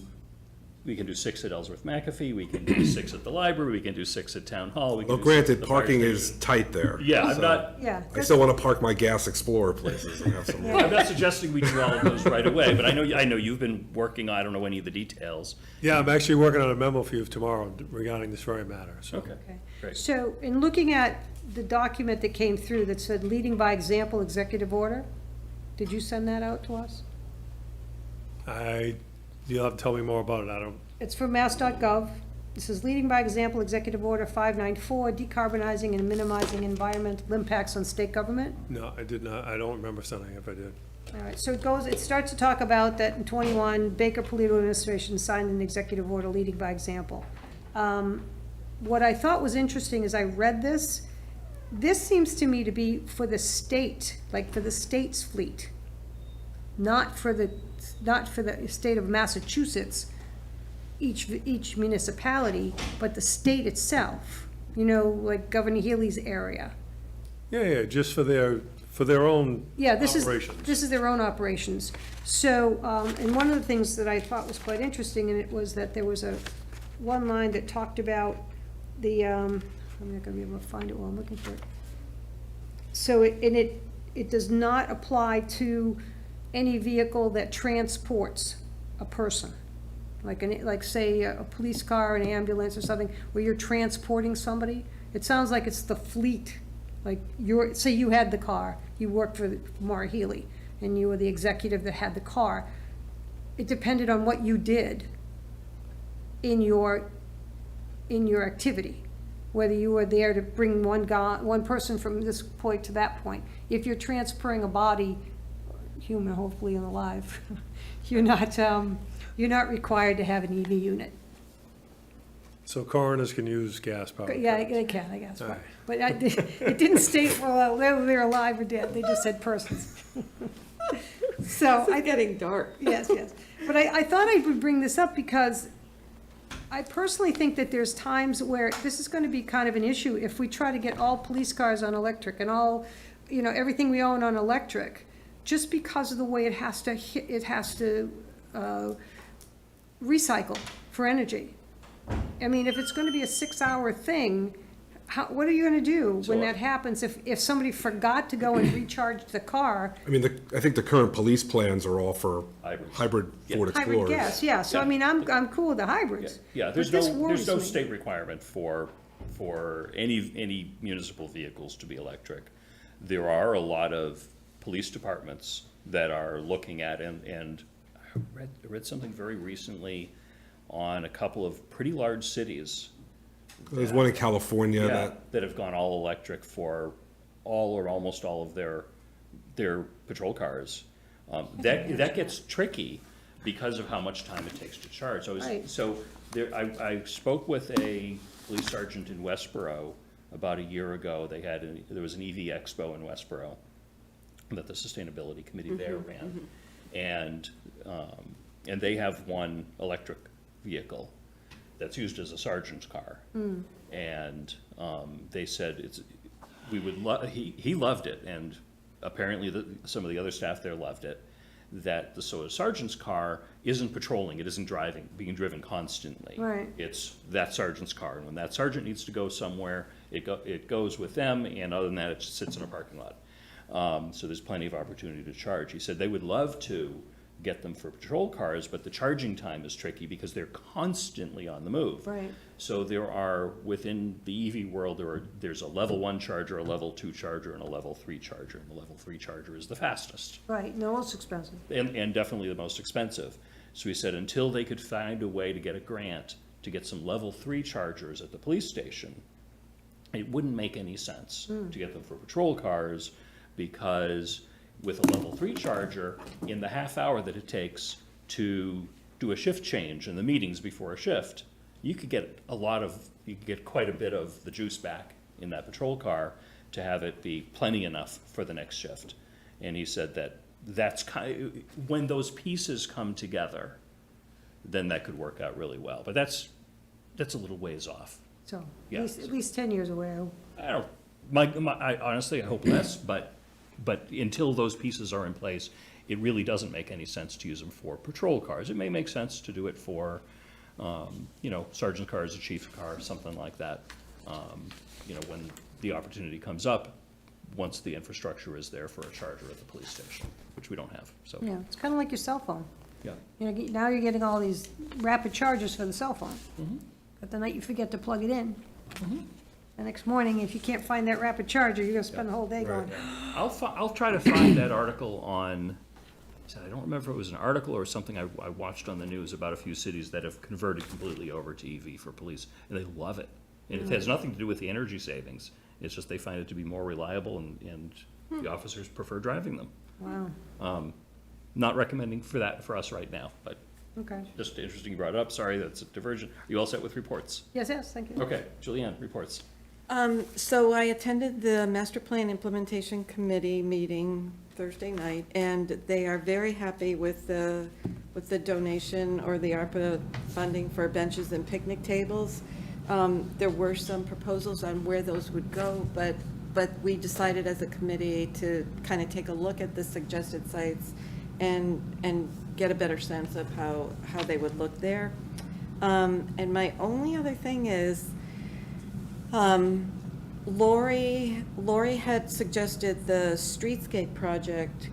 6 at Ellsworth McAfee, we can do 6 at the library, we can do 6 at Town Hall. We can Well, do 6 at granted, the fire parking station. is tight there. Yeah, I'm so not, Yeah. I still want to park my Gas Explorer places and have some. I'm not suggesting we do all of those right away, but I know you've been working, I don't know any of the details. Yeah, I'm actually working on a memo for you tomorrow regarding this very matter, so. Okay, Okay. great. So in looking at the document that came through that said leading by example executive order, did you send that out to us? You'll have to tell me more about it, I don't, It's from mass.gov. This is leading by example executive order 594, decarbonizing and minimizing environmental impacts on state government. no, I did not, I don't remember sending it if I did. All right, so it starts to talk about that in 21, Baker Polito administration signed an executive order leading by example. What I thought was interesting is I read this. This seems to me to be for the state, like for the state's fleet, not for the state of Massachusetts, each municipality, but the state itself, like Governor Healy's area. Yeah, just for their own Yeah, operations. this is their own operations. So, and one of the things that I thought was quite interesting in it was that there was one line that talked about the, I'm not gonna be able to find it while I'm looking for it. So it does not apply to any vehicle that transports a person. Like say a police car, an ambulance or something, where you're transporting somebody. It sounds like it's the fleet. Like say you had the car, you worked for Maura Healy, and you were the executive that had the car. It depended on what you did in your activity, whether you were there to bring one person from this point to that point. If you're transporting a body, human, hopefully and alive, you're not required to have an EV unit. So coroners can use gas-powered Yeah, cars. they can, I guess. All right. But it didn't state whether they're alive or dead. They just said persons. So It's getting dark. Yes. But I thought I would bring this up because I personally think that there's times where this is going to be kind of an issue if we try to get all police cars on electric and all, everything we own on electric, just because of the way it has to recycle for energy. I mean, if it's going to be a 6-hour thing, what are you going to do when that happens? If somebody forgot to go and recharge the car? I mean, I think the current police plans are all for Hybrids. hybrid Ford Hybrid Explorers. gas, yeah. So, I mean, I'm cool with the hybrids. Yeah, But there's this no worries me. state requirement for any municipal vehicles to be electric. There are a lot of police departments that are looking at, and I read something very recently on a couple of pretty large cities. There's one in California That have gone all electric for all or almost all of their patrol cars. That gets tricky because of how much time it takes to charge. Right. So I spoke with a police sergeant in Westboro about a year ago. There was an EV Expo in Westboro that the Sustainability Committee there ran. And they have one electric vehicle that's used as a sergeant's car. And they said he loved it, and apparently some of the other staff there loved it, that the sergeant's car isn't patrolling, it isn't being driven constantly. Right. It's that sergeant's car, and when that sergeant needs to go somewhere, it goes with them, and other than that, it just sits in a parking lot. So there's plenty of opportunity to charge. He said they would love to get them for patrol cars, but the charging time is tricky because they're constantly on the move. Right. So there are, within the EV world, there's a level 1 charger, a level 2 charger, and a level 3 charger, and the level 3 charger is the fastest. Right, no, it's expensive. And definitely the most expensive. So he said until they could find a way to get a grant to get some level 3 chargers at the police station, it wouldn't make any sense to get them for patrol cars, because with a level 3 charger, in the half hour that it takes to do a shift change in the meetings before a shift, you could get quite a bit of the juice back in that patrol car to have it be plenty enough for the next shift. And he said that's when those pieces come together, then that could work out really well. But that's a little ways off. So, Yeah. at least 10 years away. I honestly, I hope less, but until those pieces are in place, it really doesn't make any sense to use them for patrol cars. It may make sense to do it for, sergeant's cars, a chief's car, something like that. When the opportunity comes up, once the infrastructure is there for a charger at the police station, which we don't have, so. Yeah, it's kind of like your cell phone. Yeah. Now you're getting all these rapid chargers for the cell phone. But the night you forget to plug it in, the next morning, if you can't find that rapid charger, you're gonna spend the whole day going, I'll try to find that article on, I don't remember if it was an article or something I watched on the news about a few cities that have converted completely over to EV for police, and they love it. And it has nothing to do with the energy savings. It's just they find it to be more reliable, and the officers prefer driving them. wow, Not recommending for us right now, but okay. just interesting you brought it up. Sorry, that's a diversion. Are you all set with reports? Yes, thank you. Okay, Julianne, reports. So I attended the Master Plan Implementation Committee meeting Thursday night, and they are very happy with the donation or the ARPA funding for benches and picnic tables. There were some proposals on where those would go, but but we decided as a committee to kind of take a look at the suggested sites and get a better sense of how they would look there. And my only other thing is, Lori had suggested the streetscape project,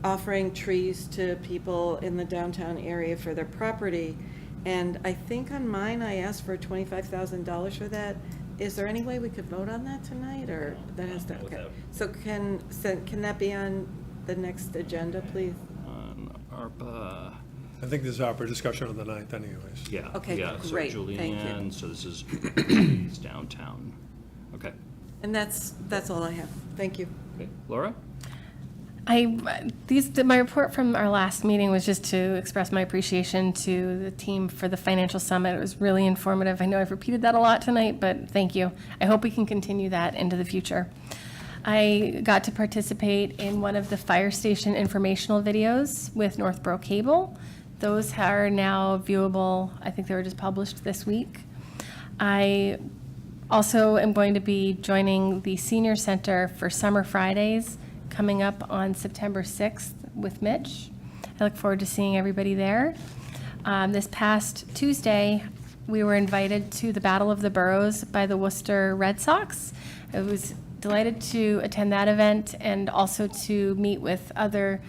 offering trees to people in the downtown area for their property. And I think on mine, I asked for $25,000 for that. Is there any way we could vote on that tonight, or that has to, okay. So can that be on the next agenda, please? ARPA, I think this is our discussion on the 9th anyways. yeah. Okay, yeah, so great, thank you. Julianne, so this is it's downtown. Okay. And that's all I have. Thank you. Okay, Laura? My report from our last meeting was just to express my appreciation to the team for the financial summit. It was really informative. I know I've repeated that a lot tonight, but thank you. I hope we can continue that into the future. I got to participate in one of the fire station informational videos with Northborough Cable. Those are now viewable. I think they were just published this week. I also am going to be joining the Senior Center for Summer Fridays coming up on September 6th with Mitch. I look forward to seeing everybody there. This past Tuesday, we were invited to the Battle of the Boroughs by the Worcester Red Sox. I was delighted to attend that event and also to meet with other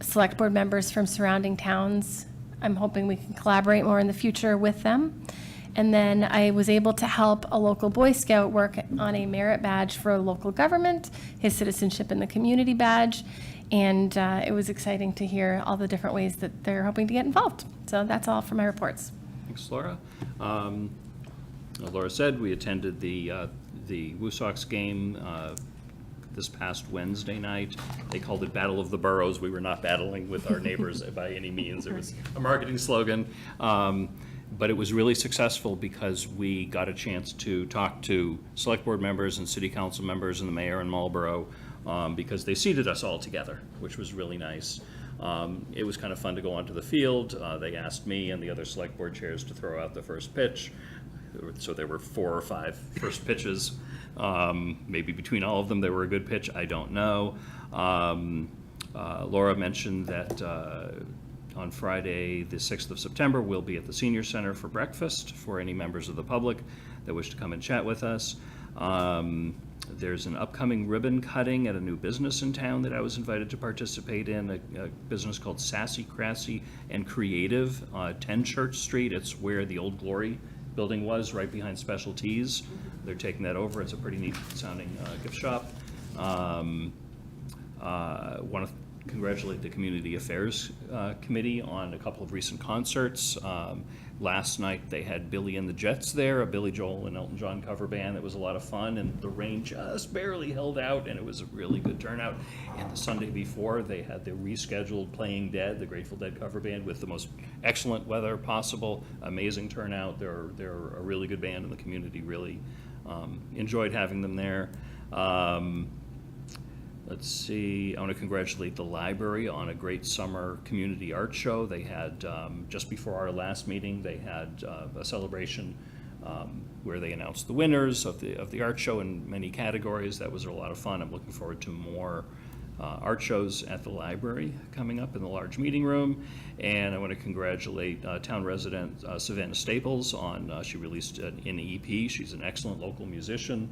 select board members from surrounding towns. I'm hoping we can collaborate more in the future with them. And then I was able to help a local Boy Scout work on a merit badge for a local government, his citizenship in the community badge. And it was exciting to hear all the different ways that they're hoping to get involved. So that's all for my reports. Thanks, Laura. Laura said we attended the Woo Sox game this past Wednesday night. They called it Battle of the Boroughs. We were not battling with our neighbors by any means. It was a marketing slogan. But it was really successful because we got a chance to talk to select board members and city council members and the mayor in Marlborough because they seated us all together, which was really nice. It was kind of fun to go onto the field. They asked me and the other select board chairs to throw out the first pitch. So there were 4 or 5 first pitches. Maybe between all of them, they were a good pitch. I don't know. Laura mentioned that on Friday, the 6th of September, we'll be at the Senior Center for breakfast for any members of the public that wish to come and chat with us. There's an upcoming ribbon cutting at a new business in town that I was invited to participate in, a business called Sassy, Crassy, and Creative, 10 Church Street. It's where the old Glory building was, right behind Specialties. They're taking that over. It's a pretty neat sounding gift shop. Want to congratulate the Community Affairs Committee on a couple of recent concerts. Last night they had Billy and the Jets there, a Billy Joel and Elton John cover band. That was a lot of fun, and the rain just barely held out, and it was a really good turnout. And the Sunday before, they had the rescheduled Playing Dead, the Grateful Dead cover band, with the most excellent weather possible. Amazing turnout. They're a really good band, and the community really enjoyed having them there. Let's see, I want to congratulate the library on a great summer community art show. They had, just before our last meeting, they had a celebration where they announced the winners of the art show in many categories. That was a lot of fun. I'm looking forward to more art shows at the library coming up in the large meeting room. And I want to congratulate town resident Savannah Staples on, she released an EP. She's an excellent local musician,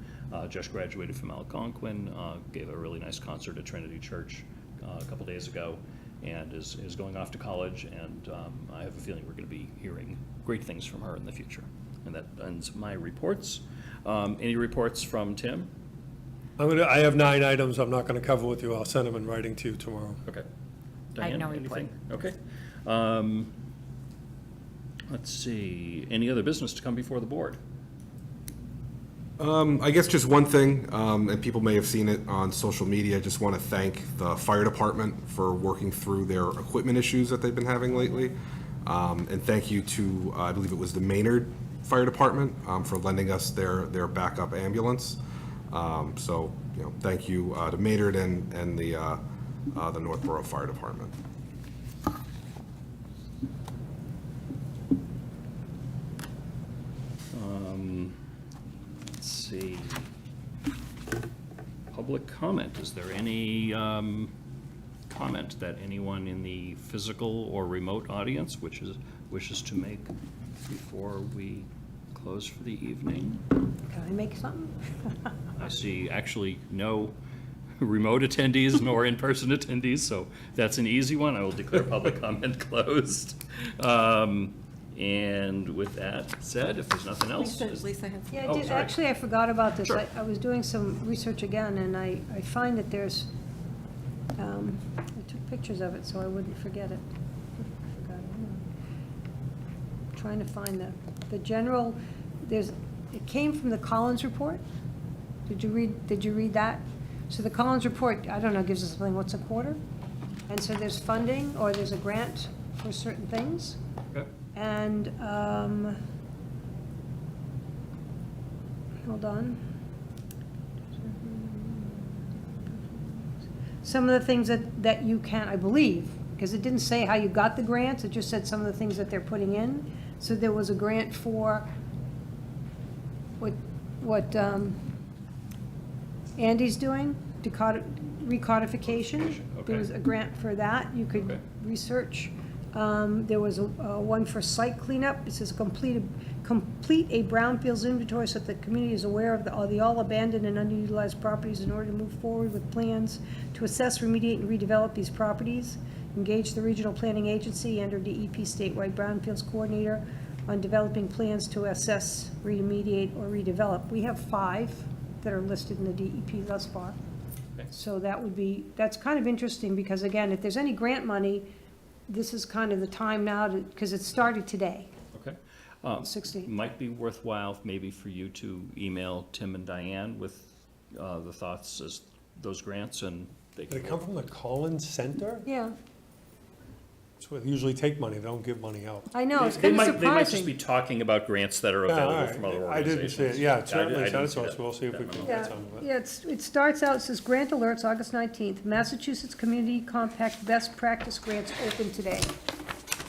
just graduated from Algonquin, gave a really nice concert at Trinity Church a couple days ago, and is going off to college, and I have a feeling we're going to be hearing great things from her in the future. And that ends my reports. Any reports from Tim? I have 9 items I'm not going to cover with you. I'll send them in writing to you tomorrow. Okay. I have Diane, no report. anything? Okay. Let's see, any other business to come before the board? I guess just one thing, and people may have seen it on social media, I just want to thank the fire department for working through their equipment issues that they've been having lately. And thank you to, I believe it was the Maynard Fire Department, for lending us their backup ambulance. So, thank you to Maynard and the Northborough Fire Department. Let's see. public comment. Is there any comment that anyone in the physical or remote audience wishes to make before we close for the evening? Can I make something? I see actually no remote attendees nor in-person attendees, so that's an easy one. I will declare public comment closed. And with that said, if there's nothing else. Lisa has. Yeah, Oh, sorry. actually, I forgot about this. Sure. I was doing some research again, and I find that there's, I took pictures of it so I wouldn't forget it. I forgot it. Trying to find the general, it came from the Collins report. Did you read that? So the Collins report, I don't know, gives us something, what's a quarter? And so there's funding, or there's a grant for certain things. Okay. And, hold on. Some of the things that you can, I believe, because it didn't say how you got the grants, it just said some of the things that they're putting in. So there was a grant for what Andy's doing, recodification. There was a grant for that, you could Okay. research. There was one for site cleanup. It says complete a brownfields inventory so that the community is aware of the all abandoned and underutilized properties in order to move forward with plans to assess, remediate, and redevelop these properties. Engage the regional planning agency and/or DEP statewide brownfields coordinator on developing plans to assess, remediate, or redevelop. We have 5 that are listed in the DEP thus far. Okay. So that's kind of interesting, because again, if there's any grant money, this is kind of the time now to, because it started today. Okay. 16. Might be worthwhile maybe for you to email Tim and Diane with the thoughts as those grants, and they Did it can. come from the Collins Center? Yeah, That's where they usually take money, they don't give money out. I know, it's They kind of might just be surprising. talking about grants that are Yeah, all available right. from other I didn't organizations. see it, yeah, it I certainly didn't said see so, that- so we'll see if we that can memo. get some of it. Yeah, it starts out, it says grant alerts, August 19th. Massachusetts Community Compact Best Practice Grants open today.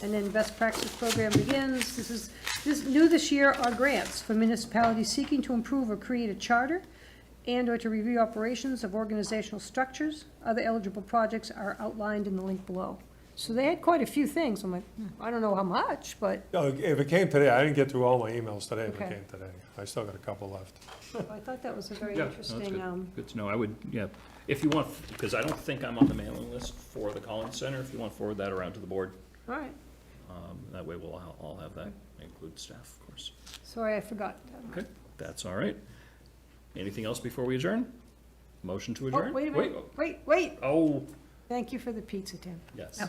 And then best practice program begins. New this year are grants for municipalities seeking to improve or create a charter and/or to review operations of organizational structures. Other eligible projects are outlined in the link below. So they had quite a few things. I'm like, I don't know how much, but Oh, if it came today, I didn't get through all my emails today, if it Okay. came today. I still got a couple left. I thought that was a very Yeah, no, that's interesting, good. Good to know. I would, yeah, if you want, because I don't think I'm on the mailing list for the Collins Center, if you want to forward that around to the board, all right. that way we'll all have that, include staff, of course. Sorry, I forgot. Okay, that's all right. Anything else before we adjourn? Motion to Oh, adjourn? wait a minute, wait. Oh, Thank you for the pizza, Tim. yes.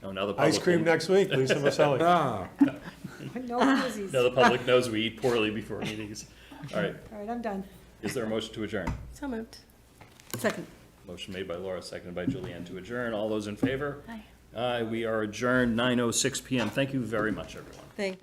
Oh, now the public. Ice cream will- next week, Lisa Maselli. Ah, No quizzies. Now the public knows we eat poorly before meetings. All right, All right, I'm done. is there a motion to adjourn? So moved. Second. Motion made by Laura, seconded by Julianne to adjourn. All those in favor? Aye. Aye, we are adjourned 9:06 PM. Thank you very much, everyone. Thank